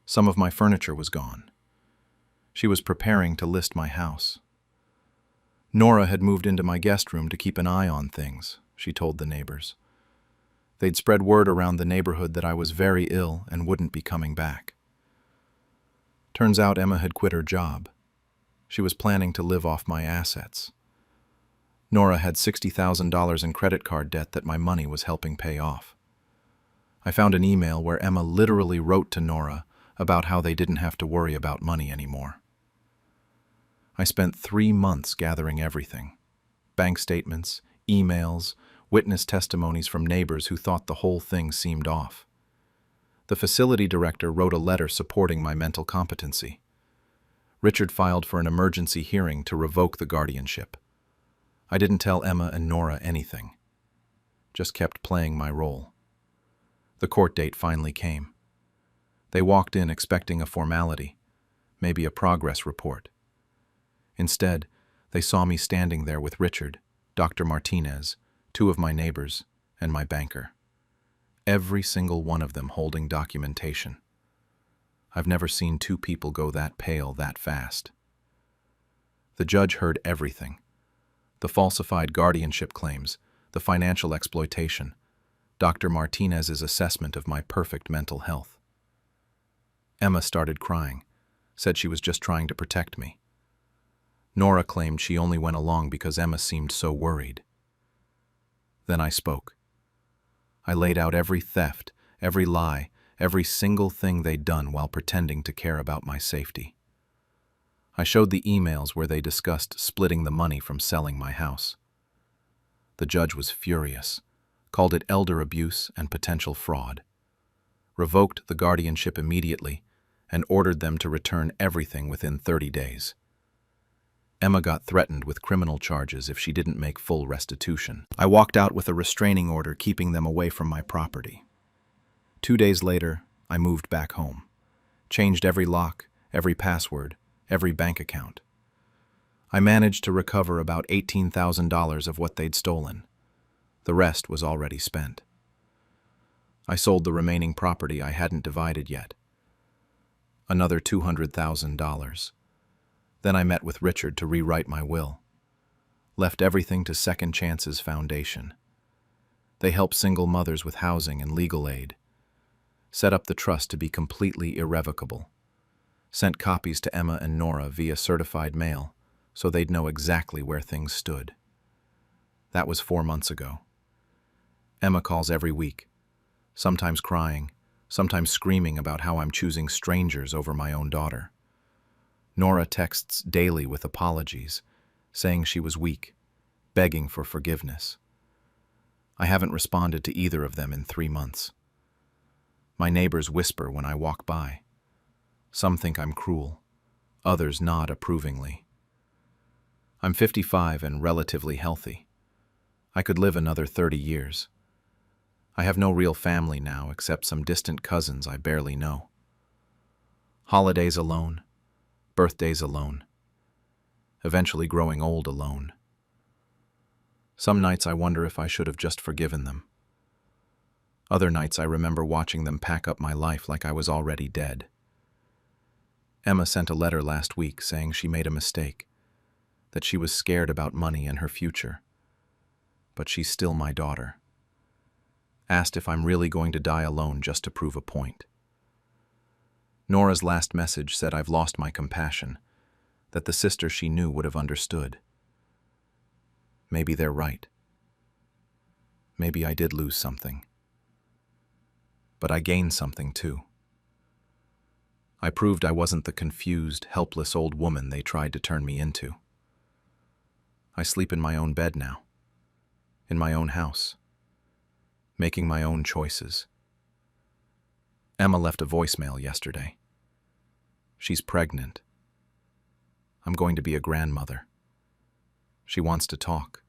Some of my furniture was gone. She was preparing to list my house. Nora had moved into my guest room to keep an eye on things, she told the neighbors. They'd spread word around the neighborhood that I was very ill and wouldn't be coming back. Turns out Emma had quit her job. She was planning to live off my assets. Nora had $60,000 in credit card debt that my money was helping pay off. I found an email where Emma literally wrote to Nora about how they didn't have to worry about money anymore. I spent 3 months gathering everything. Bank statements, emails, witness testimonies from neighbors who thought the whole thing seemed off. The facility director wrote a letter supporting my mental competency. Richard filed for an emergency hearing to revoke the guardianship. I didn't tell Emma and Nora anything. Just kept playing my role. The court date finally came. They walked in expecting a formality, maybe a progress report. Instead, they saw me standing there with Richard, Dr. Martinez, two of my neighbors, and my banker. Every single one of them holding documentation. I've never seen two people go that pale that fast. The judge heard everything. The falsified guardianship claims, the financial exploitation, Dr. Martinez's assessment of my perfect mental health. Emma started crying, said she was just trying to protect me. Nora claimed she only went along because Emma seemed so worried. Then I spoke. I laid out every theft, every lie, every single thing they'd done while pretending to care about my safety. I showed the emails where they discussed splitting the money from selling my house. The judge was furious, called it elder abuse and potential fraud, revoked the guardianship immediately, and ordered them to return everything within 30 days. Emma got threatened with criminal charges if she didn't make full restitution. I walked out with a restraining order keeping them away from my property. 2 days later, I moved back home, changed every lock, every password, every bank account. I managed to recover about $18,000 of what they'd stolen. The rest was already spent. I sold the remaining property I hadn't divided yet. Another $200,000. Then I met with Richard to rewrite my will. Left everything to Second Chances Foundation. They help single mothers with housing and legal aid. Set up the trust to be completely irrevocable. Sent copies to Emma and Nora via certified mail, so they'd know exactly where things stood. That was 4 months ago. Emma calls every week, sometimes crying, sometimes screaming about how I'm choosing strangers over my own daughter. Nora texts daily with apologies, saying she was weak, begging for forgiveness. I haven't responded to either of them in 3 months. My neighbors whisper when I walk by. Some think I'm cruel, others nod approvingly. I'm 55 and relatively healthy. I could live another 30 years. I have no real family now except some distant cousins I barely know. Holidays alone, birthdays alone, eventually growing old alone. Some nights I wonder if I should have just forgiven them. Other nights I remember watching them pack up my life like I was already dead. Emma sent a letter last week saying she made a mistake, that she was scared about money and her future. But she's still my daughter. Asked if I'm really going to die alone just to prove a point. Nora's last message said I've lost my compassion, that the sister she knew would have understood. Maybe they're right. Maybe I did lose something. But I gained something too. I proved I wasn't the confused, helpless old woman they tried to turn me into. I sleep in my own bed now, in my own house, making my own choices. Emma left a voicemail yesterday. She's pregnant. I'm going to be a grandmother. She wants to talk.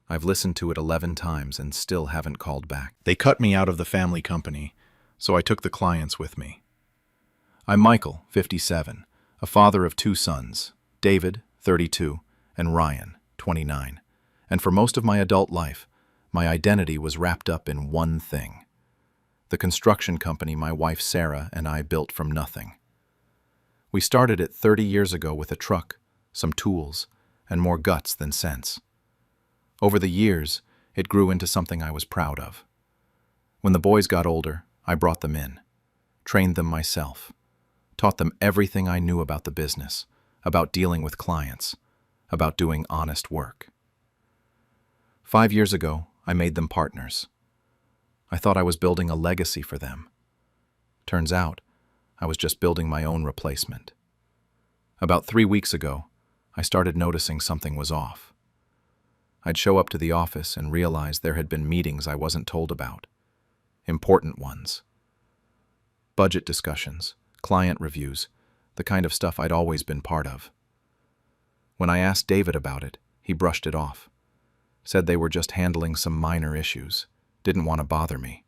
I've listened to it 11 times and still haven't called back. They cut me out of the family company, so I took the clients with me. I'm Michael, 57, a father of 2 sons, David, 32, and Ryan, 29. And for most of my adult life, my identity was wrapped up in one thing: the construction company my wife Sarah and I built from nothing. We started it 30 years ago with a truck, some tools, and more guts than sense. Over the years, it grew into something I was proud of. When the boys got older, I brought them in, trained them myself, taught them everything I knew about the business, about dealing with clients, about doing honest work. 5 years ago, I made them partners. I thought I was building a legacy for them. Turns out, I was just building my own replacement. About 3 weeks ago, I started noticing something was off. I'd show up to the office and realize there had been meetings I wasn't told about. Important ones. Budget discussions, client reviews, the kind of stuff I'd always been part of. When I asked David about it, he brushed it off. Said they were just handling some minor issues, didn't want to bother me.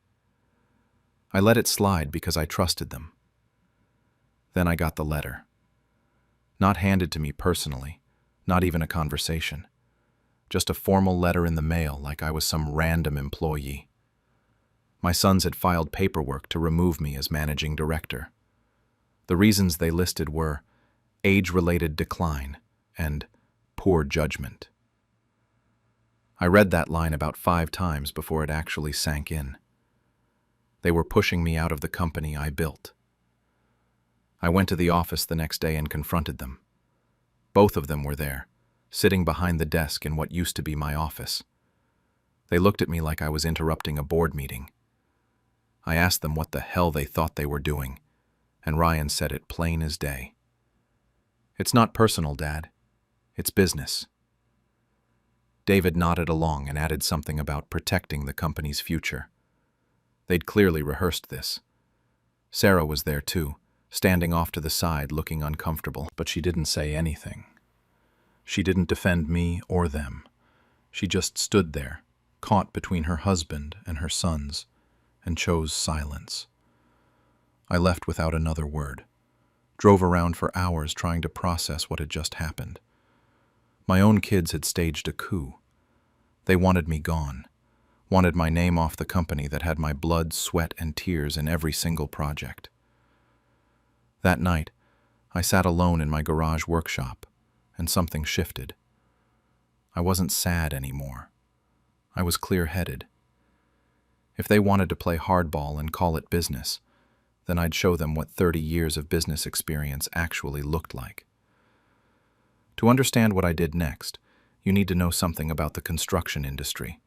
I let it slide because I trusted them. Then I got the letter. Not handed to me personally, not even a conversation. Just a formal letter in the mail like I was some random employee. My sons had filed paperwork to remove me as managing director. The reasons they listed were age-related decline and poor judgment. I read that line about 5 times before it actually sank in. They were pushing me out of the company I built. I went to the office the next day and confronted them. Both of them were there, sitting behind the desk in what used to be my office. They looked at me like I was interrupting a board meeting. I asked them what the hell they thought they were doing, and Ryan said it plain as day. "It's not personal, Dad. It's business." David nodded along and added something about protecting the company's future. They'd clearly rehearsed this. Sarah was there too, standing off to the side looking uncomfortable, but she didn't say anything. She didn't defend me or them. She just stood there, caught between her husband and her sons, and chose silence. I left without another word. Drove around for hours trying to process what had just happened. My own kids had staged a coup. They wanted me gone, wanted my name off the company that had my blood, sweat, and tears in every single project. That night, I sat alone in my garage workshop, and something shifted. I wasn't sad anymore. I was clear-headed. If they wanted to play hardball and call it business, then I'd show them what 30 years of business experience actually looked like. To understand what I did next, you need to know something about the construction industry.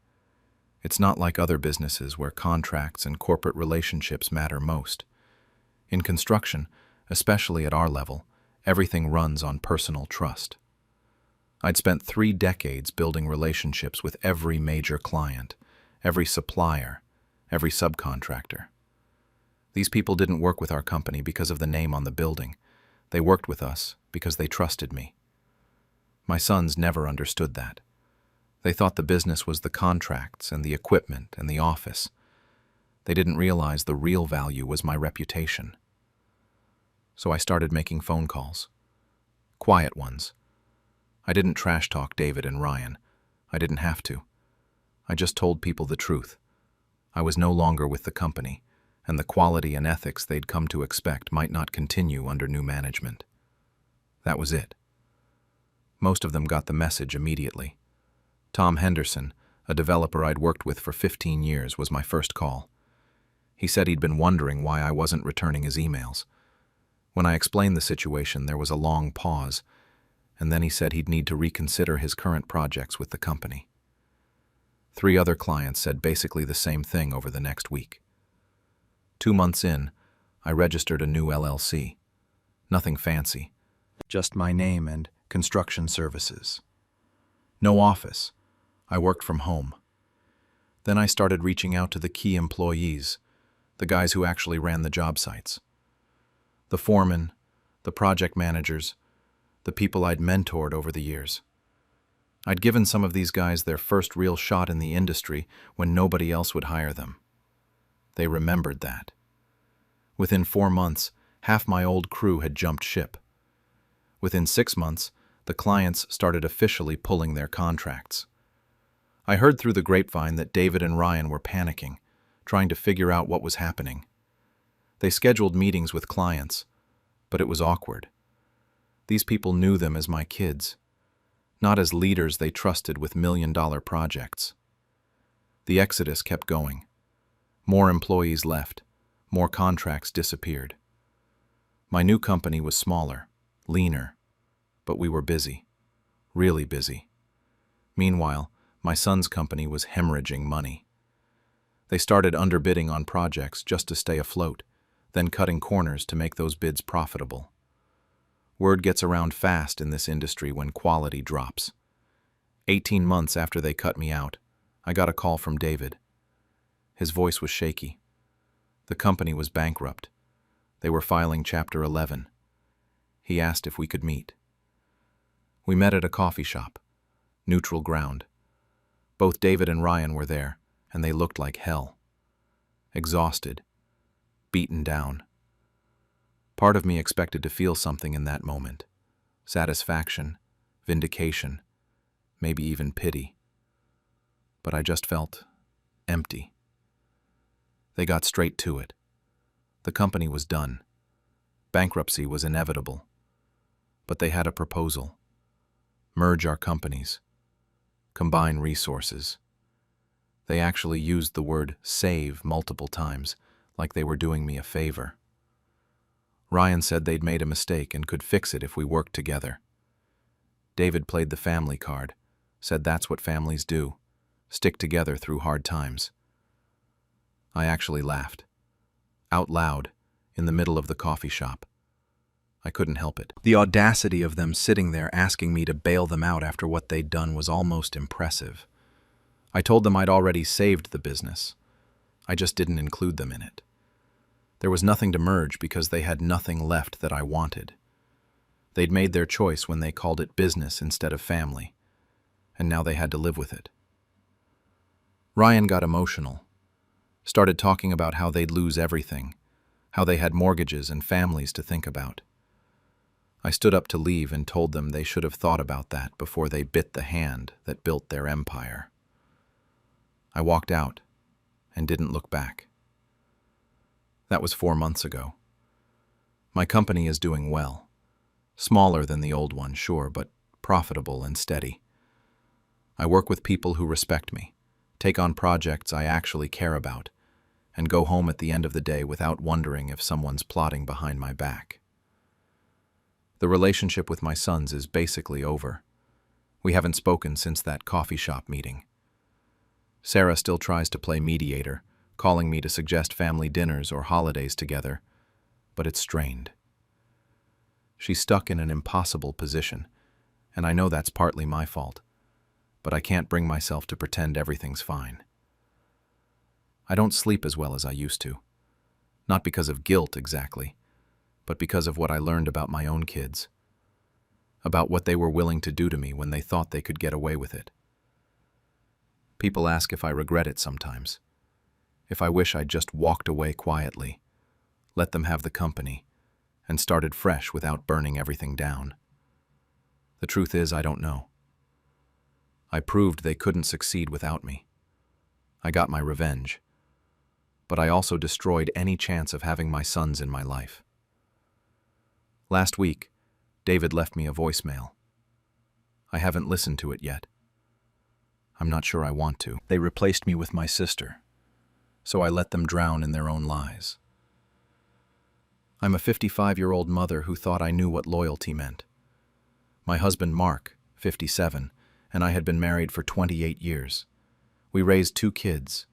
It's not like other businesses where contracts and corporate relationships matter most. In construction, especially at our level, everything runs on personal trust. I'd spent 3 decades building relationships with every major client, every supplier, every subcontractor. These people didn't work with our company because of the name on the building. They worked with us because they trusted me. My sons never understood that. They thought the business was the contracts and the equipment and the office. They didn't realize the real value was my reputation. So I started making phone calls. Quiet ones. I didn't trash talk David and Ryan. I didn't have to. I just told people the truth. I was no longer with the company, and the quality and ethics they'd come to expect might not continue under new management. That was it. Most of them got the message immediately. Tom Henderson, a developer I'd worked with for 15 years, was my first call. He said he'd been wondering why I wasn't returning his emails. When I explained the situation, there was a long pause, and then he said he'd need to reconsider his current projects with the company. 3 other clients said basically the same thing over the next week. 2 months in, I registered a new LLC. Nothing fancy, just my name and construction services. No office. I worked from home. Then I started reaching out to the key employees, the guys who actually ran the job sites. The foremen, the project managers, the people I'd mentored over the years. I'd given some of these guys their first real shot in the industry when nobody else would hire them. They remembered that. Within 4 months, half my old crew had jumped ship. Within 6 months, the clients started officially pulling their contracts. I heard through the grapevine that David and Ryan were panicking, trying to figure out what was happening. They scheduled meetings with clients, but it was awkward. These people knew them as my kids, not as leaders they trusted with million-dollar projects. The exodus kept going. More employees left, more contracts disappeared. My new company was smaller, leaner, but we were busy, really busy. Meanwhile, my son's company was hemorrhaging money. They started underbidding on projects just to stay afloat, then cutting corners to make those bids profitable. Word gets around fast in this industry when quality drops. 18 months after they cut me out, I got a call from David. His voice was shaky. The company was bankrupt. They were filing Chapter 11. He asked if we could meet. We met at a coffee shop, neutral ground. Both David and Ryan were there, and they looked like hell. Exhausted, beaten down. Part of me expected to feel something in that moment. Satisfaction, vindication, maybe even pity. But I just felt empty. They got straight to it. The company was done. Bankruptcy was inevitable. But they had a proposal. Merge our companies. Combine resources. They actually used the word save multiple times, like they were doing me a favor. Ryan said they'd made a mistake and could fix it if we worked together. David played the family card, said that's what families do, stick together through hard times. I actually laughed, out loud, in the middle of the coffee shop. I couldn't help it. The audacity of them sitting there asking me to bail them out after what they'd done was almost impressive. I told them I'd already saved the business. I just didn't include them in it. There was nothing to merge because they had nothing left that I wanted. They'd made their choice when they called it business instead of family, and now they had to live with it. Ryan got emotional, started talking about how they'd lose everything, how they had mortgages and families to think about. I stood up to leave and told them they should have thought about that before they bit the hand that built their empire. I walked out and didn't look back. That was 4 months ago. My company is doing well. Smaller than the old one, sure, but profitable and steady. I work with people who respect me, take on projects I actually care about, and go home at the end of the day without wondering if someone's plotting behind my back. The relationship with my sons is basically over. We haven't spoken since that coffee shop meeting. Sarah still tries to play mediator, calling me to suggest family dinners or holidays together, but it's strained. She's stuck in an impossible position, and I know that's partly my fault, but I can't bring myself to pretend everything's fine. I don't sleep as well as I used to, not because of guilt exactly, but because of what I learned about my own kids, about what they were willing to do to me when they thought they could get away with it. People ask if I regret it sometimes, if I wish I'd just walked away quietly, let them have the company, and started fresh without burning everything down. The truth is, I don't know. I proved they couldn't succeed without me. I got my revenge, but I also destroyed any chance of having my sons in my life. Last week, David left me a voicemail. I haven't listened to it yet. I'm not sure I want to. They replaced me with my sister, so I let them drown in their own lies. I'm a 55-year-old mother who thought I knew what loyalty meant. My husband, Mark, 57, and I had been married for 28 years. We raised 2 kids,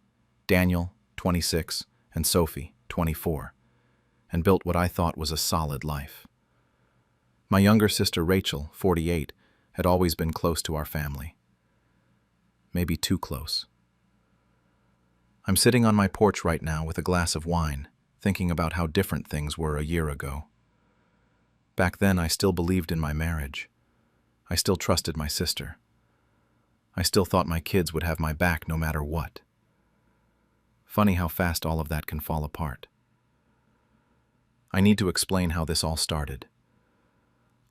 Daniel, 26, and Sophie, 24, and built what I thought was a solid life. My younger sister, Rachel, 48, had always been close to our family. Maybe too close. I'm sitting on my porch right now with a glass of wine, thinking about how different things were a year ago. Back then, I still believed in my marriage. I still trusted my sister. I still thought my kids would have my back no matter what. Funny how fast all of that can fall apart. I need to explain how this all started.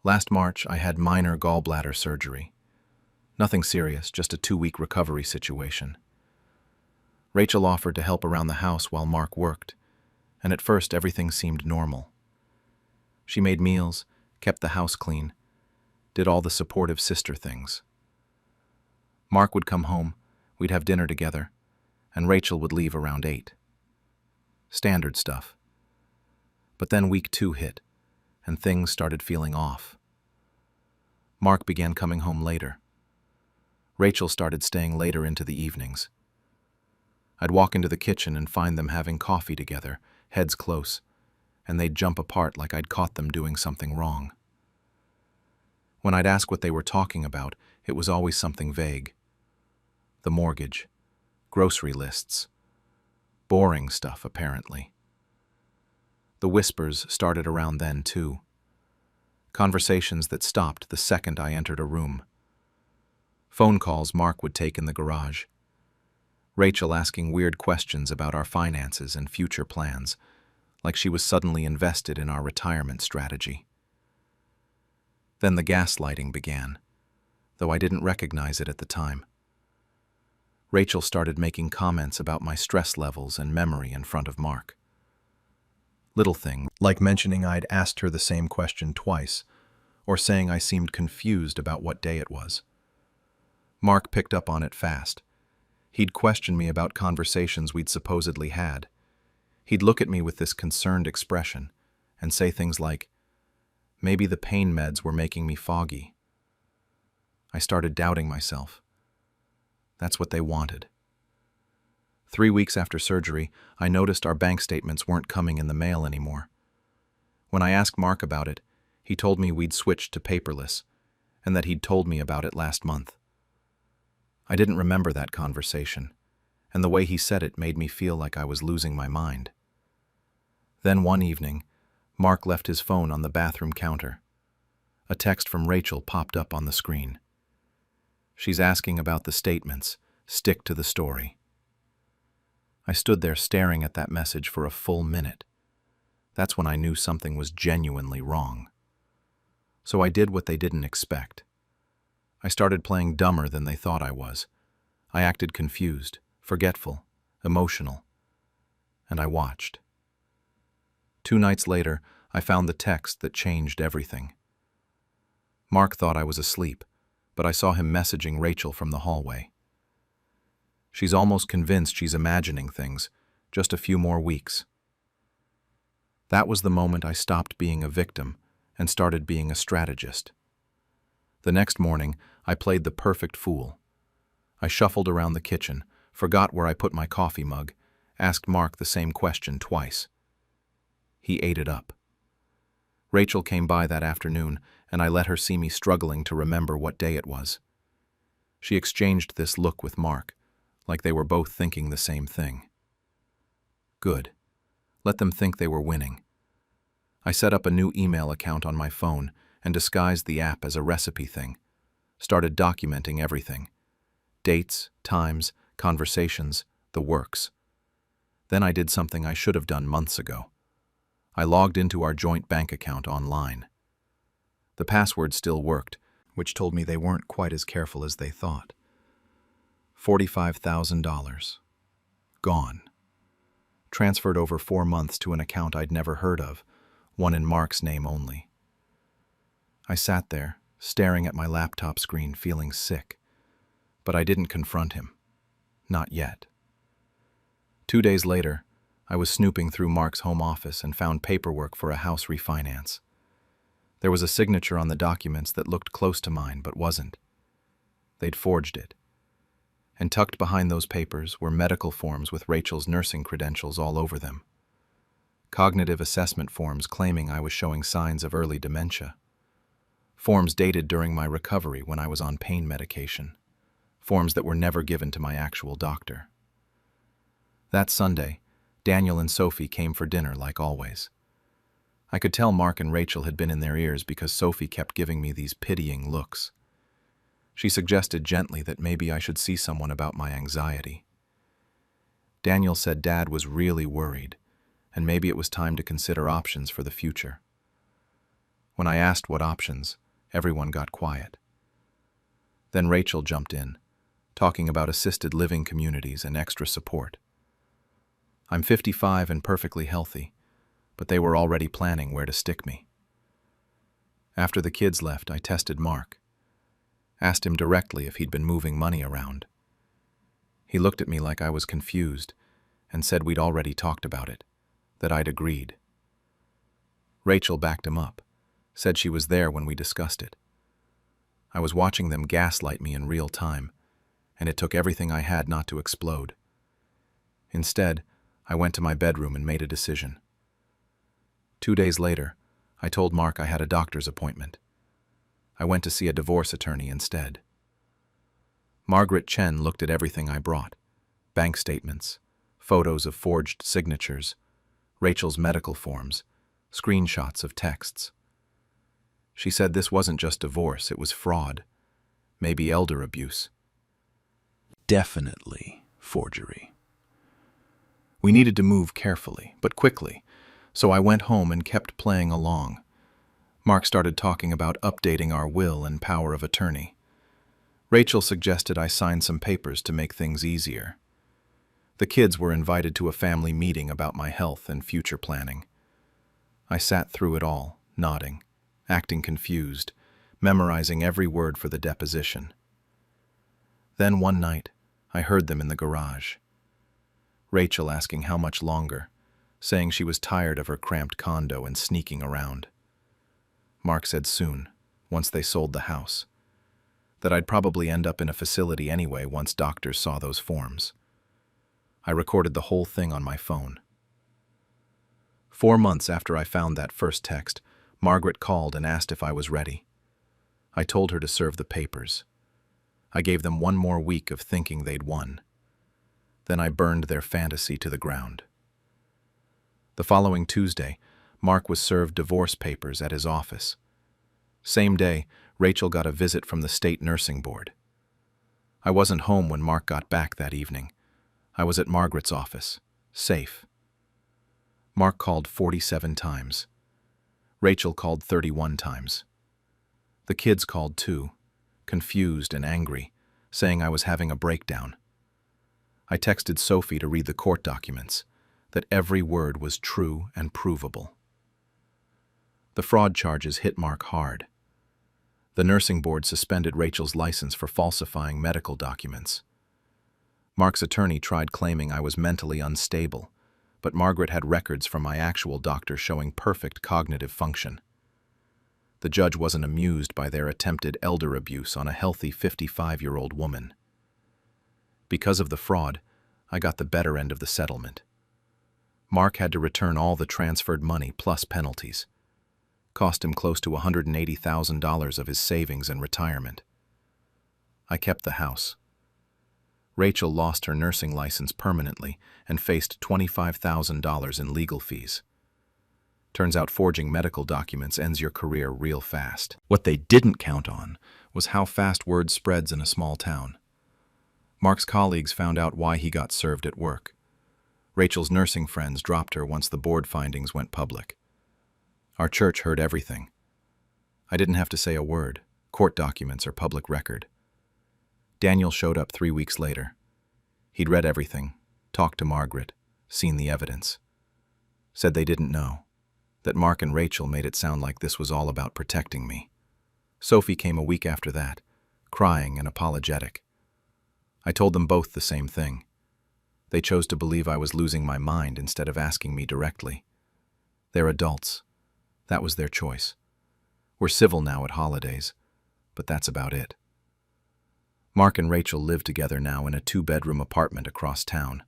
Last March, I had minor gallbladder surgery. Nothing serious, just a 2-week recovery situation. Rachel offered to help around the house while Mark worked, and at first everything seemed normal. She made meals, kept the house clean, did all the supportive sister things. Mark would come home, we'd have dinner together, and Rachel would leave around 8. Standard stuff. But then week 2 hit, and things started feeling off. Mark began coming home later. Rachel started staying later into the evenings. I'd walk into the kitchen and find them having coffee together, heads close, and they'd jump apart like I'd caught them doing something wrong. When I'd ask what they were talking about, it was always something vague. The mortgage, grocery lists, boring stuff apparently. The whispers started around then, too. Conversations that stopped the second I entered a room. Phone calls Mark would take in the garage. Rachel asking weird questions about our finances and future plans, like she was suddenly invested in our retirement strategy. Then the gaslighting began, though I didn't recognize it at the time. Rachel started making comments about my stress levels and memory in front of Mark. Little things, like mentioning I'd asked her the same question twice, or saying I seemed confused about what day it was. Mark picked up on it fast. He'd question me about conversations we'd supposedly had. He'd look at me with this concerned expression and say things like, maybe the pain meds were making me foggy. I started doubting myself. That's what they wanted. 3 weeks after surgery, I noticed our bank statements weren't coming in the mail anymore. When I asked Mark about it, he told me we'd switched to paperless, and that he'd told me about it last month. I didn't remember that conversation, and the way he said it made me feel like I was losing my mind. Then one evening, Mark left his phone on the bathroom counter. A text from Rachel popped up on the screen. She's asking about the statements. Stick to the story. I stood there staring at that message for a full minute. That's when I knew something was genuinely wrong. So I did what they didn't expect. I started playing dumber than they thought I was. I acted confused, forgetful, emotional, and I watched. 2 nights later, I found the text that changed everything. Mark thought I was asleep, but I saw him messaging Rachel from the hallway. She's almost convinced she's imagining things, just a few more weeks. That was the moment I stopped being a victim and started being a strategist. The next morning, I played the perfect fool. I shuffled around the kitchen, forgot where I put my coffee mug, asked Mark the same question twice. He ate it up. Rachel came by that afternoon, and I let her see me struggling to remember what day it was. She exchanged this look with Mark, like they were both thinking the same thing. Good. Let them think they were winning. I set up a new email account on my phone and disguised the app as a recipe thing. Started documenting everything. Dates, times, conversations, the works. Then I did something I should have done months ago. I logged into our joint bank account online. The password still worked, which told me they weren't quite as careful as they thought. $45,000. Gone. Transferred over 4 months to an account I'd never heard of, one in Mark's name only. I sat there, staring at my laptop screen, feeling sick. But I didn't confront him. Not yet. 2 days later, I was snooping through Mark's home office and found paperwork for a house refinance. There was a signature on the documents that looked close to mine but wasn't. They'd forged it. And tucked behind those papers were medical forms with Rachel's nursing credentials all over them. Cognitive assessment forms claiming I was showing signs of early dementia. Forms dated during my recovery when I was on pain medication. Forms that were never given to my actual doctor. That Sunday, Daniel and Sophie came for dinner like always. I could tell Mark and Rachel had been in their ears because Sophie kept giving me these pitying looks. She suggested gently that maybe I should see someone about my anxiety. Daniel said Dad was really worried, and maybe it was time to consider options for the future. When I asked what options, everyone got quiet. Then Rachel jumped in, talking about assisted living communities and extra support. I'm 55 and perfectly healthy, but they were already planning where to stick me. After the kids left, I tested Mark. Asked him directly if he'd been moving money around. He looked at me like I was confused and said we'd already talked about it, that I'd agreed. Rachel backed him up, said she was there when we discussed it. I was watching them gaslight me in real time, and it took everything I had not to explode. Instead, I went to my bedroom and made a decision. 2 days later, I told Mark I had a doctor's appointment. I went to see a divorce attorney instead. Margaret Chen looked at everything I brought: bank statements, photos of forged signatures, Rachel's medical forms, screenshots of texts. She said this wasn't just divorce, it was fraud, maybe elder abuse. Definitely forgery. We needed to move carefully, but quickly, so I went home and kept playing along. Mark started talking about updating our will and power of attorney. Rachel suggested I sign some papers to make things easier. The kids were invited to a family meeting about my health and future planning. I sat through it all, nodding, acting confused, memorizing every word for the deposition. Then one night, I heard them in the garage. Rachel asking how much longer, saying she was tired of her cramped condo and sneaking around. Mark said soon, once they sold the house, that I'd probably end up in a facility anyway once doctors saw those forms. I recorded the whole thing on my phone. 4 months after I found that first text, Margaret called and asked if I was ready. I told her to serve the papers. I gave them 1 more week of thinking they'd won. Then I burned their fantasy to the ground. The following Tuesday, Mark was served divorce papers at his office. Same day, Rachel got a visit from the state nursing board. I wasn't home when Mark got back that evening. I was at Margaret's office, safe. Mark called 47 times. Rachel called 31 times. The kids called too, confused and angry, saying I was having a breakdown. I texted Sophie to read the court documents, that every word was true and provable. The fraud charges hit Mark hard. The nursing board suspended Rachel's license for falsifying medical documents. Mark's attorney tried claiming I was mentally unstable, but Margaret had records from my actual doctor showing perfect cognitive function. The judge wasn't amused by their attempted elder abuse on a healthy 55-year-old woman. Because of the fraud, I got the better end of the settlement. Mark had to return all the transferred money plus penalties. Cost him close to $180,000 of his savings and retirement. I kept the house. Rachel lost her nursing license permanently and faced $25,000 in legal fees. Turns out forging medical documents ends your career real fast. What they didn't count on was how fast word spreads in a small town. Mark's colleagues found out why he got served at work. Rachel's nursing friends dropped her once the board findings went public. Our church heard everything. I didn't have to say a word. Court documents are public record. Daniel showed up 3 weeks later. He'd read everything, talked to Margaret, seen the evidence. Said they didn't know, that Mark and Rachel made it sound like this was all about protecting me. Sophie came a week after that, crying and apologetic. I told them both the same thing. They chose to believe I was losing my mind instead of asking me directly. They're adults. That was their choice. We're civil now at holidays, but that's about it. Mark and Rachel live together now in a 2-bedroom apartment across town.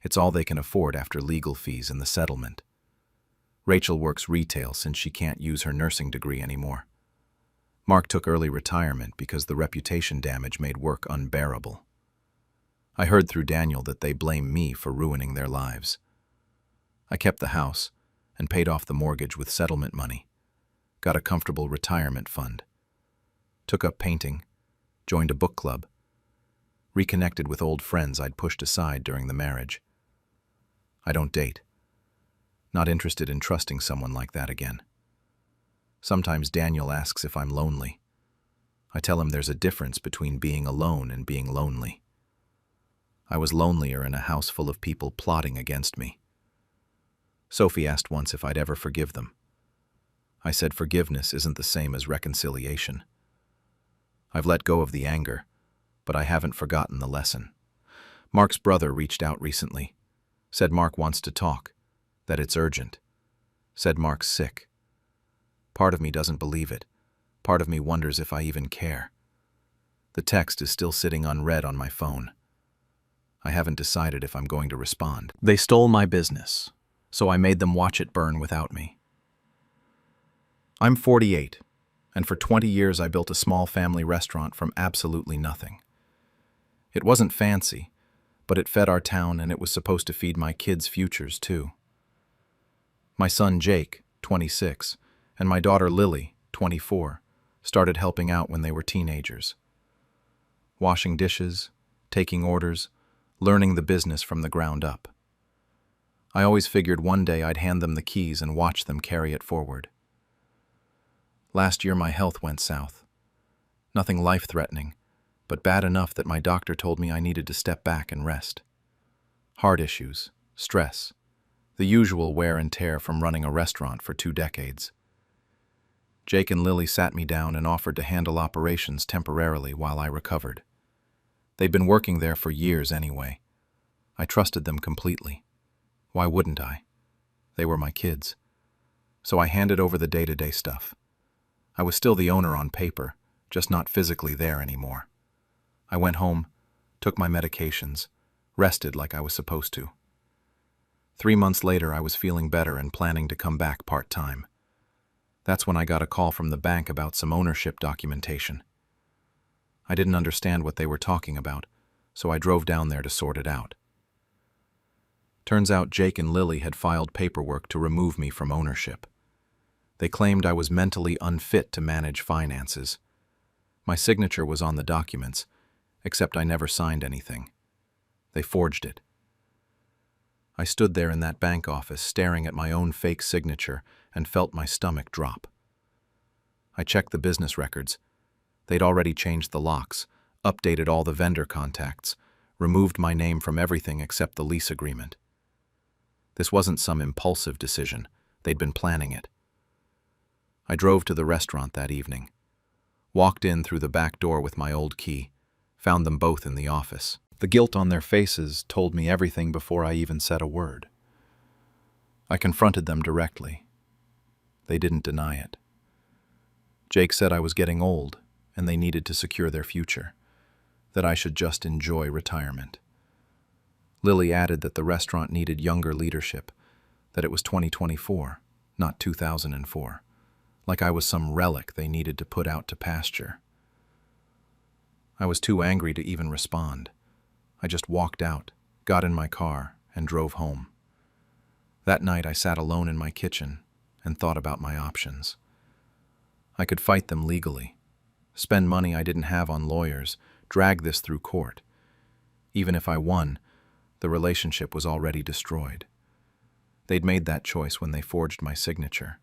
It's all they can afford after legal fees and the settlement. Rachel works retail since she can't use her nursing degree anymore. Mark took early retirement because the reputation damage made work unbearable. I heard through Daniel that they blame me for ruining their lives. I kept the house and paid off the mortgage with settlement money. Got a comfortable retirement fund. Took up painting. Joined a book club. Reconnected with old friends I'd pushed aside during the marriage. I don't date. Not interested in trusting someone like that again. Sometimes Daniel asks if I'm lonely. I tell him there's a difference between being alone and being lonely. I was lonelier in a house full of people plotting against me. Sophie asked once if I'd ever forgive them. I said forgiveness isn't the same as reconciliation. I've let go of the anger, but I haven't forgotten the lesson. Mark's brother reached out recently. Said Mark wants to talk, that it's urgent. Said Mark's sick. Part of me doesn't believe it. Part of me wonders if I even care. The text is still sitting unread on my phone. I haven't decided if I'm going to respond. They stole my business, so I made them watch it burn without me. I'm 48. And for 20 years I built a small family restaurant from absolutely nothing. It wasn't fancy, but it fed our town and it was supposed to feed my kids' futures too. My son Jake, 26, and my daughter Lily, 24, started helping out when they were teenagers. Washing dishes, taking orders, learning the business from the ground up. I always figured one day I'd hand them the keys and watch them carry it forward. Last year my health went south. Nothing life-threatening, but bad enough that my doctor told me I needed to step back and rest. Heart issues, stress, the usual wear and tear from running a restaurant for 2 decades. Jake and Lily sat me down and offered to handle operations temporarily while I recovered. They'd been working there for years anyway. I trusted them completely. Why wouldn't I? They were my kids. So I handed over the day-to-day stuff. I was still the owner on paper, just not physically there anymore. I went home, took my medications, rested like I was supposed to. 3 months later, I was feeling better and planning to come back part-time. That's when I got a call from the bank about some ownership documentation. I didn't understand what they were talking about, so I drove down there to sort it out. Turns out Jake and Lily had filed paperwork to remove me from ownership. They claimed I was mentally unfit to manage finances. My signature was on the documents, except I never signed anything. They forged it. I stood there in that bank office staring at my own fake signature and felt my stomach drop. I checked the business records. They'd already changed the locks, updated all the vendor contacts, removed my name from everything except the lease agreement. This wasn't some impulsive decision. They'd been planning it. I drove to the restaurant that evening, walked in through the back door with my old key, found them both in the office. The guilt on their faces told me everything before I even said a word. I confronted them directly. They didn't deny it. Jake said I was getting old and they needed to secure their future, that I should just enjoy retirement. Lily added that the restaurant needed younger leadership, that it was 2024, not 2004, like I was some relic they needed to put out to pasture. I was too angry to even respond. I just walked out, got in my car, and drove home. That night I sat alone in my kitchen and thought about my options. I could fight them legally, spend money I didn't have on lawyers, drag this through court. Even if I won, the relationship was already destroyed. They'd made that choice when they forged my signature.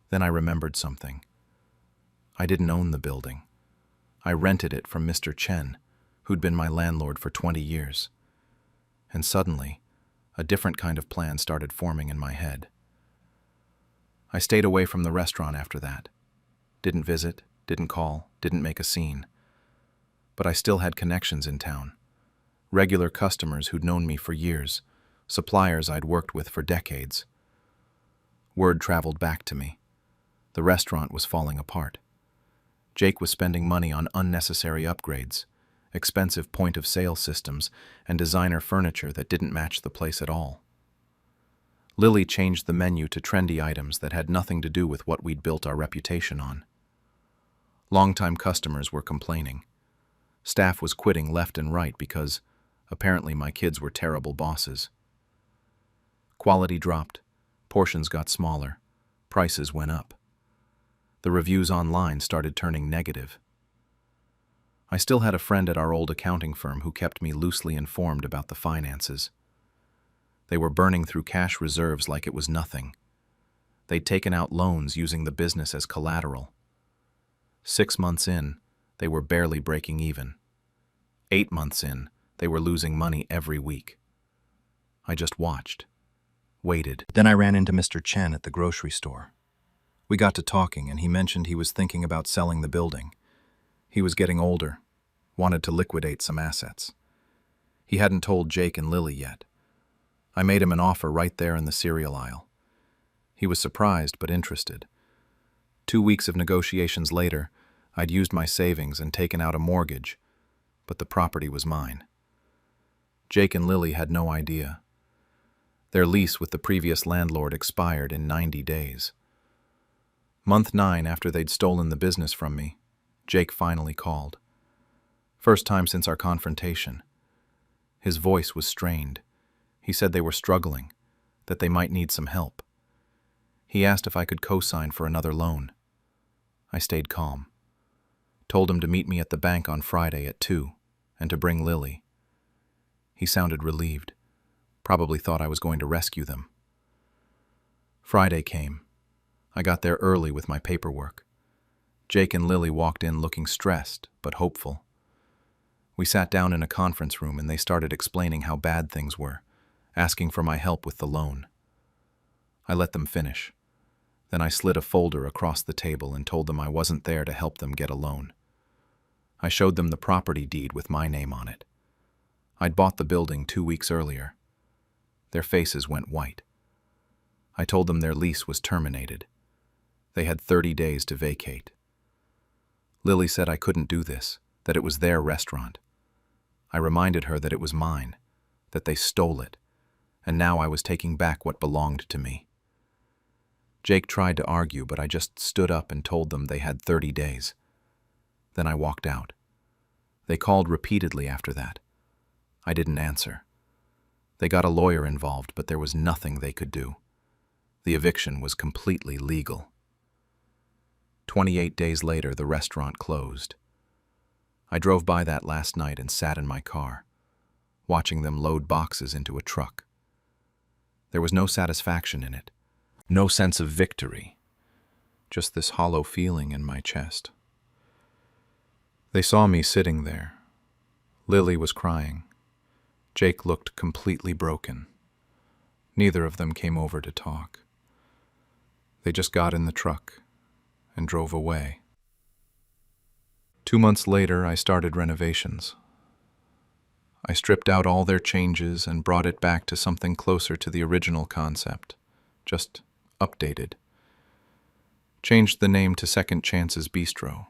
Then I remembered something. I didn't own the building. I rented it from Mr. Chen, who'd been my landlord for 20 years. And suddenly, a different kind of plan started forming in my head. I stayed away from the restaurant after that. Didn't visit, didn't call, didn't make a scene. But I still had connections in town. Regular customers who'd known me for years, suppliers I'd worked with for decades. Word traveled back to me. The restaurant was falling apart. Jake was spending money on unnecessary upgrades, expensive point-of-sale systems, and designer furniture that didn't match the place at all. Lily changed the menu to trendy items that had nothing to do with what we'd built our reputation on. Longtime customers were complaining. Staff was quitting left and right because, apparently, my kids were terrible bosses. Quality dropped, portions got smaller, prices went up. The reviews online started turning negative. I still had a friend at our old accounting firm who kept me loosely informed about the finances. They were burning through cash reserves like it was nothing. They'd taken out loans using the business as collateral. 6 months in, they were barely breaking even. 8 months in, they were losing money every week. I just watched, waited. Then I ran into Mr. Chen at the grocery store. We got to talking, and he mentioned he was thinking about selling the building. He was getting older, wanted to liquidate some assets. He hadn't told Jake and Lily yet. I made him an offer right there in the cereal aisle. He was surprised but interested. 2 weeks of negotiations later, I'd used my savings and taken out a mortgage, but the property was mine. Jake and Lily had no idea. Their lease with the previous landlord expired in 90 days. Month 9 after they'd stolen the business from me, Jake finally called. First time since our confrontation. His voice was strained. He said they were struggling, that they might need some help. He asked if I could co-sign for another loan. I stayed calm. Told him to meet me at the bank on Friday at 2 and to bring Lily. He sounded relieved. Probably thought I was going to rescue them. Friday came. I got there early with my paperwork. Jake and Lily walked in looking stressed, but hopeful. We sat down in a conference room and they started explaining how bad things were, asking for my help with the loan. I let them finish. Then I slid a folder across the table and told them I wasn't there to help them get a loan. I showed them the property deed with my name on it. I'd bought the building 2 weeks earlier. Their faces went white. I told them their lease was terminated. They had 30 days to vacate. Lily said I couldn't do this, that it was their restaurant. I reminded her that it was mine, that they stole it, and now I was taking back what belonged to me. Jake tried to argue, but I just stood up and told them they had 30 days. Then I walked out. They called repeatedly after that. I didn't answer. They got a lawyer involved, but there was nothing they could do. The eviction was completely legal. 28 days later, the restaurant closed. I drove by that last night and sat in my car, watching them load boxes into a truck. There was no satisfaction in it, no sense of victory, just this hollow feeling in my chest. They saw me sitting there. Lily was crying. Jake looked completely broken. Neither of them came over to talk. They just got in the truck and drove away. 2 months later, I started renovations. I stripped out all their changes and brought it back to something closer to the original concept, just updated. Changed the name to Second Chances Bistro.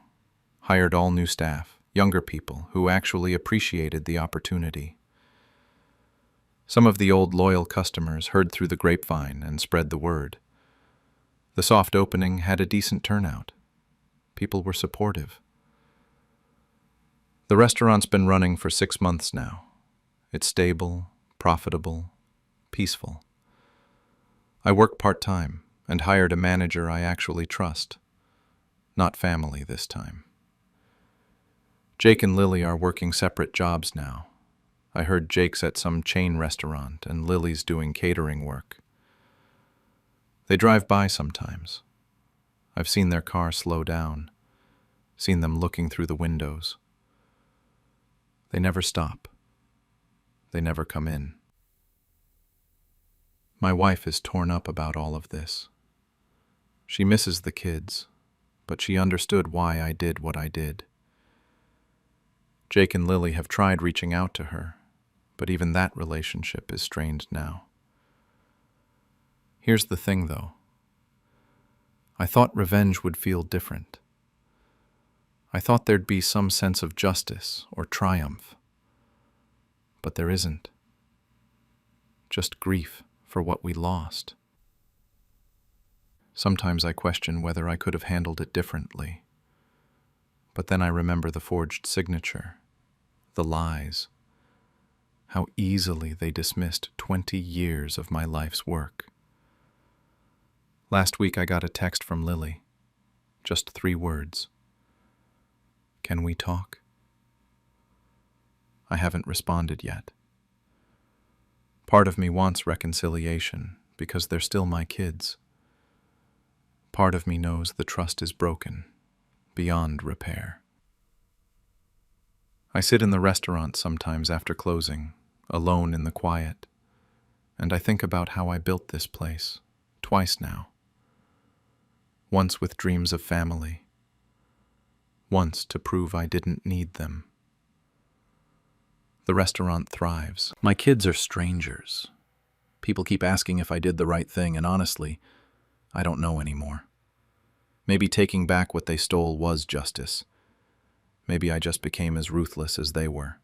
Hired all new staff, younger people who actually appreciated the opportunity. Some of the old loyal customers heard through the grapevine and spread the word. The soft opening had a decent turnout. People were supportive. The restaurant's been running for 6 months now. It's stable, profitable, peaceful. I work part-time and hired a manager I actually trust. Not family this time. Jake and Lily are working separate jobs now. I heard Jake's at some chain restaurant and Lily's doing catering work. They drive by sometimes. I've seen their car slow down, seen them looking through the windows. They never stop. They never come in. My wife is torn up about all of this. She misses the kids, but she understood why I did what I did. Jake and Lily have tried reaching out to her, but even that relationship is strained now. Here's the thing, though. I thought revenge would feel different. I thought there'd be some sense of justice or triumph. But there isn't. Just grief for what we lost. Sometimes I question whether I could have handled it differently. But then I remember the forged signature, the lies, how easily they dismissed 20 years of my life's work. Last week I got a text from Lily. Just 3 words. Can we talk? I haven't responded yet. Part of me wants reconciliation because they're still my kids. Part of me knows the trust is broken, beyond repair. I sit in the restaurant sometimes after closing, alone in the quiet, and I think about how I built this place, twice now. Once with dreams of family, once to prove I didn't need them. The restaurant thrives. My kids are strangers. People keep asking if I did the right thing, and honestly, I don't know anymore. Maybe taking back what they stole was justice. Maybe I just became as ruthless as they were.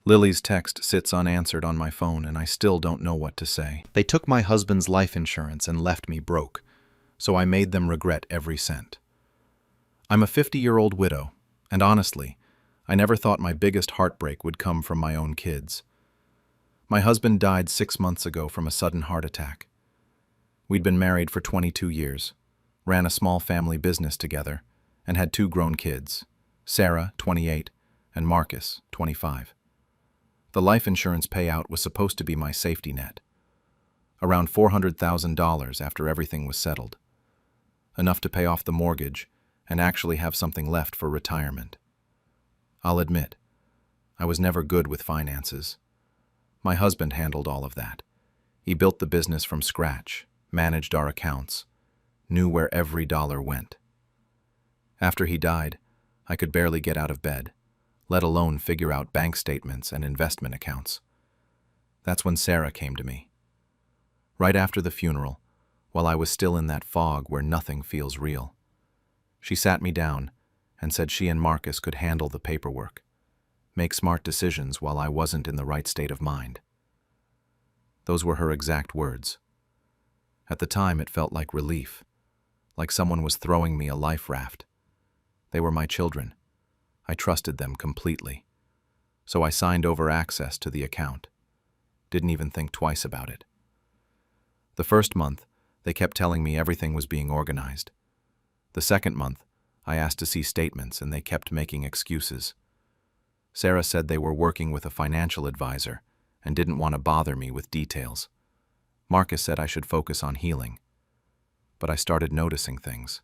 Lily's text sits unanswered on my phone, and I still don't know what to say. They took my husband's life insurance and left me broke, so I made them regret every cent. I'm a 50-year-old widow, and honestly, I never thought my biggest heartbreak would come from my own kids. My husband died 6 months ago from a sudden heart attack. We'd been married for 22 years, ran a small family business together, and had 2 grown kids, Sarah, 28, and Marcus, 25. The life insurance payout was supposed to be my safety net. Around $400,000 after everything was settled. Enough to pay off the mortgage and actually have something left for retirement. I'll admit, I was never good with finances. My husband handled all of that. He built the business from scratch, managed our accounts, knew where every dollar went. After he died, I could barely get out of bed, let alone figure out bank statements and investment accounts. That's when Sarah came to me. Right after the funeral, while I was still in that fog where nothing feels real. She sat me down and said she and Marcus could handle the paperwork, make smart decisions while I wasn't in the right state of mind. Those were her exact words. At the time, it felt like relief, like someone was throwing me a life raft. They were my children. I trusted them completely. So I signed over access to the account. Didn't even think twice about it. The first month, they kept telling me everything was being organized. The second month, I asked to see statements and they kept making excuses. Sarah said they were working with a financial advisor and didn't want to bother me with details. Marcus said I should focus on healing. But I started noticing things.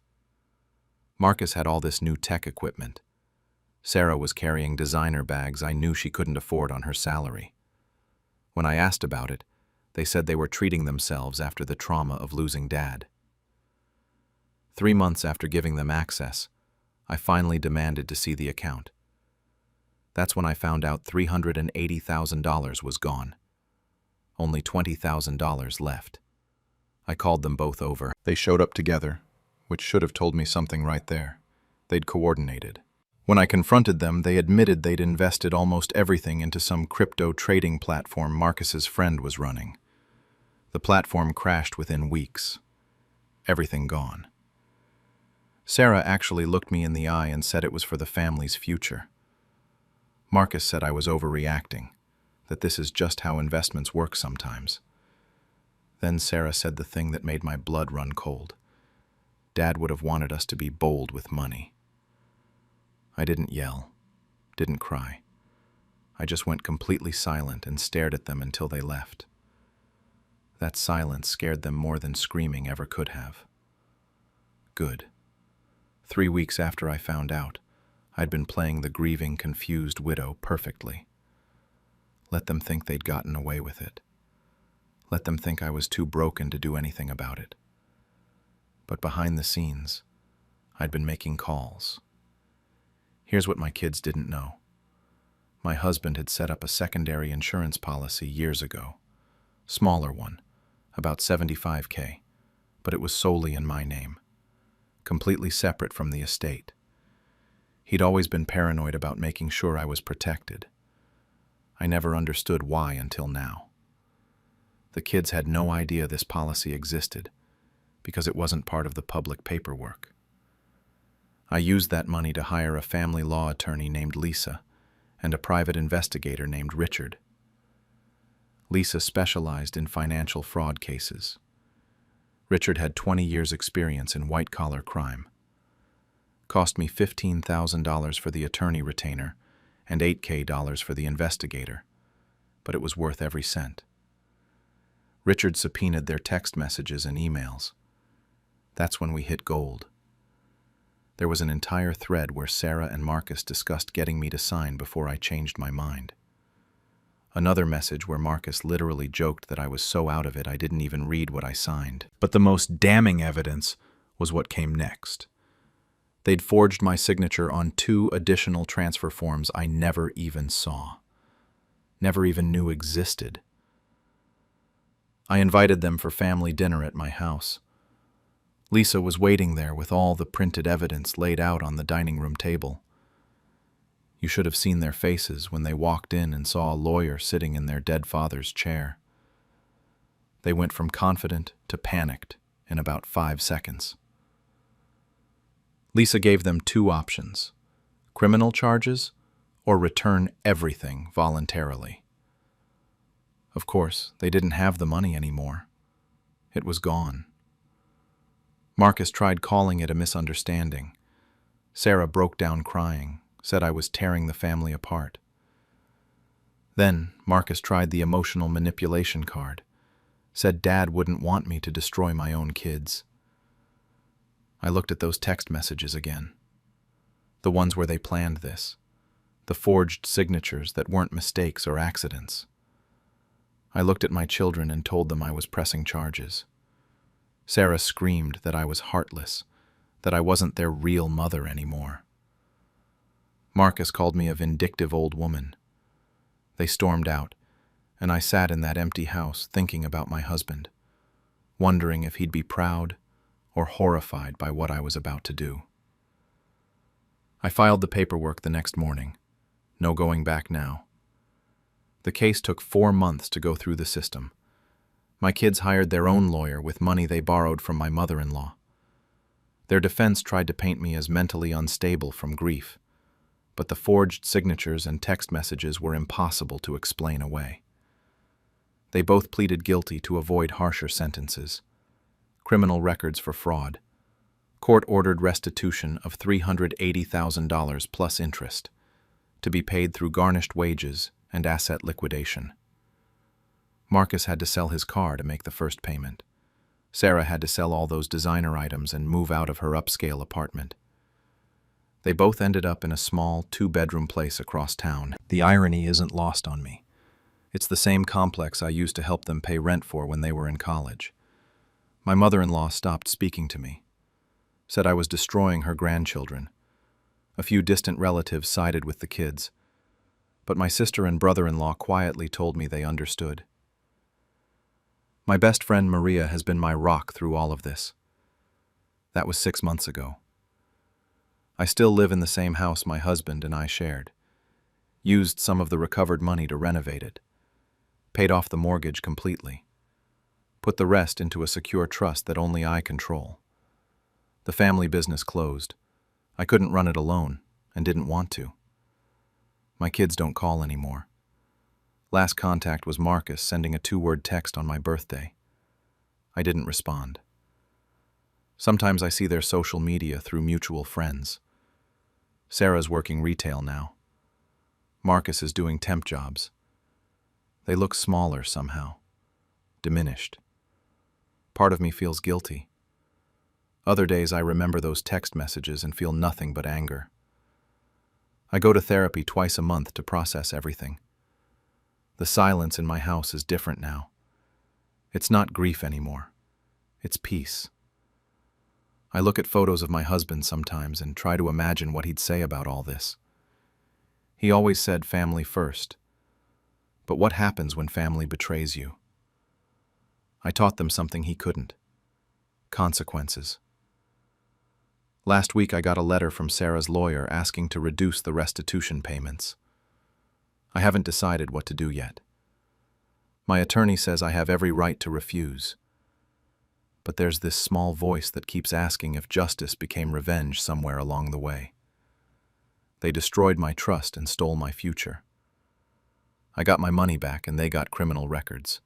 Marcus had all this new tech equipment. Sarah was carrying designer bags I knew she couldn't afford on her salary. When I asked about it, they said they were treating themselves after the trauma of losing Dad. 3 months after giving them access, I finally demanded to see the account. That's when I found out $380,000 was gone. Only $20,000 left. I called them both over. They showed up together, which should have told me something right there. They'd coordinated. When I confronted them, they admitted they'd invested almost everything into some crypto trading platform Marcus's friend was running. The platform crashed within weeks. Everything gone. Sarah actually looked me in the eye and said it was for the family's future. Marcus said I was overreacting, that this is just how investments work sometimes. Then Sarah said the thing that made my blood run cold. Dad would have wanted us to be bold with money. I didn't yell, didn't cry. I just went completely silent and stared at them until they left. That silence scared them more than screaming ever could have. Good. 3 weeks after I found out, I'd been playing the grieving, confused widow perfectly. Let them think they'd gotten away with it. Let them think I was too broken to do anything about it. But behind the scenes, I'd been making calls. Here's what my kids didn't know. My husband had set up a secondary insurance policy years ago. Smaller one, about $75K, but it was solely in my name, completely separate from the estate. He'd always been paranoid about making sure I was protected. I never understood why until now. The kids had no idea this policy existed because it wasn't part of the public paperwork. I used that money to hire a family law attorney named Lisa and a private investigator named Richard. Lisa specialized in financial fraud cases. Richard had 20 years' experience in white-collar crime. Cost me $15,000 for the attorney retainer and $8K for the investigator, but it was worth every cent. Richard subpoenaed their text messages and emails. That's when we hit gold. There was an entire thread where Sarah and Marcus discussed getting me to sign before I changed my mind. Another message where Marcus literally joked that I was so out of it I didn't even read what I signed. But the most damning evidence was what came next. They'd forged my signature on 2 additional transfer forms I never even saw, never even knew existed. I invited them for family dinner at my house. Lisa was waiting there with all the printed evidence laid out on the dining room table. You should have seen their faces when they walked in and saw a lawyer sitting in their dead father's chair. They went from confident to panicked in about 5 seconds. Lisa gave them 2 options: criminal charges or return everything voluntarily. Of course, they didn't have the money anymore. It was gone, Marcus tried calling it a misunderstanding. Sarah broke down crying, said I was tearing the family apart. Then Marcus tried the emotional manipulation card, said Dad wouldn't want me to destroy my own kids. I looked at those text messages again, the ones where they planned this, the forged signatures that weren't mistakes or accidents. I looked at my children and told them I was pressing charges. Sarah screamed that I was heartless, that I wasn't their real mother anymore. Marcus called me a vindictive old woman. They stormed out, and I sat in that empty house thinking about my husband, wondering if he'd be proud or horrified by what I was about to do. I filed the paperwork the next morning. No going back now. The case took 4 months to go through the system. My kids hired their own lawyer with money they borrowed from my mother-in-law. Their defense tried to paint me as mentally unstable from grief, but the forged signatures and text messages were impossible to explain away. They both pleaded guilty to avoid harsher sentences. Criminal records for fraud. Court-ordered restitution of $380,000 plus interest, to be paid through garnished wages and asset liquidation. Marcus had to sell his car to make the first payment. Sarah had to sell all those designer items and move out of her upscale apartment. They both ended up in a small 2-bedroom place across town. The irony isn't lost on me. It's the same complex I used to help them pay rent for when they were in college. My mother-in-law stopped speaking to me, said I was destroying her grandchildren. A few distant relatives sided with the kids, but my sister and brother-in-law quietly told me they understood. My best friend Maria has been my rock through all of this. That was 6 months ago. I still live in the same house my husband and I shared. Used some of the recovered money to renovate it. Paid off the mortgage completely. Put the rest into a secure trust that only I control. The family business closed. I couldn't run it alone and didn't want to. My kids don't call anymore. Last contact was Marcus sending a 2-word text on my birthday. I didn't respond. Sometimes I see their social media through mutual friends. Sarah's working retail now. Marcus is doing temp jobs. They look smaller somehow, diminished. Part of me feels guilty. Other days I remember those text messages and feel nothing but anger. I go to therapy twice a month to process everything. The silence in my house is different now. It's not grief anymore. It's peace. I look at photos of my husband sometimes and try to imagine what he'd say about all this. He always said family first. But what happens when family betrays you? I taught them something he couldn't. Consequences. Last week I got a letter from Sarah's lawyer asking to reduce the restitution payments. I haven't decided what to do yet. My attorney says I have every right to refuse. But there's this small voice that keeps asking if justice became revenge somewhere along the way. They destroyed my trust and stole my future. I got my money back and they got criminal records.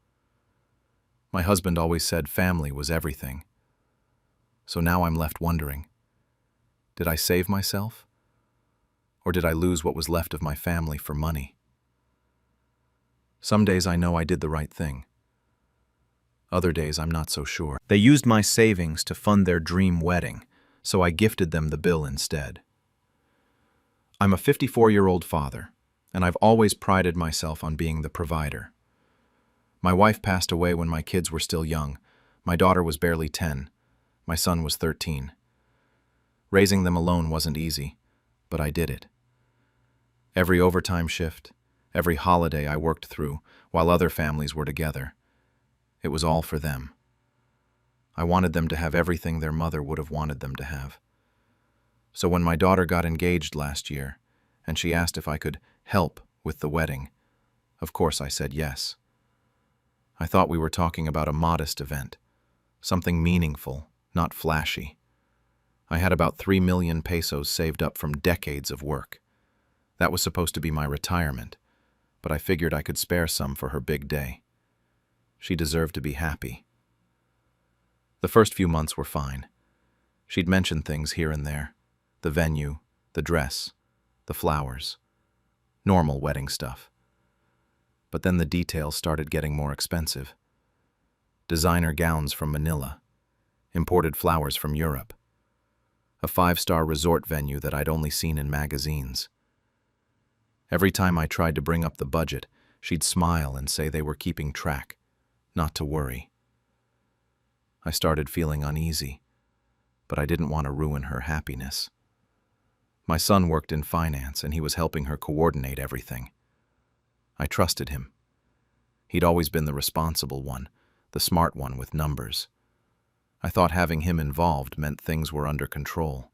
My husband always said family was everything. So now I'm left wondering, did I save myself? Or did I lose what was left of my family for money? Some days I know I did the right thing. Other days I'm not so sure. They used my savings to fund their dream wedding, so I gifted them the bill instead. I'm a 54-year-old father, and I've always prided myself on being the provider. My wife passed away when my kids were still young. My daughter was barely 10. My son was 13. Raising them alone wasn't easy, but I did it. Every overtime shift, every holiday I worked through while other families were together. It was all for them. I wanted them to have everything their mother would have wanted them to have. So when my daughter got engaged last year, and she asked if I could help with the wedding, of course I said yes. I thought we were talking about a modest event, something meaningful, not flashy. I had about 3 million pesos saved up from decades of work. That was supposed to be my retirement, but I figured I could spare some for her big day. She deserved to be happy. The first few months were fine. She'd mentioned things here and there. The venue, the dress, the flowers. Normal wedding stuff. But then the details started getting more expensive. Designer gowns from Manila. Imported flowers from Europe. A 5-star resort venue that I'd only seen in magazines. Every time I tried to bring up the budget, she'd smile and say they were keeping track, not to worry. I started feeling uneasy, but I didn't want to ruin her happiness. My son worked in finance and he was helping her coordinate everything. I trusted him. He'd always been the responsible one, the smart one with numbers. I thought having him involved meant things were under control.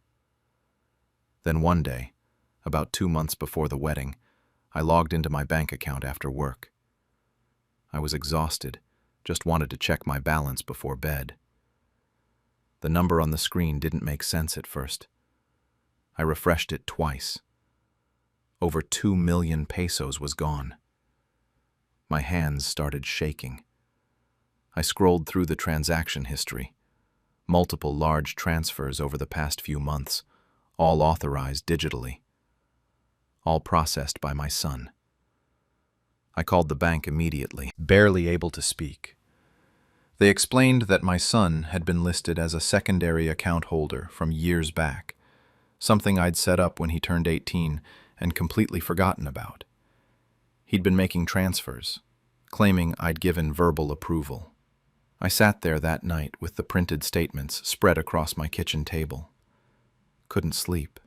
Then one day, about 2 months before the wedding, I logged into my bank account after work. I was exhausted, just wanted to check my balance before bed. The number on the screen didn't make sense at first. I refreshed it twice. Over 2 million pesos was gone. My hands started shaking. I scrolled through the transaction history. Multiple large transfers over the past few months, all authorized digitally. All processed by my son. I called the bank immediately, barely able to speak. They explained that my son had been listed as a secondary account holder from years back, something I'd set up when he turned 18 and completely forgotten about. He'd been making transfers, claiming I'd given verbal approval. I sat there that night with the printed statements spread across my kitchen table. Couldn't sleep.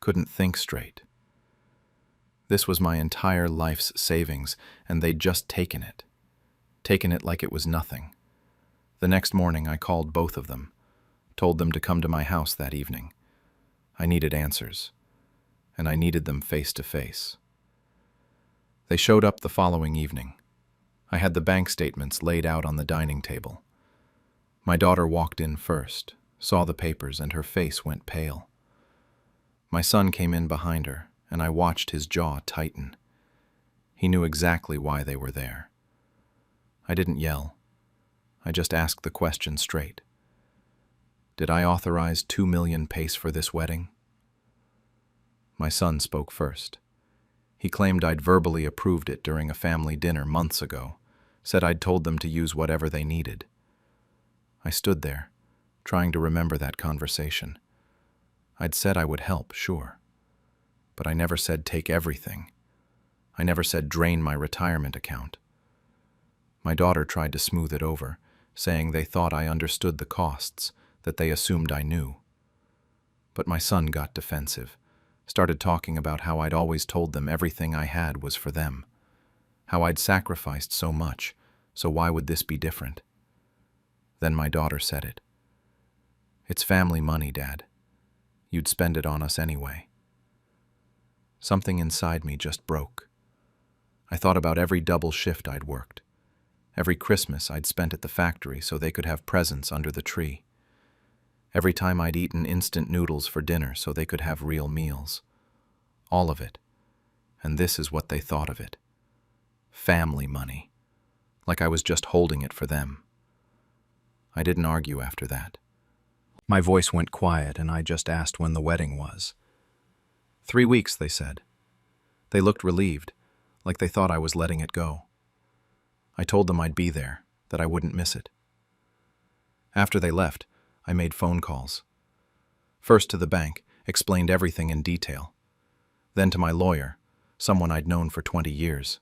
Couldn't think straight. This was my entire life's savings, and they'd just taken it. Taken it like it was nothing. The next morning I called both of them, told them to come to my house that evening. I needed answers, and I needed them face to face. They showed up the following evening. I had the bank statements laid out on the dining table. My daughter walked in first, saw the papers, and her face went pale. My son came in behind her, and I watched his jaw tighten. He knew exactly why they were there. I didn't yell. I just asked the question straight. Did I authorize 2 million pesos for this wedding? My son spoke first. He claimed I'd verbally approved it during a family dinner months ago, said I'd told them to use whatever they needed. I stood there, trying to remember that conversation. I'd said I would help, sure. But I never said take everything. I never said drain my retirement account. My daughter tried to smooth it over, saying they thought I understood the costs, that they assumed I knew. But my son got defensive, started talking about how I'd always told them everything I had was for them, how I'd sacrificed so much, so why would this be different? Then my daughter said it. It's family money, Dad. You'd spend it on us anyway. Something inside me just broke. I thought about every double shift I'd worked, every Christmas I'd spent at the factory so they could have presents under the tree, every time I'd eaten instant noodles for dinner so they could have real meals. All of it. And this is what they thought of it. Family money. Like I was just holding it for them. I didn't argue after that. My voice went quiet and I just asked when the wedding was. 3 weeks, they said. They looked relieved, like they thought I was letting it go. I told them I'd be there, that I wouldn't miss it. After they left, I made phone calls. First to the bank, explained everything in detail. Then to my lawyer, someone I'd known for 20 years.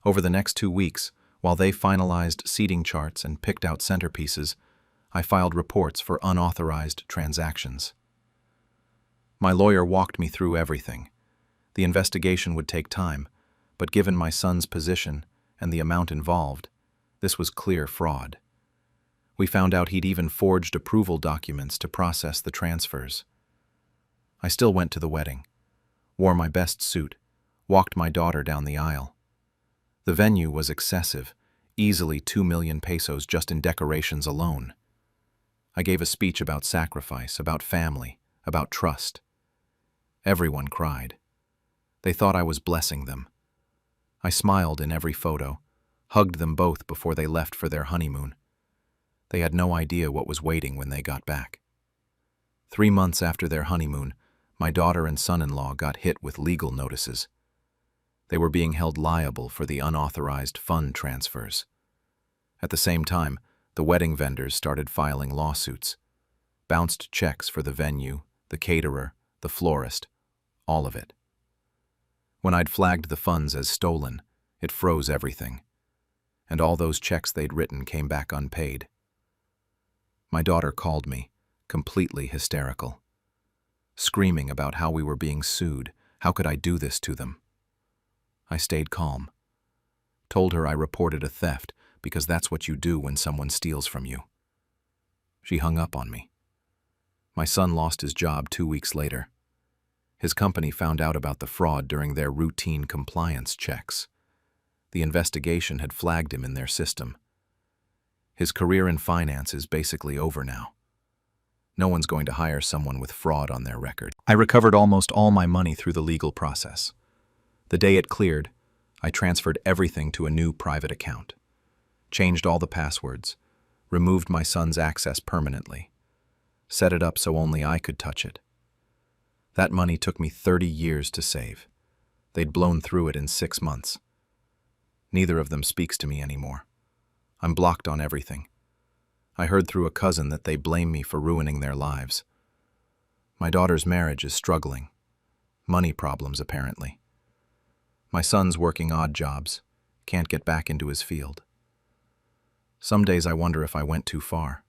Over the next 2 weeks, while they finalized seating charts and picked out centerpieces, I filed reports for unauthorized transactions. My lawyer walked me through everything. The investigation would take time, but given my son's position and the amount involved, this was clear fraud. We found out he'd even forged approval documents to process the transfers. I still went to the wedding, wore my best suit, walked my daughter down the aisle. The venue was excessive, easily 2 million pesos just in decorations alone. I gave a speech about sacrifice, about family, about trust. Everyone cried. They thought I was blessing them. I smiled in every photo, hugged them both before they left for their honeymoon. They had no idea what was waiting when they got back. 3 months after their honeymoon, my daughter and son-in-law got hit with legal notices. They were being held liable for the unauthorized fund transfers. At the same time, the wedding vendors started filing lawsuits. Bounced checks for the venue, the caterer, the florist, all of it. When I'd flagged the funds as stolen, it froze everything. And all those checks they'd written came back unpaid. My daughter called me, completely hysterical, screaming about how we were being sued. How could I do this to them? I stayed calm. Told her I reported a theft because that's what you do when someone steals from you. She hung up on me. My son lost his job 2 weeks later. His company found out about the fraud during their routine compliance checks. The investigation had flagged him in their system. His career in finance is basically over now. No one's going to hire someone with fraud on their record. I recovered almost all my money through the legal process. The day it cleared, I transferred everything to a new private account, changed all the passwords, removed my son's access permanently, set it up so only I could touch it. That money took me 30 years to save. They'd blown through it in 6 months. Neither of them speaks to me anymore. I'm blocked on everything. I heard through a cousin that they blame me for ruining their lives. My daughter's marriage is struggling. Money problems, apparently. My son's working odd jobs, can't get back into his field. Some days I wonder if I went too far.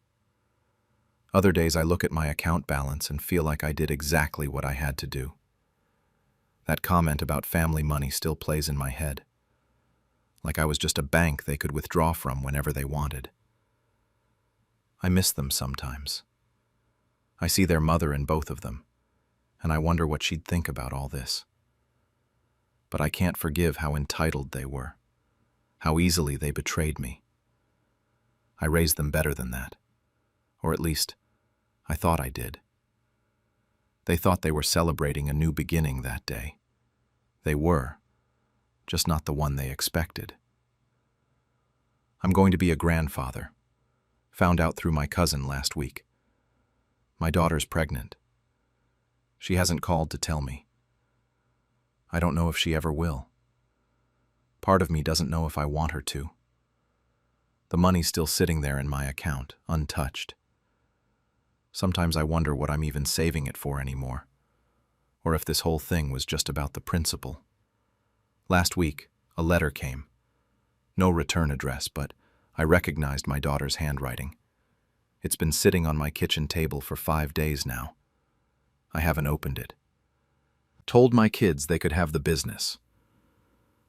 Other days I look at my account balance and feel like I did exactly what I had to do. That comment about family money still plays in my head. Like I was just a bank they could withdraw from whenever they wanted. I miss them sometimes. I see their mother in both of them, and I wonder what she'd think about all this. But I can't forgive how entitled they were, how easily they betrayed me. I raised them better than that, or at least, I thought I did. They thought they were celebrating a new beginning that day. They were, just not the one they expected. I'm going to be a grandfather. Found out through my cousin last week. My daughter's pregnant. She hasn't called to tell me. I don't know if she ever will. Part of me doesn't know if I want her to. The money's still sitting there in my account, untouched. Sometimes I wonder what I'm even saving it for anymore, or if this whole thing was just about the principle. Last week, a letter came. No return address, but I recognized my daughter's handwriting. It's been sitting on my kitchen table for 5 days now. I haven't opened it. Told my kids they could have the business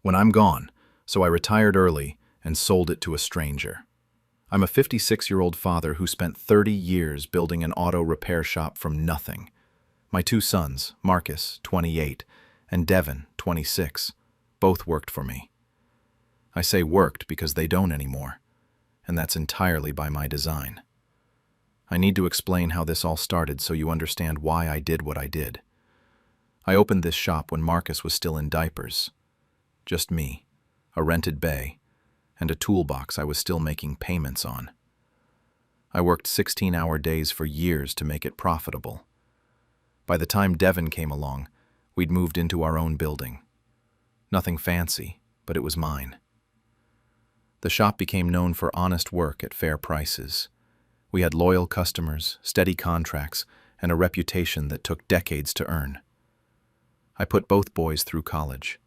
when I'm gone, so I retired early and sold it to a stranger. I'm a 56-year-old father who spent 30 years building an auto repair shop from nothing. My 2 sons, Marcus, 28, and Devin, 26, both worked for me. I say worked because they don't anymore, and that's entirely by my design. I need to explain how this all started so you understand why I did what I did. I opened this shop when Marcus was still in diapers. Just me, a rented bay, and a toolbox I was still making payments on. I worked 16-hour days for years to make it profitable. By the time Devin came along, we'd moved into our own building. Nothing fancy, but it was mine. The shop became known for honest work at fair prices. We had loyal customers, steady contracts, and a reputation that took decades to earn. I put both boys through college.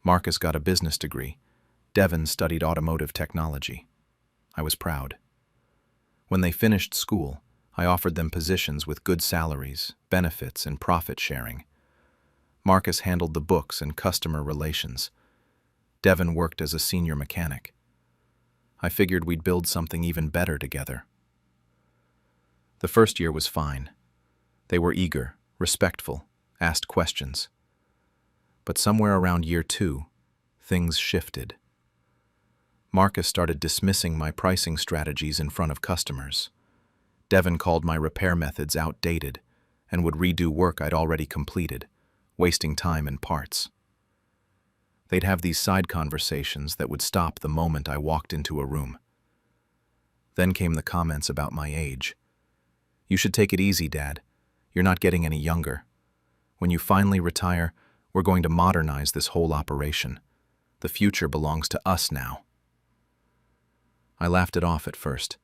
Marcus got a business degree. Devin studied automotive technology. I was proud. When they finished school, I offered them positions with good salaries, benefits, and profit sharing. Marcus handled the books and customer relations. Devin worked as a senior mechanic. I figured we'd build something even better together. The first year was fine. They were eager, respectful, asked questions. But somewhere around year 2, things shifted. Marcus started dismissing my pricing strategies in front of customers. Devin called my repair methods outdated and would redo work I'd already completed, wasting time and parts. They'd have these side conversations that would stop the moment I walked into a room. Then came the comments about my age. "You should take it easy, Dad. You're not getting any younger. When you finally retire, we're going to modernize this whole operation. The future belongs to us now." I laughed it off at first,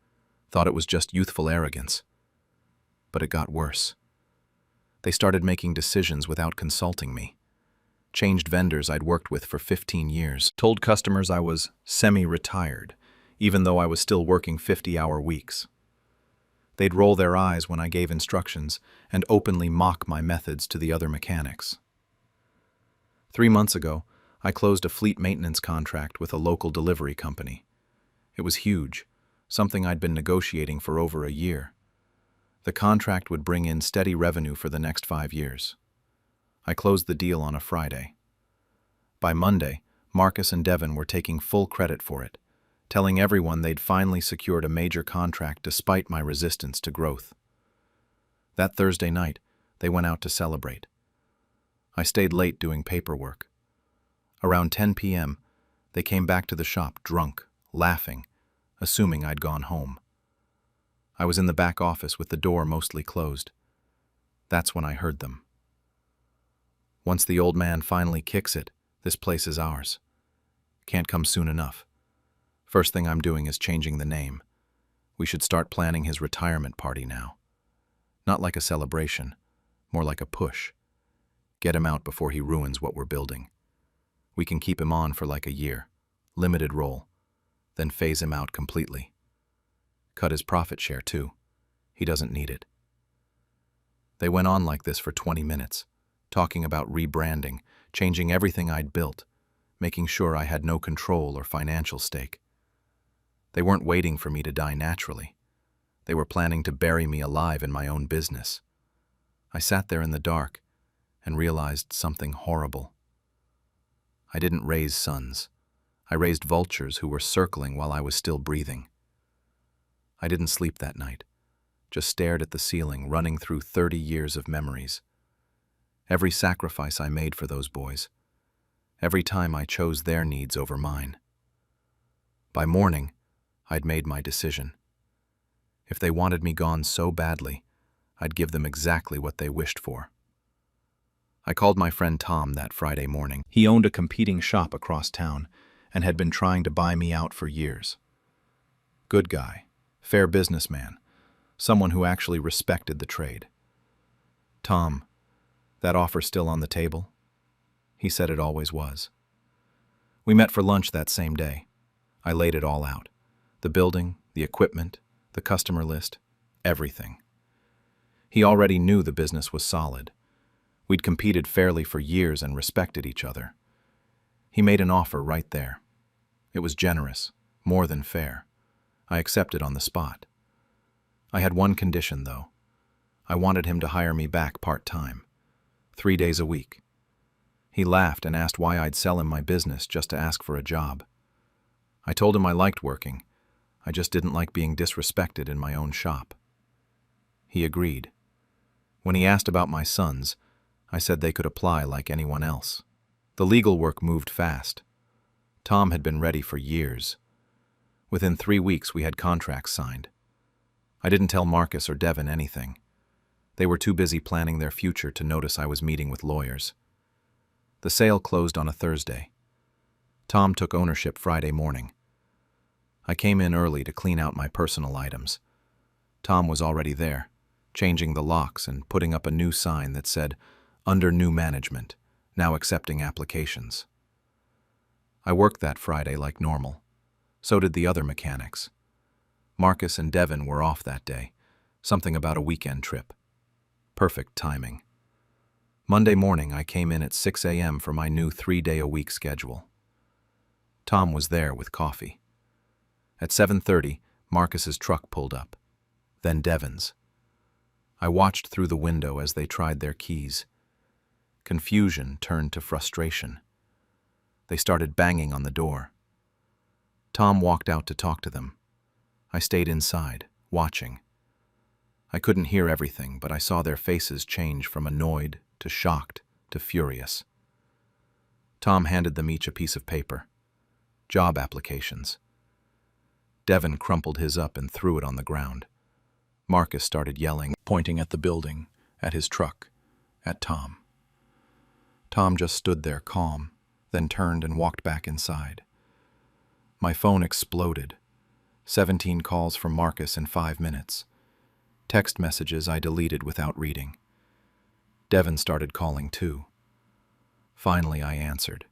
thought it was just youthful arrogance. But it got worse. They started making decisions without consulting me. Changed vendors I'd worked with for 15 years, told customers I was semi-retired, even though I was still working 50-hour weeks. They'd roll their eyes when I gave instructions and openly mock my methods to the other mechanics. 3 months ago, I closed a fleet maintenance contract with a local delivery company. It was huge, something I'd been negotiating for over a year. The contract would bring in steady revenue for the next 5 years. I closed the deal on a Friday. By Monday, Marcus and Devin were taking full credit for it, telling everyone they'd finally secured a major contract despite my resistance to growth. That Thursday night, they went out to celebrate. I stayed late doing paperwork. Around 10 p.m., they came back to the shop drunk, laughing, assuming I'd gone home. I was in the back office with the door mostly closed. That's when I heard them. "Once the old man finally kicks it, this place is ours. Can't come soon enough. First thing I'm doing is changing the name. We should start planning his retirement party now. Not like a celebration, more like a push. Get him out before he ruins what we're building. We can keep him on for like a year, limited role, then phase him out completely. Cut his profit share too. He doesn't need it." They went on like this for 20 minutes, talking about rebranding, changing everything I'd built, making sure I had no control or financial stake. They weren't waiting for me to die naturally. They were planning to bury me alive in my own business. I sat there in the dark and realized something horrible. I didn't raise sons. I raised vultures who were circling while I was still breathing. I didn't sleep that night, just stared at the ceiling, running through 30 years of memories. Every sacrifice I made for those boys. Every time I chose their needs over mine. By morning, I'd made my decision. If they wanted me gone so badly, I'd give them exactly what they wished for. I called my friend Tom that Friday morning. He owned a competing shop across town and had been trying to buy me out for years. Good guy, fair businessman, someone who actually respected the trade. "Tom, that offer still on the table?" He said it always was. We met for lunch that same day. I laid it all out. The building, the equipment, the customer list, everything. He already knew the business was solid. We'd competed fairly for years and respected each other. He made an offer right there. It was generous, more than fair. I accepted on the spot. I had one condition, though. I wanted him to hire me back part-time, 3 days a week. He laughed and asked why I'd sell him my business just to ask for a job. I told him I liked working. I just didn't like being disrespected in my own shop. He agreed. When he asked about my sons, I said they could apply like anyone else. The legal work moved fast. Tom had been ready for years. Within 3 weeks, we had contracts signed. I didn't tell Marcus or Devin anything. They were too busy planning their future to notice I was meeting with lawyers. The sale closed on a Thursday. Tom took ownership Friday morning. I came in early to clean out my personal items. Tom was already there, changing the locks and putting up a new sign that said, "Under new management, now accepting applications." I worked that Friday like normal. So did the other mechanics. Marcus and Devin were off that day, something about a weekend trip. Perfect timing. Monday morning, I came in at 6 a.m. for my new 3-day-a-week schedule. Tom was there with coffee. At 7:30, Marcus's truck pulled up, then Devin's. I watched through the window as they tried their keys. Confusion turned to frustration. They started banging on the door. Tom walked out to talk to them. I stayed inside, watching. I couldn't hear everything, but I saw their faces change from annoyed to shocked to furious. Tom handed them each a piece of paper. Job applications. Devin crumpled his up and threw it on the ground. Marcus started yelling, pointing at the building, at his truck, at Tom. Tom just stood there calm, then turned and walked back inside. My phone exploded. 17 calls from Marcus in 5 minutes. Text messages I deleted without reading. Devin started calling too. Finally, I answered.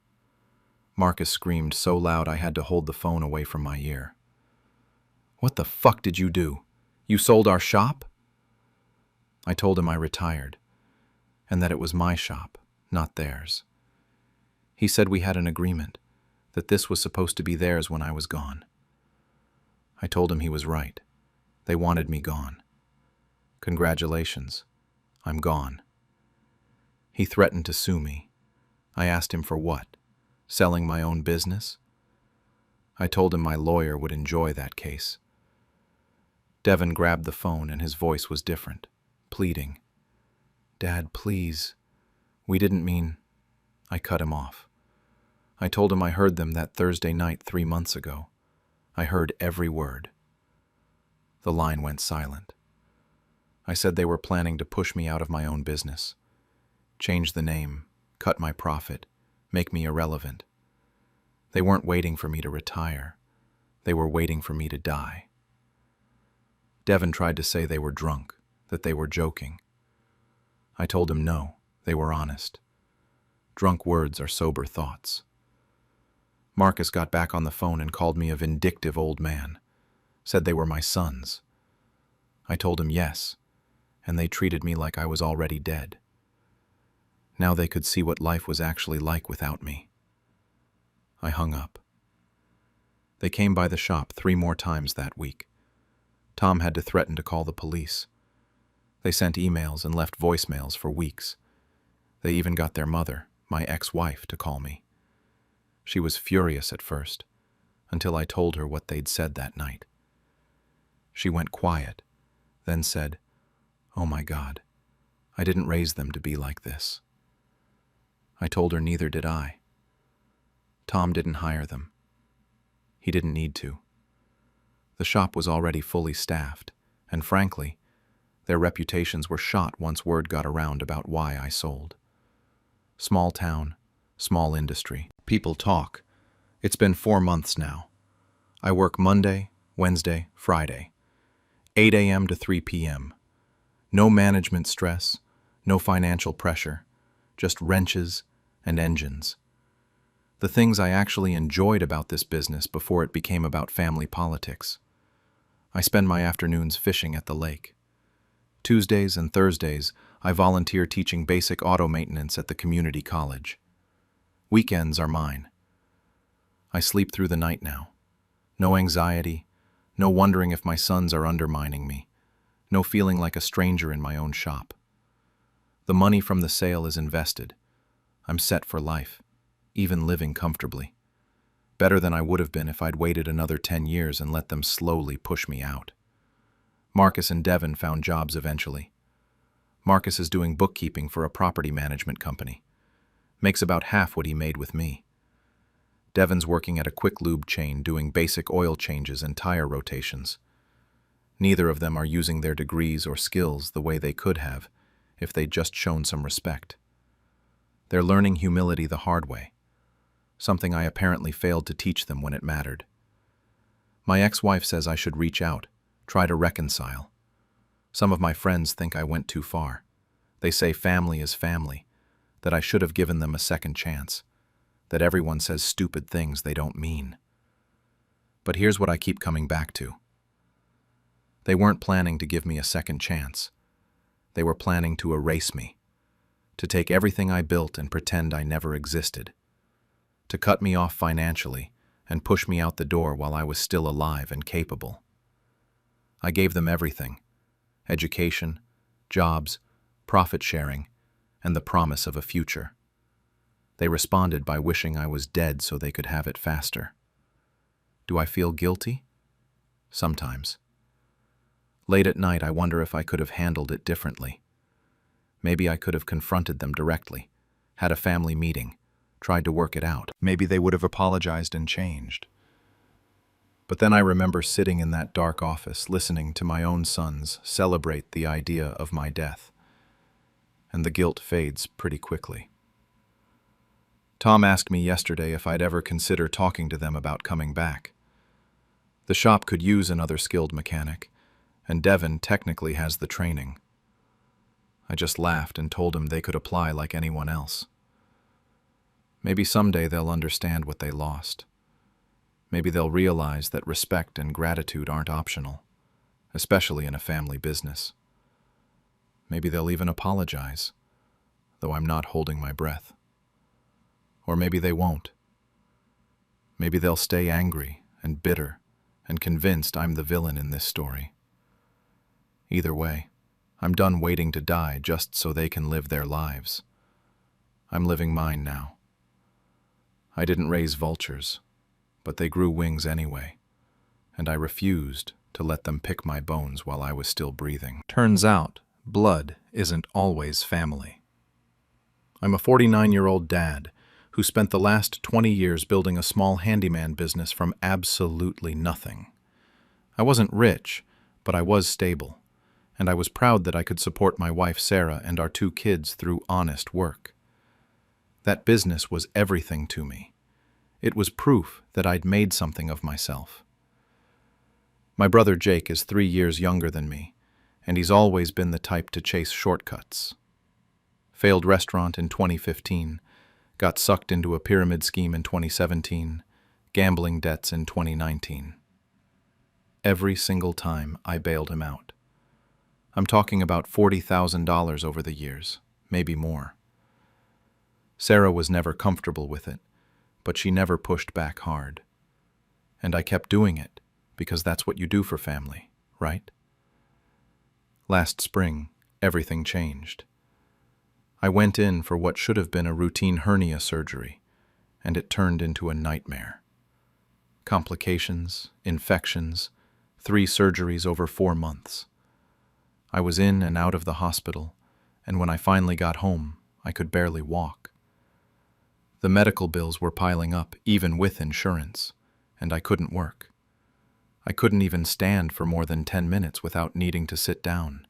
Marcus screamed so loud I had to hold the phone away from my ear. "What the fuck did you do? You sold our shop?" I told him I retired, and that it was my shop, not theirs. He said we had an agreement, that this was supposed to be theirs when I was gone. I told him he was right. They wanted me gone. Congratulations, I'm gone. He threatened to sue me. I asked him for what? Selling my own business? I told him my lawyer would enjoy that case. Devin grabbed the phone and his voice was different, pleading. "Dad, please. We didn't mean..." I cut him off. I told him I heard them that Thursday night 3 months ago. I heard every word. The line went silent. I said they were planning to push me out of my own business, change the name, cut my profit, make me irrelevant. They weren't waiting for me to retire. They were waiting for me to die. Devin tried to say they were drunk, that they were joking. I told him no, they were honest. Drunk words are sober thoughts. Marcus got back on the phone and called me a vindictive old man, said they were my sons. I told him yes, and they treated me like I was already dead. Now they could see what life was actually like without me. I hung up. They came by the shop 3 more times that week. Tom had to threaten to call the police. They sent emails and left voicemails for weeks. They even got their mother, my ex-wife, to call me. She was furious at first, until I told her what they'd said that night. She went quiet, then said, "Oh my God, I didn't raise them to be like this." I told her neither did I. Tom didn't hire them. He didn't need to. The shop was already fully staffed, and frankly, their reputations were shot once word got around about why I sold. Small town, small industry. People talk. It's been 4 months now. I work Monday, Wednesday, Friday, 8 a.m. to 3 p.m. No management stress, no financial pressure, just wrenches and engines. The things I actually enjoyed about this business before it became about family politics. I spend my afternoons fishing at the lake. Tuesdays and Thursdays, I volunteer teaching basic auto maintenance at the community college. Weekends are mine. I sleep through the night now. No anxiety, no wondering if my sons are undermining me, no feeling like a stranger in my own shop. The money from the sale is invested. I'm set for life, even living comfortably. Better than I would have been if I'd waited another 10 years and let them slowly push me out. Marcus and Devin found jobs eventually. Marcus is doing bookkeeping for a property management company. Makes about half what he made with me. Devin's working at a quick lube chain doing basic oil changes and tire rotations. Neither of them are using their degrees or skills the way they could have if they'd just shown some respect. They're learning humility the hard way, something I apparently failed to teach them when it mattered. My ex-wife says I should reach out, try to reconcile. Some of my friends think I went too far. They say family is family, that I should have given them a second chance, that everyone says stupid things they don't mean. But here's what I keep coming back to. They weren't planning to give me a second chance. They were planning to erase me, to take everything I built and pretend I never existed, to cut me off financially and push me out the door while I was still alive and capable. I gave them everything: education, jobs, profit sharing, and the promise of a future. They responded by wishing I was dead so they could have it faster. Do I feel guilty? Sometimes. Late at night, I wonder if I could have handled it differently. Maybe I could have confronted them directly, had a family meeting, tried to work it out. Maybe they would have apologized and changed. But then I remember sitting in that dark office, listening to my own sons celebrate the idea of my death. and the guilt fades pretty quickly. Tom asked me yesterday if I'd ever consider talking to them about coming back. The shop could use another skilled mechanic, and Devin technically has the training. I just laughed and told him they could apply like anyone else. Maybe someday they'll understand what they lost. Maybe they'll realize that respect and gratitude aren't optional, especially in a family business. Maybe they'll even apologize, though I'm not holding my breath. Or maybe they won't. Maybe they'll stay angry and bitter and convinced I'm the villain in this story. Either way, I'm done waiting to die just so they can live their lives. I'm living mine now. I didn't raise vultures, but they grew wings anyway, and I refused to let them pick my bones while I was still breathing. Turns out, blood isn't always family. I'm a 49-year-old dad who spent the last 20 years building a small handyman business from absolutely nothing. I wasn't rich, but I was stable, and I was proud that I could support my wife Sarah and our 2 kids through honest work. That business was everything to me. It was proof that I'd made something of myself. My brother Jake is 3 years younger than me, and he's always been the type to chase shortcuts. Failed restaurant in 2015, got sucked into a pyramid scheme in 2017, gambling debts in 2019. Every single time I bailed him out. I'm talking about $40,000 over the years, maybe more. Sarah was never comfortable with it, but she never pushed back hard. And I kept doing it, because that's what you do for family, right? Last spring, everything changed. I went in for what should have been a routine hernia surgery, and it turned into a nightmare. Complications, infections, 3 surgeries over 4 months. I was in and out of the hospital, and when I finally got home, I could barely walk. The medical bills were piling up, even with insurance, and I couldn't work. I couldn't even stand for more than 10 minutes without needing to sit down.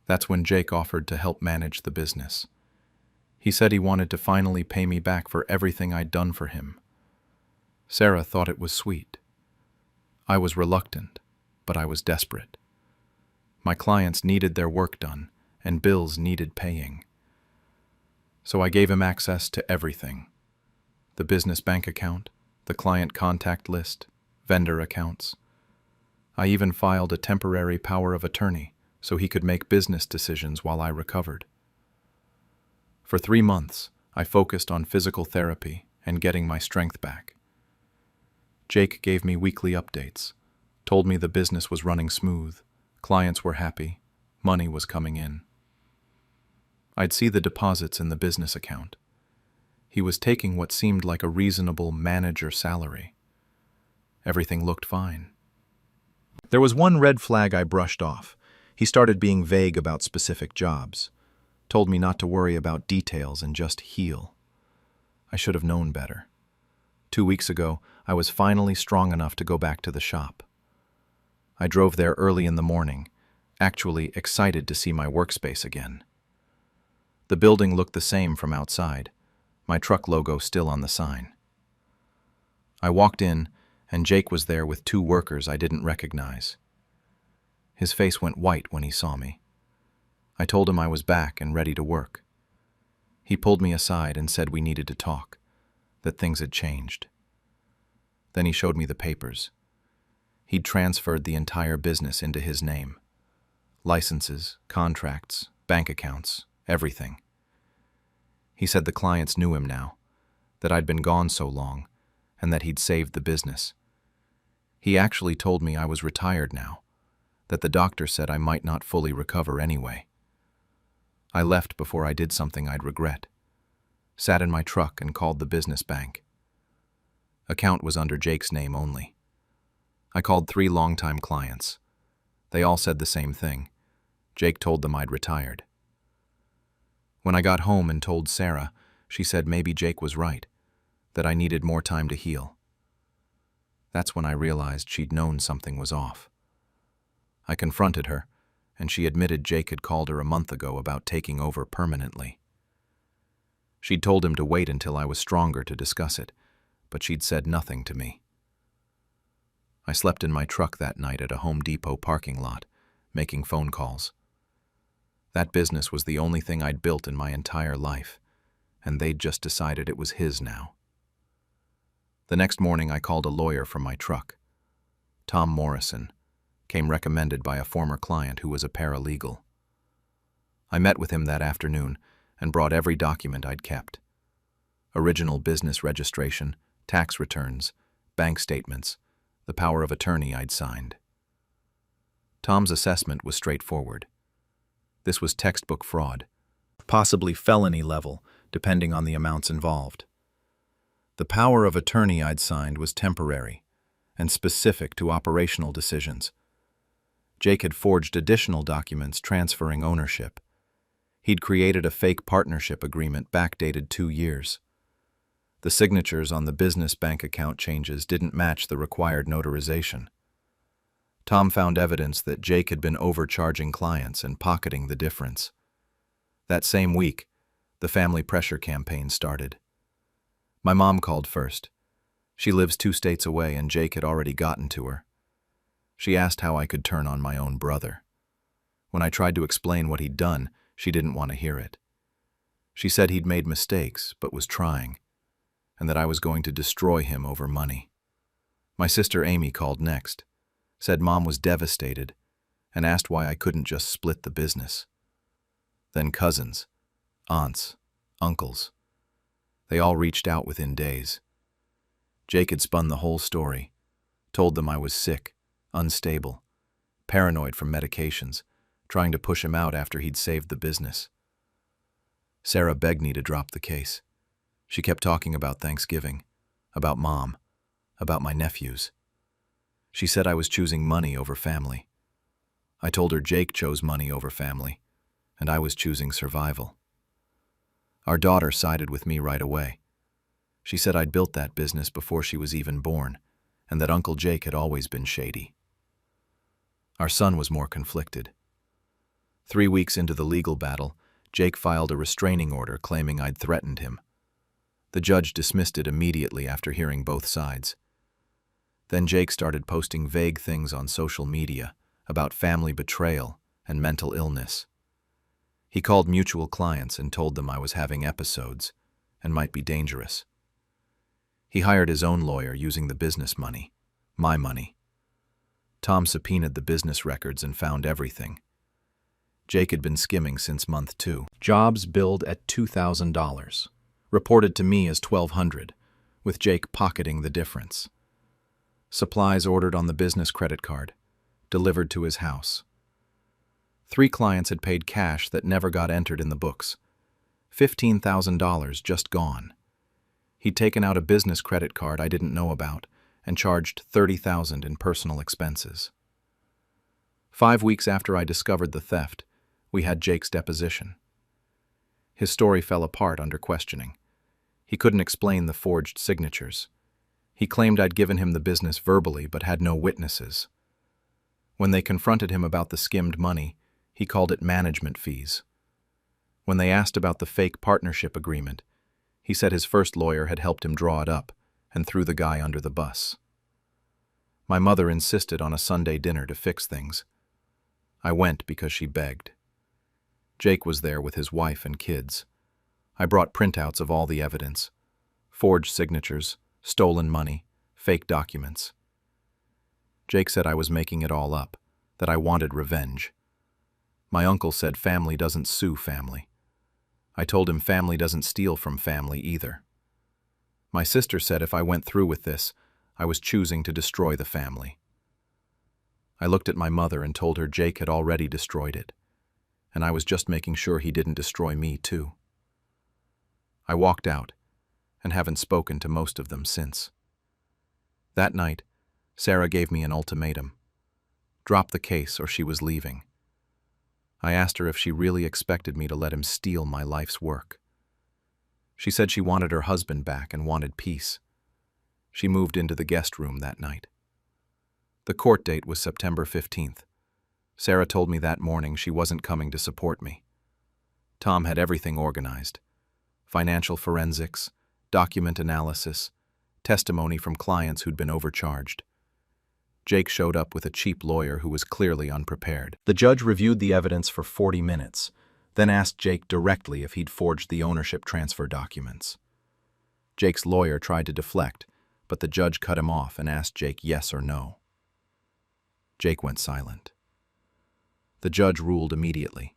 That's when Jake offered to help manage the business. He said he wanted to finally pay me back for everything I'd done for him. Sarah thought it was sweet. I was reluctant, but I was desperate. My clients needed their work done, and bills needed paying. So I gave him access to everything. The business bank account, the client contact list, vendor accounts. I even filed a temporary power of attorney so he could make business decisions while I recovered. For 3 months, I focused on physical therapy and getting my strength back. Jake gave me weekly updates, told me the business was running smooth, clients were happy, money was coming in. I'd see the deposits in the business account. He was taking what seemed like a reasonable manager salary. Everything looked fine. There was one red flag I brushed off. He started being vague about specific jobs. Told me not to worry about details and just heal. I should have known better. 2 weeks ago, I was finally strong enough to go back to the shop. I drove there early in the morning, actually excited to see my workspace again. The building looked the same from outside, my truck logo still on the sign. I walked in, and Jake was there with 2 workers I didn't recognize. His face went white when he saw me. I told him I was back and ready to work. He pulled me aside and said we needed to talk, that things had changed. Then he showed me the papers. He'd transferred the entire business into his name. Licenses, contracts, bank accounts, everything. He said the clients knew him now, that I'd been gone so long, and that he'd saved the business. He actually told me I was retired now, that the doctor said I might not fully recover anyway. I left before I did something I'd regret. Sat in my truck and called the business bank. Account was under Jake's name only. I called 3 longtime clients. They all said the same thing. Jake told them I'd retired. When I got home and told Sarah, she said maybe Jake was right, that I needed more time to heal. That's when I realized she'd known something was off. I confronted her, and she admitted Jake had called her a month ago about taking over permanently. She'd told him to wait until I was stronger to discuss it, but she'd said nothing to me. I slept in my truck that night at a Home Depot parking lot, making phone calls. That business was the only thing I'd built in my entire life, and they'd just decided it was his now. The next morning I called a lawyer from my truck. Tom Morrison came recommended by a former client who was a paralegal. I met with him that afternoon and brought every document I'd kept. Original business registration, tax returns, bank statements, the power of attorney I'd signed. Tom's assessment was straightforward. This was textbook fraud, possibly felony level, depending on the amounts involved. The power of attorney I'd signed was temporary and specific to operational decisions. Jake had forged additional documents transferring ownership. He'd created a fake partnership agreement backdated 2 years. The signatures on the business bank account changes didn't match the required notarization. Tom found evidence that Jake had been overcharging clients and pocketing the difference. That same week, the family pressure campaign started. My mom called first. She lives 2 states away and Jake had already gotten to her. She asked how I could turn on my own brother. When I tried to explain what he'd done, she didn't want to hear it. She said he'd made mistakes, but was trying, and that I was going to destroy him over money. My sister Amy called next, said Mom was devastated, and asked why I couldn't just split the business. Then cousins, aunts, uncles. They all reached out within days. Jake had spun the whole story, told them I was sick, unstable, paranoid from medications, trying to push him out after he'd saved the business. Sarah begged me to drop the case. She kept talking about Thanksgiving, about Mom, about my nephews. She said I was choosing money over family. I told her Jake chose money over family, and I was choosing survival. Our daughter sided with me right away. She said I'd built that business before she was even born, and that Uncle Jake had always been shady. Our son was more conflicted. 3 weeks into the legal battle, Jake filed a restraining order claiming I'd threatened him. The judge dismissed it immediately after hearing both sides. Then Jake started posting vague things on social media about family betrayal and mental illness. He called mutual clients and told them I was having episodes and might be dangerous. He hired his own lawyer using the business money, my money. Tom subpoenaed the business records and found everything. Jake had been skimming since month 2. Jobs billed at $2,000, reported to me as $1,200, with Jake pocketing the difference. Supplies ordered on the business credit card, delivered to his house. 3 clients had paid cash that never got entered in the books. $15,000 just gone. He'd taken out a business credit card I didn't know about and charged $30,000 in personal expenses. 5 weeks after I discovered the theft, we had Jake's deposition. His story fell apart under questioning. He couldn't explain the forged signatures. He claimed I'd given him the business verbally but had no witnesses. When they confronted him about the skimmed money, he called it management fees. When they asked about the fake partnership agreement, he said his first lawyer had helped him draw it up and threw the guy under the bus. My mother insisted on a Sunday dinner to fix things. I went because she begged. Jake was there with his wife and kids. I brought printouts of all the evidence: forged signatures, stolen money, fake documents. Jake said I was making it all up, that I wanted revenge. My uncle said family doesn't sue family. I told him family doesn't steal from family either. My sister said if I went through with this, I was choosing to destroy the family. I looked at my mother and told her Jake had already destroyed it, and I was just making sure he didn't destroy me too. I walked out, and haven't spoken to most of them since. That night, Sarah gave me an ultimatum: drop the case or she was leaving. I asked her if she really expected me to let him steal my life's work. She said she wanted her husband back and wanted peace. She moved into the guest room that night. The court date was September 15th. Sarah told me that morning she wasn't coming to support me. Tom had everything organized: financial forensics, document analysis, testimony from clients who'd been overcharged. Jake showed up with a cheap lawyer who was clearly unprepared. The judge reviewed the evidence for 40 minutes, then asked Jake directly if he'd forged the ownership transfer documents. Jake's lawyer tried to deflect, but the judge cut him off and asked Jake yes or no. Jake went silent. The judge ruled immediately.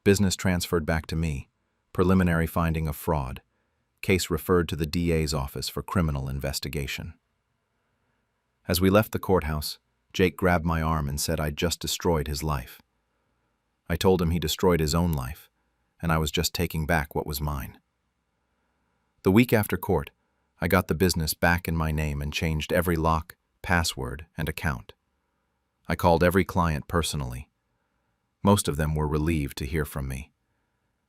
Business transferred back to me, preliminary finding of fraud, case referred to the DA's office for criminal investigation. As we left the courthouse, Jake grabbed my arm and said I'd just destroyed his life. I told him he destroyed his own life, and I was just taking back what was mine. The week after court, I got the business back in my name and changed every lock, password, and account. I called every client personally. Most of them were relieved to hear from me.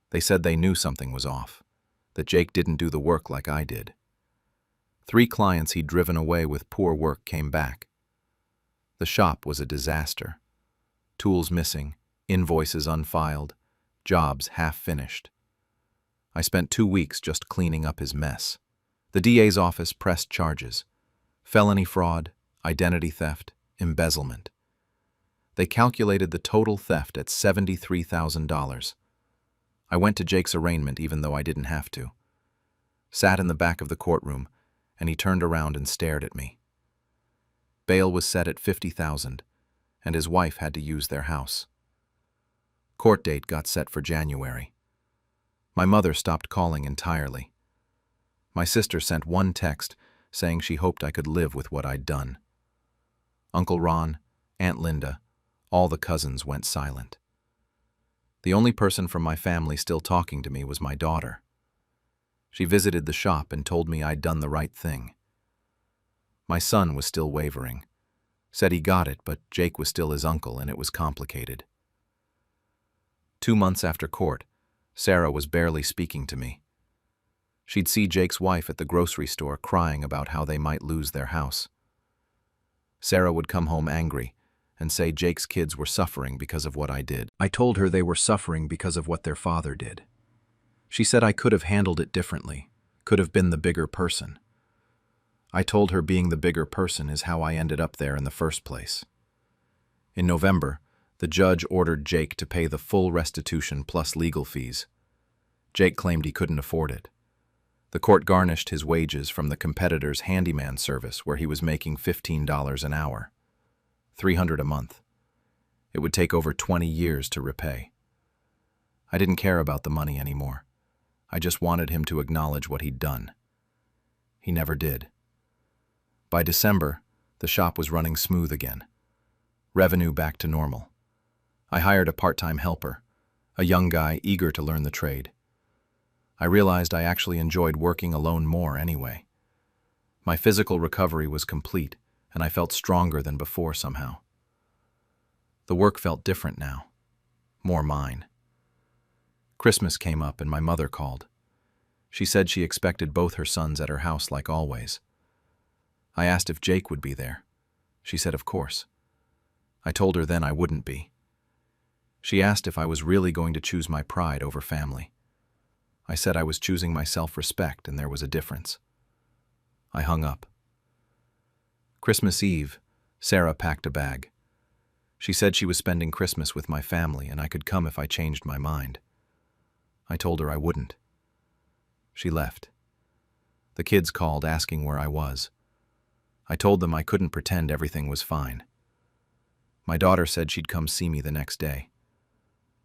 They said they knew something was off, that Jake didn't do the work like I did. 3 clients he'd driven away with poor work came back. The shop was a disaster. Tools missing, invoices unfiled, jobs half-finished. I spent 2 weeks just cleaning up his mess. The DA's office pressed charges: felony fraud, identity theft, embezzlement. They calculated the total theft at $73,000. I went to Jake's arraignment even though I didn't have to. Sat in the back of the courtroom, and he turned around and stared at me. Bail was set at $50,000, and his wife had to use their house. Court date got set for January. My mother stopped calling entirely. My sister sent one text saying she hoped I could live with what I'd done. Uncle Ron, Aunt Linda, all the cousins went silent. The only person from my family still talking to me was my daughter. She visited the shop and told me I'd done the right thing. My son was still wavering. Said he got it, but Jake was still his uncle and it was complicated. 2 months after court, Sarah was barely speaking to me. She'd see Jake's wife at the grocery store crying about how they might lose their house. Sarah would come home angry and say Jake's kids were suffering because of what I did. I told her they were suffering because of what their father did. She said I could have handled it differently, could have been the bigger person. I told her being the bigger person is how I ended up there in the first place. In November, the judge ordered Jake to pay the full restitution plus legal fees. Jake claimed he couldn't afford it. The court garnished his wages from the competitor's handyman service where he was making $15 an hour. $300 a month. It would take over 20 years to repay. I didn't care about the money anymore. I just wanted him to acknowledge what he'd done. He never did. By December, the shop was running smooth again. Revenue back to normal. I hired a part-time helper, a young guy eager to learn the trade. I realized I actually enjoyed working alone more anyway. My physical recovery was complete, and I felt stronger than before somehow. The work felt different now, more mine. Christmas came up and my mother called. She said she expected both her sons at her house like always. I asked if Jake would be there. She said of course. I told her then I wouldn't be. She asked if I was really going to choose my pride over family. I said I was choosing my self-respect and there was a difference. I hung up. Christmas Eve, Sarah packed a bag. She said she was spending Christmas with my family and I could come if I changed my mind. I told her I wouldn't. She left. The kids called asking where I was. I told them I couldn't pretend everything was fine. My daughter said she'd come see me the next day.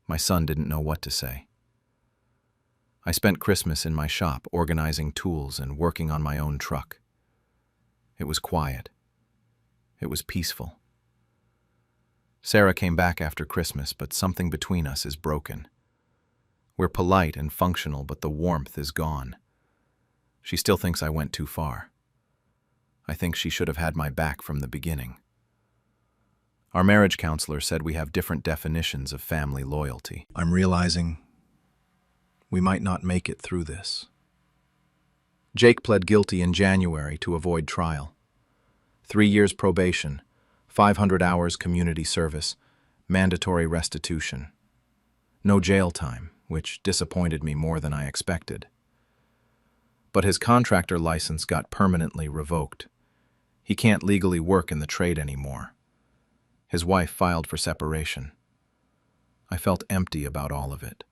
My son didn't know what to say. I spent Christmas in my shop organizing tools and working on my own truck. It was quiet. It was peaceful. Sarah came back after Christmas, but something between us is broken. We're polite and functional, but the warmth is gone. She still thinks I went too far. I think she should have had my back from the beginning. Our marriage counselor said we have different definitions of family loyalty. I'm realizing we might not make it through this. Jake pled guilty in January to avoid trial. 3 years probation, 500 hours community service, mandatory restitution. No jail time, which disappointed me more than I expected. But his contractor license got permanently revoked. He can't legally work in the trade anymore. His wife filed for separation. I felt empty about all of it.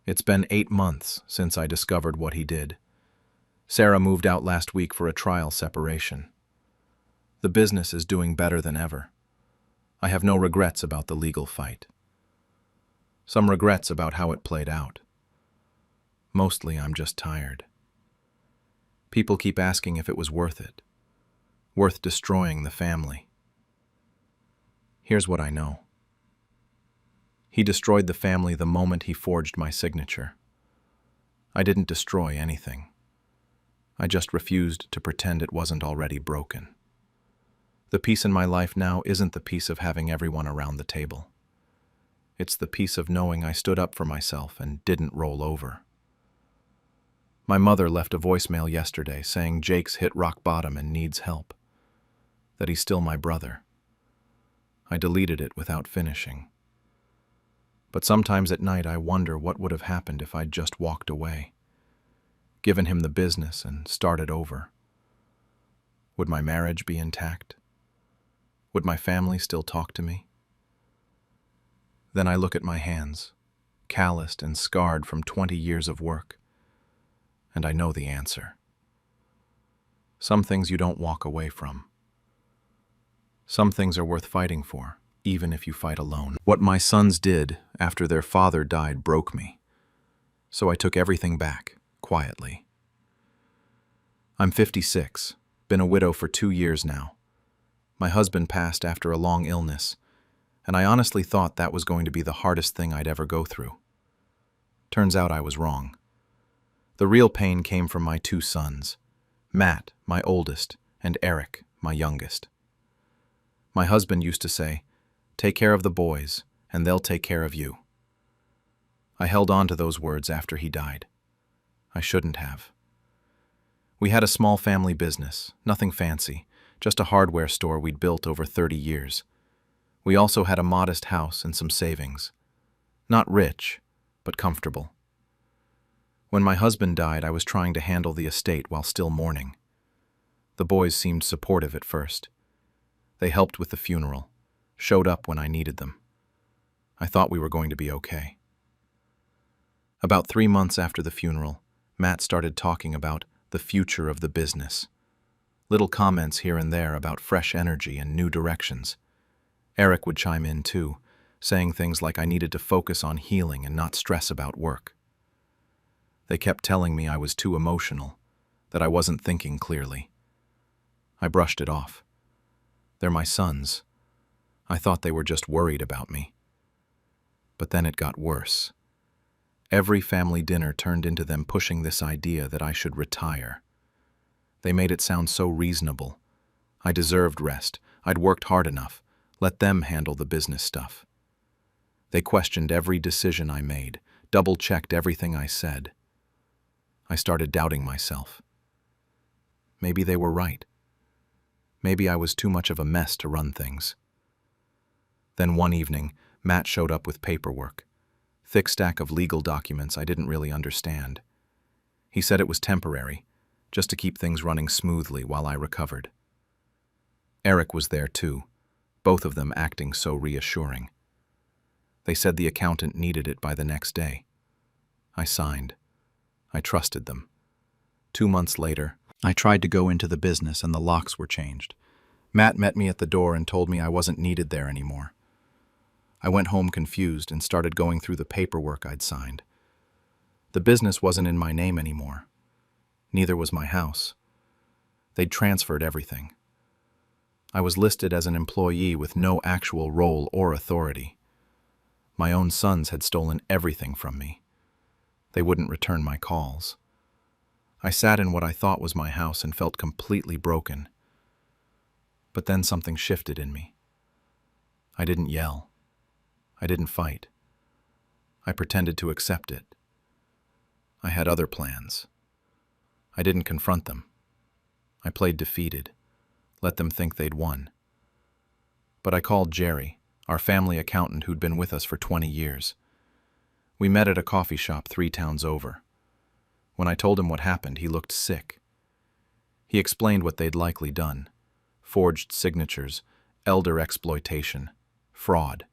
It's been 8 months since I discovered what he did. Sarah moved out last week for a trial separation. The business is doing better than ever. I have no regrets about the legal fight. Some regrets about how it played out. Mostly I'm just tired. People keep asking if it was worth it. Worth destroying the family. Here's what I know. He destroyed the family the moment he forged my signature. I didn't destroy anything. I just refused to pretend it wasn't already broken. The peace in my life now isn't the peace of having everyone around the table. It's the peace of knowing I stood up for myself and didn't roll over. My mother left a voicemail yesterday saying Jake's hit rock bottom and needs help. That he's still my brother. I deleted it without finishing. But sometimes at night I wonder what would have happened if I'd just walked away, given him the business and started over. Would my marriage be intact? Would my family still talk to me? Then I look at my hands, calloused and scarred from 20 years of work, and I know the answer. Some things you don't walk away from. Some things are worth fighting for, even if you fight alone. What my sons did after their father died broke me, so I took everything back, quietly. I'm 56, been a widow for 2 years now. My husband passed after a long illness, and I honestly thought that was going to be the hardest thing I'd ever go through. Turns out I was wrong. The real pain came from my 2 sons, Matt, my oldest, and Eric, my youngest. My husband used to say, "Take care of the boys, and they'll take care of you." I held on to those words after he died. I shouldn't have. We had a small family business, nothing fancy, just a hardware store we'd built over 30 years. We also had a modest house and some savings. Not rich, but comfortable. When my husband died, I was trying to handle the estate while still mourning. The boys seemed supportive at first. They helped with the funeral, showed up when I needed them. I thought we were going to be okay. About 3 months after the funeral, Matt started talking about the future of the business. Little comments here and there about fresh energy and new directions. Eric would chime in too, saying things like I needed to focus on healing and not stress about work. They kept telling me I was too emotional, that I wasn't thinking clearly. I brushed it off. They're my sons. I thought they were just worried about me. But then it got worse. Every family dinner turned into them pushing this idea that I should retire. They made it sound so reasonable. I deserved rest. I'd worked hard enough. Let them handle the business stuff. They questioned every decision I made, double-checked everything I said. I started doubting myself. Maybe they were right. Maybe I was too much of a mess to run things. Then one evening, Matt showed up with paperwork. Thick stack of legal documents I didn't really understand. He said it was temporary, just to keep things running smoothly while I recovered. Eric was there too, both of them acting so reassuring. They said the accountant needed it by the next day. I signed. I trusted them. 2 months later, I tried to go into the business and the locks were changed. Matt met me at the door and told me I wasn't needed there anymore. I went home confused and started going through the paperwork I'd signed. The business wasn't in my name anymore. Neither was my house. They'd transferred everything. I was listed as an employee with no actual role or authority. My own sons had stolen everything from me. They wouldn't return my calls. I sat in what I thought was my house and felt completely broken. But then something shifted in me. I didn't yell. I didn't fight. I pretended to accept it. I had other plans. I didn't confront them. I played defeated, let them think they'd won. But I called Jerry, our family accountant who'd been with us for 20 years. We met at a coffee shop 3 towns over. When I told him what happened, he looked sick. He explained what they'd likely done: forged signatures, elder exploitation, fraud.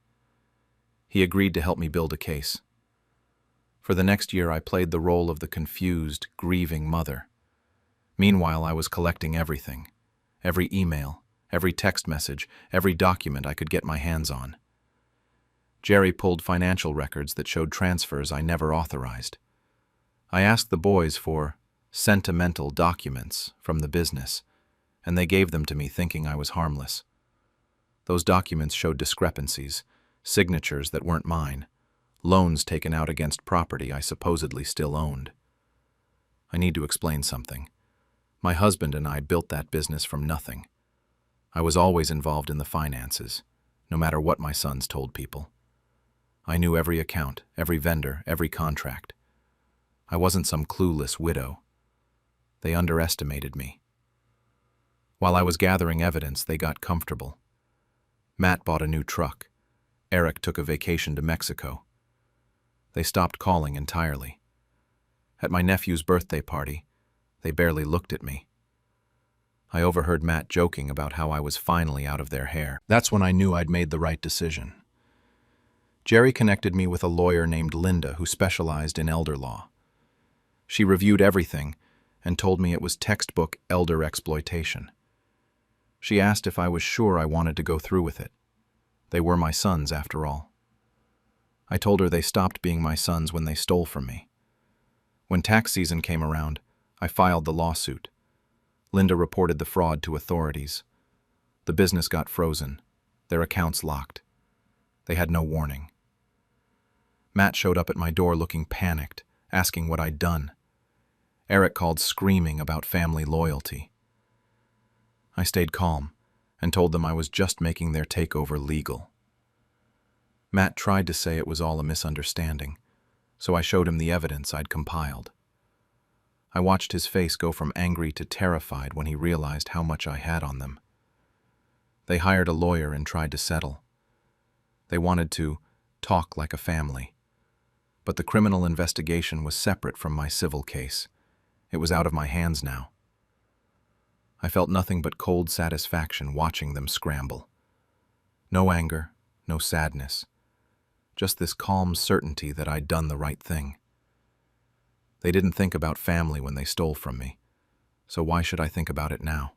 He agreed to help me build a case. For the next year, I played the role of the confused, grieving mother. Meanwhile, I was collecting everything: every email, every text message, every document I could get my hands on. Jerry pulled financial records that showed transfers I never authorized. I asked the boys for sentimental documents from the business, and they gave them to me thinking I was harmless. Those documents showed discrepancies, signatures that weren't mine, loans taken out against property I supposedly still owned. I need to explain something. My husband and I built that business from nothing. I was always involved in the finances, no matter what my sons told people. I knew every account, every vendor, every contract. I wasn't some clueless widow. They underestimated me. While I was gathering evidence, they got comfortable. Matt bought a new truck. Eric took a vacation to Mexico. They stopped calling entirely. At my nephew's birthday party, they barely looked at me. I overheard Matt joking about how I was finally out of their hair. That's when I knew I'd made the right decision. Jerry connected me with a lawyer named Linda who specialized in elder law. She reviewed everything and told me it was textbook elder exploitation. She asked if I was sure I wanted to go through with it. They were my sons, after all. I told her they stopped being my sons when they stole from me. When tax season came around, I filed the lawsuit. Linda reported the fraud to authorities. The business got frozen, their accounts locked. They had no warning. Matt showed up at my door looking panicked, asking what I'd done. Eric called screaming about family loyalty. I stayed calm and told them I was just making their takeover legal. Matt tried to say it was all a misunderstanding, so I showed him the evidence I'd compiled. I watched his face go from angry to terrified when he realized how much I had on them. They hired a lawyer and tried to settle. They wanted to talk like a family. But the criminal investigation was separate from my civil case. It was out of my hands now. I felt nothing but cold satisfaction watching them scramble. No anger, no sadness. Just this calm certainty that I'd done the right thing. They didn't think about family when they stole from me, so why should I think about it now?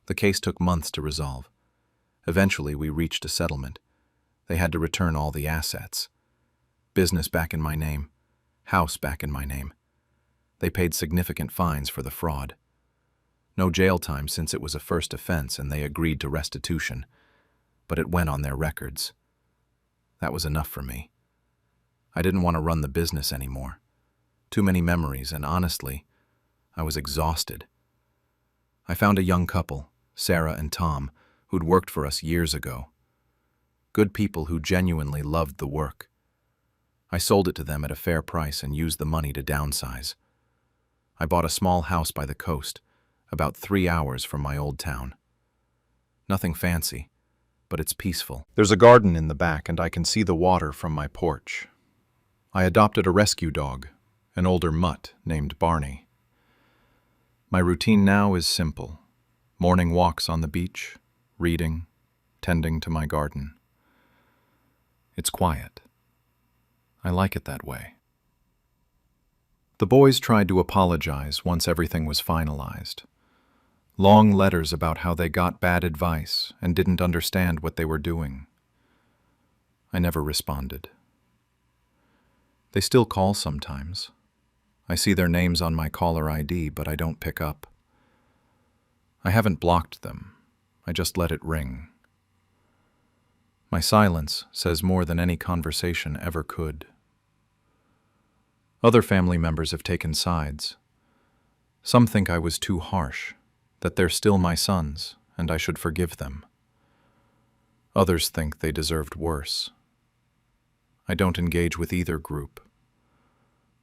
The case took months to resolve. Eventually, we reached a settlement. They had to return all the assets. Business back in my name, house back in my name. They paid significant fines for the fraud. No jail time since it was a first offense, and they agreed to restitution, but it went on their records. That was enough for me. I didn't want to run the business anymore. Too many memories, and honestly, I was exhausted. I found a young couple, Sarah and Tom, who'd worked for us years ago. Good people who genuinely loved the work. I sold it to them at a fair price and used the money to downsize. I bought a small house by the coast, about 3 hours from my old town. Nothing fancy, but it's peaceful. There's a garden in the back and I can see the water from my porch. I adopted a rescue dog, an older mutt named Barney. My routine now is simple. Morning walks on the beach, reading, tending to my garden. It's quiet. I like it that way. The boys tried to apologize once everything was finalized. Long letters about how they got bad advice and didn't understand what they were doing. I never responded. They still call sometimes. I see their names on my caller ID, but I don't pick up. I haven't blocked them. I just let it ring. My silence says more than any conversation ever could. Other family members have taken sides. Some think I was too harsh, that they're still my sons, and I should forgive them. Others think they deserved worse. I don't engage with either group.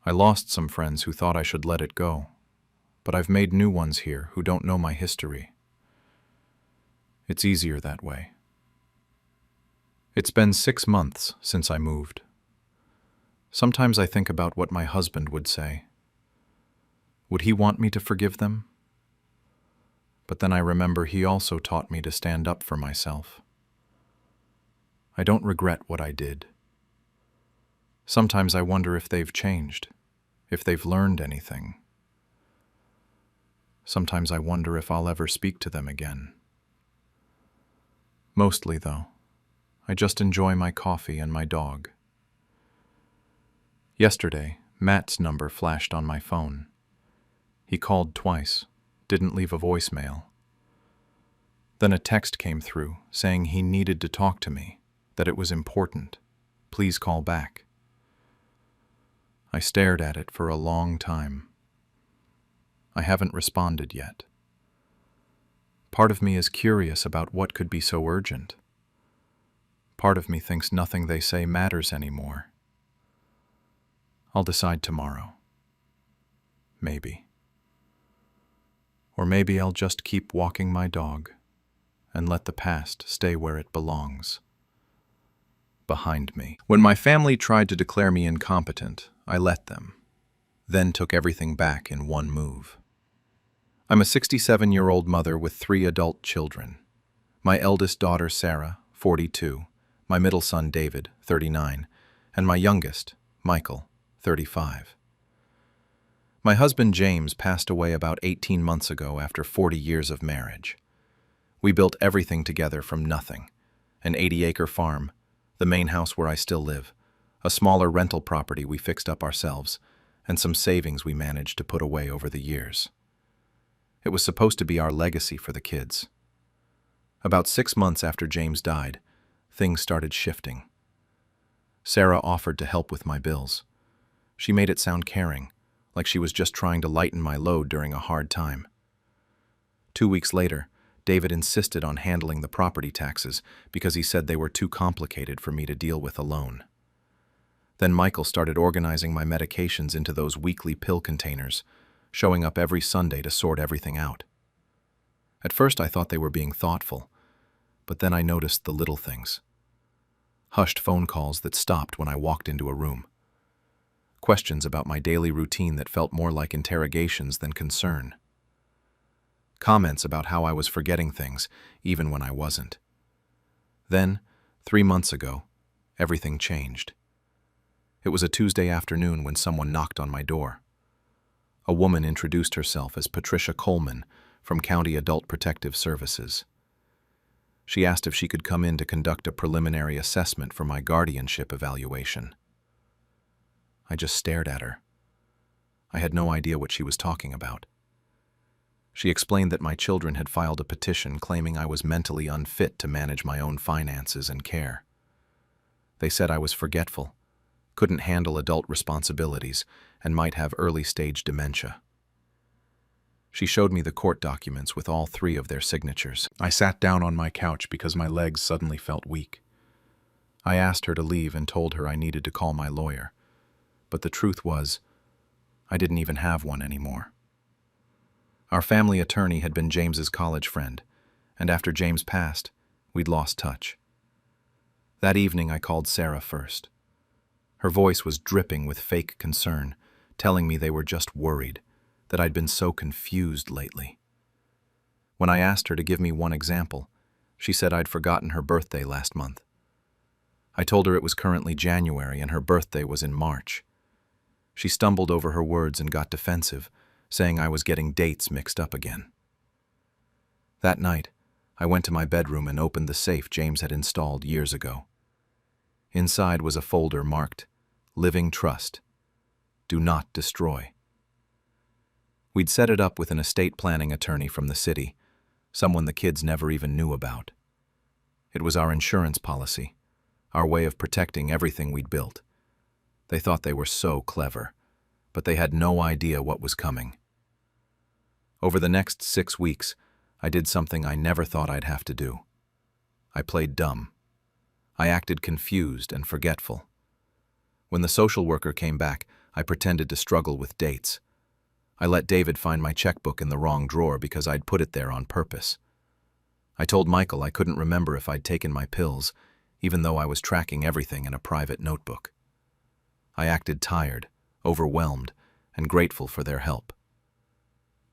I lost some friends who thought I should let it go, but I've made new ones here who don't know my history. It's easier that way. It's been 6 months since I moved. Sometimes I think about what my husband would say. Would he want me to forgive them? But then I remember he also taught me to stand up for myself. I don't regret what I did. Sometimes I wonder if they've changed, if they've learned anything. Sometimes I wonder if I'll ever speak to them again. Mostly, though, I just enjoy my coffee and my dog. Yesterday, Matt's number flashed on my phone. He called twice, didn't leave a voicemail. Then a text came through saying he needed to talk to me, that it was important. Please call back. I stared at it for a long time. I haven't responded yet. Part of me is curious about what could be so urgent. Part of me thinks nothing they say matters anymore. I'll decide tomorrow. Maybe. Or maybe I'll just keep walking my dog and let the past stay where it belongs. Behind me. When my family tried to declare me incompetent, I let them, then took everything back in one move. I'm a 67-year-old mother with 3 adult children. My eldest daughter, Sarah, 42, my middle son, David, 39, and my youngest, Michael, 35. My husband, James, passed away about 18 months ago after 40 years of marriage. We built everything together from nothing: an 80-acre farm, the main house where I still live, a smaller rental property we fixed up ourselves, and some savings we managed to put away over the years. It was supposed to be our legacy for the kids. About 6 months after James died, things started shifting. Sarah offered to help with my bills. She made it sound caring, like she was just trying to lighten my load during a hard time. 2 weeks later, David insisted on handling the property taxes because he said they were too complicated for me to deal with alone. Then Michael started organizing my medications into those weekly pill containers, showing up every Sunday to sort everything out. At first I thought they were being thoughtful, but then I noticed the little things. Hushed phone calls that stopped when I walked into a room. Questions about my daily routine that felt more like interrogations than concern. Comments about how I was forgetting things, even when I wasn't. Then, 3 months ago, everything changed. It was a Tuesday afternoon when someone knocked on my door. A woman introduced herself as Patricia Coleman from County Adult Protective Services. She asked if she could come in to conduct a preliminary assessment for my guardianship evaluation. I just stared at her. I had no idea what she was talking about. She explained that my children had filed a petition claiming I was mentally unfit to manage my own finances and care. They said I was forgetful, couldn't handle adult responsibilities, and might have early-stage dementia. She showed me the court documents with all 3 of their signatures. I sat down on my couch because my legs suddenly felt weak. I asked her to leave and told her I needed to call my lawyer, but the truth was, I didn't even have one anymore. Our family attorney had been James's college friend, and after James passed, we'd lost touch. That evening I called Sarah first. Her voice was dripping with fake concern, telling me they were just worried, that I'd been so confused lately. When I asked her to give me one example, she said I'd forgotten her birthday last month. I told her it was currently January and her birthday was in March. She stumbled over her words and got defensive, saying I was getting dates mixed up again. That night, I went to my bedroom and opened the safe James had installed years ago. Inside was a folder marked, Living Trust. Do not destroy. We'd set it up with an estate planning attorney from the city, someone the kids never even knew about. It was our insurance policy, our way of protecting everything we'd built. They thought they were so clever, but they had no idea what was coming. Over the next 6 weeks, I did something I never thought I'd have to do. I played dumb. I acted confused and forgetful. When the social worker came back, I pretended to struggle with dates. I let David find my checkbook in the wrong drawer because I'd put it there on purpose. I told Michael I couldn't remember if I'd taken my pills, even though I was tracking everything in a private notebook. I acted tired, overwhelmed, and grateful for their help.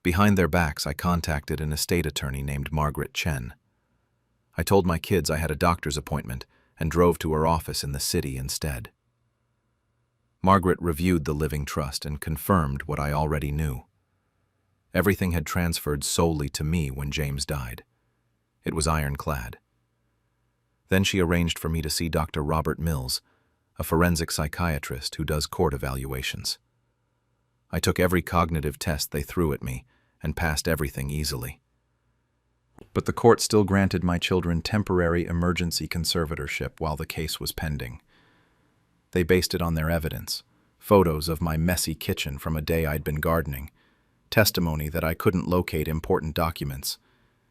Behind their backs, I contacted an estate attorney named Margaret Chen. I told my kids I had a doctor's appointment and drove to her office in the city instead. Margaret reviewed the living trust and confirmed what I already knew. Everything had transferred solely to me when James died. It was ironclad. Then she arranged for me to see Dr. Robert Mills, a forensic psychiatrist who does court evaluations. I took every cognitive test they threw at me and passed everything easily. But the court still granted my children temporary emergency conservatorship while the case was pending. They based it on their evidence, photos of my messy kitchen from a day I'd been gardening, testimony that I couldn't locate important documents,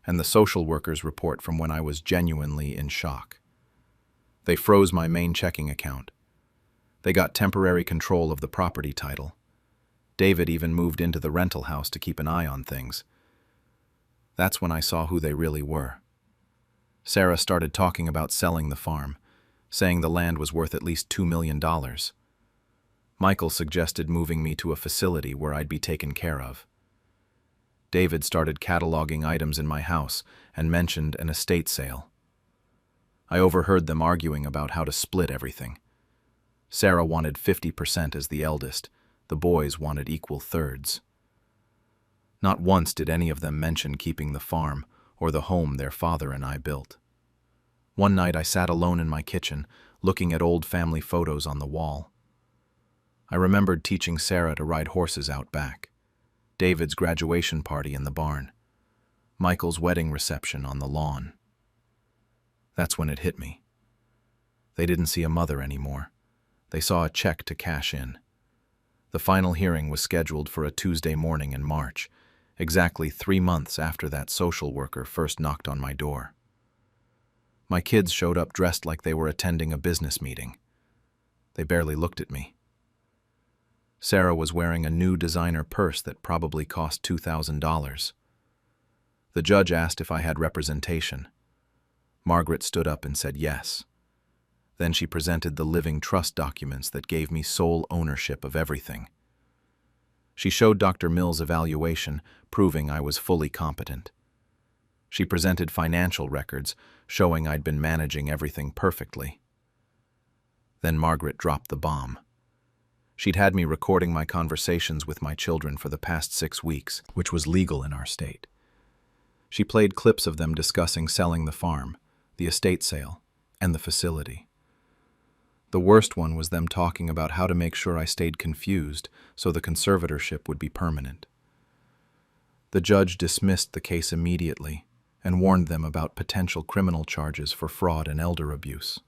and the social worker's report from when I was genuinely in shock. They froze my main checking account. They got temporary control of the property title. David even moved into the rental house to keep an eye on things. That's when I saw who they really were. Sarah started talking about selling the farm, saying the land was worth at least $2 million. Michael suggested moving me to a facility where I'd be taken care of. David started cataloging items in my house and mentioned an estate sale. I overheard them arguing about how to split everything. Sarah wanted 50% as the eldest. The boys wanted equal thirds. Not once did any of them mention keeping the farm or the home their father and I built. One night I sat alone in my kitchen, looking at old family photos on the wall. I remembered teaching Sarah to ride horses out back, David's graduation party in the barn, Michael's wedding reception on the lawn. That's when it hit me. They didn't see a mother anymore. They saw a check to cash in. The final hearing was scheduled for a Tuesday morning in March, exactly 3 months after that social worker first knocked on my door. My kids showed up dressed like they were attending a business meeting. They barely looked at me. Sarah was wearing a new designer purse that probably cost $2,000. The judge asked if I had representation. Margaret stood up and said yes. Then she presented the living trust documents that gave me sole ownership of everything. She showed Dr. Mills' evaluation, proving I was fully competent. She presented financial records, showing I'd been managing everything perfectly. Then Margaret dropped the bomb. She'd had me recording my conversations with my children for the past 6 weeks, which was legal in our state. She played clips of them discussing selling the farm, the estate sale, and the facility. The worst one was them talking about how to make sure I stayed confused so the conservatorship would be permanent. The judge dismissed the case immediately and warned them about potential criminal charges for fraud and elder abuse.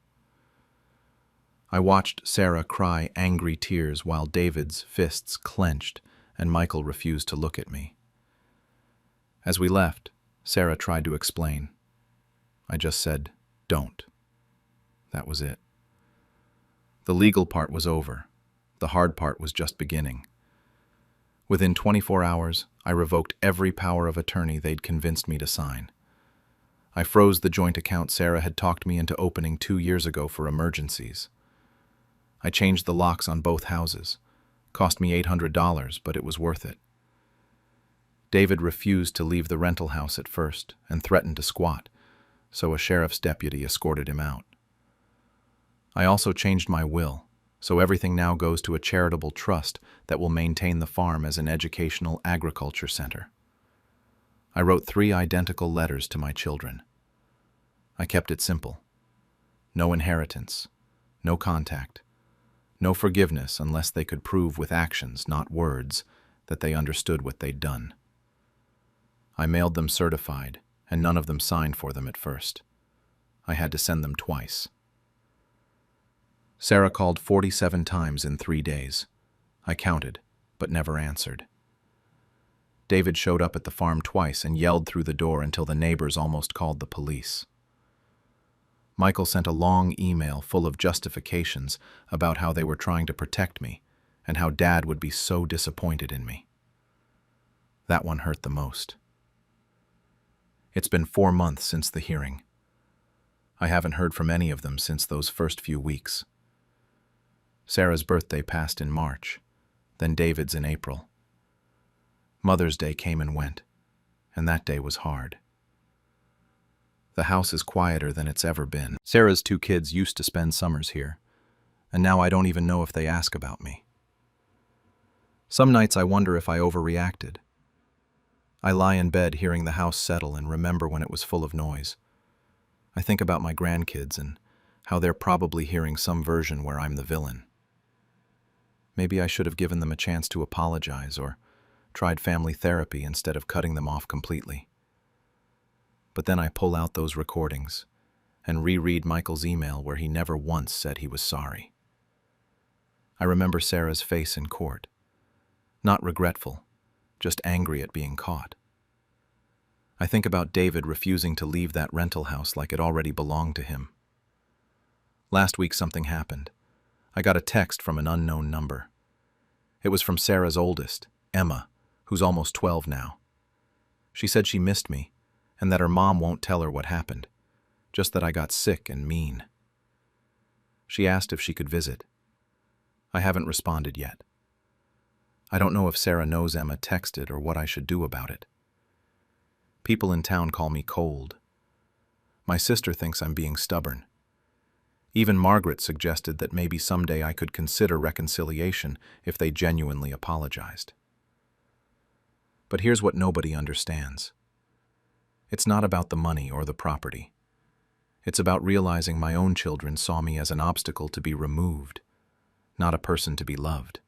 I watched Sarah cry angry tears while David's fists clenched and Michael refused to look at me. As we left, Sarah tried to explain. I just said, "Don't." That was it. The legal part was over. The hard part was just beginning. Within 24 hours, I revoked every power of attorney they'd convinced me to sign. I froze the joint account Sarah had talked me into opening 2 years ago for emergencies. I changed the locks on both houses. Cost me $800, but it was worth it. David refused to leave the rental house at first and threatened to squat, so a sheriff's deputy escorted him out. I also changed my will, so everything now goes to a charitable trust that will maintain the farm as an educational agriculture center. I wrote 3 identical letters to my children. I kept it simple. No inheritance, no contact, no forgiveness unless they could prove with actions, not words, that they understood what they'd done. I mailed them certified, and none of them signed for them at first. I had to send them twice. Sarah called 47 times in 3 days. I counted, but never answered. David showed up at the farm twice and yelled through the door until the neighbors almost called the police. Michael sent a long email full of justifications about how they were trying to protect me and how Dad would be so disappointed in me. That one hurt the most. It's been 4 months since the hearing. I haven't heard from any of them since those first few weeks. Sarah's birthday passed in March, then David's in April. Mother's Day came and went, and that day was hard. The house is quieter than it's ever been. Sarah's 2 kids used to spend summers here, and now I don't even know if they ask about me. Some nights I wonder if I overreacted. I lie in bed hearing the house settle and remember when it was full of noise. I think about my grandkids and how they're probably hearing some version where I'm the villain. Maybe I should have given them a chance to apologize or tried family therapy instead of cutting them off completely. But then I pull out those recordings and reread Michael's email where he never once said he was sorry. I remember Sarah's face in court. Not regretful, just angry at being caught. I think about David refusing to leave that rental house like it already belonged to him. Last week something happened. I got a text from an unknown number. It was from Sarah's oldest, Emma, who's almost 12 now. She said she missed me and that her mom won't tell her what happened, just that I got sick and mean. She asked if she could visit. I haven't responded yet. I don't know if Sarah knows Emma texted or what I should do about it. People in town call me cold. My sister thinks I'm being stubborn. Even Margaret suggested that maybe someday I could consider reconciliation if they genuinely apologized. But here's what nobody understands. It's not about the money or the property. It's about realizing my own children saw me as an obstacle to be removed, not a person to be loved.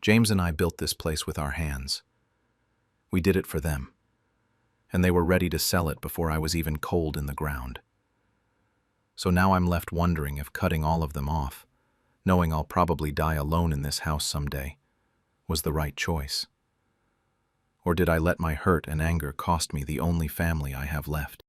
James and I built this place with our hands. We did it for them, and they were ready to sell it before I was even cold in the ground. So now I'm left wondering if cutting all of them off, knowing I'll probably die alone in this house someday, was the right choice. Or did I let my hurt and anger cost me the only family I have left?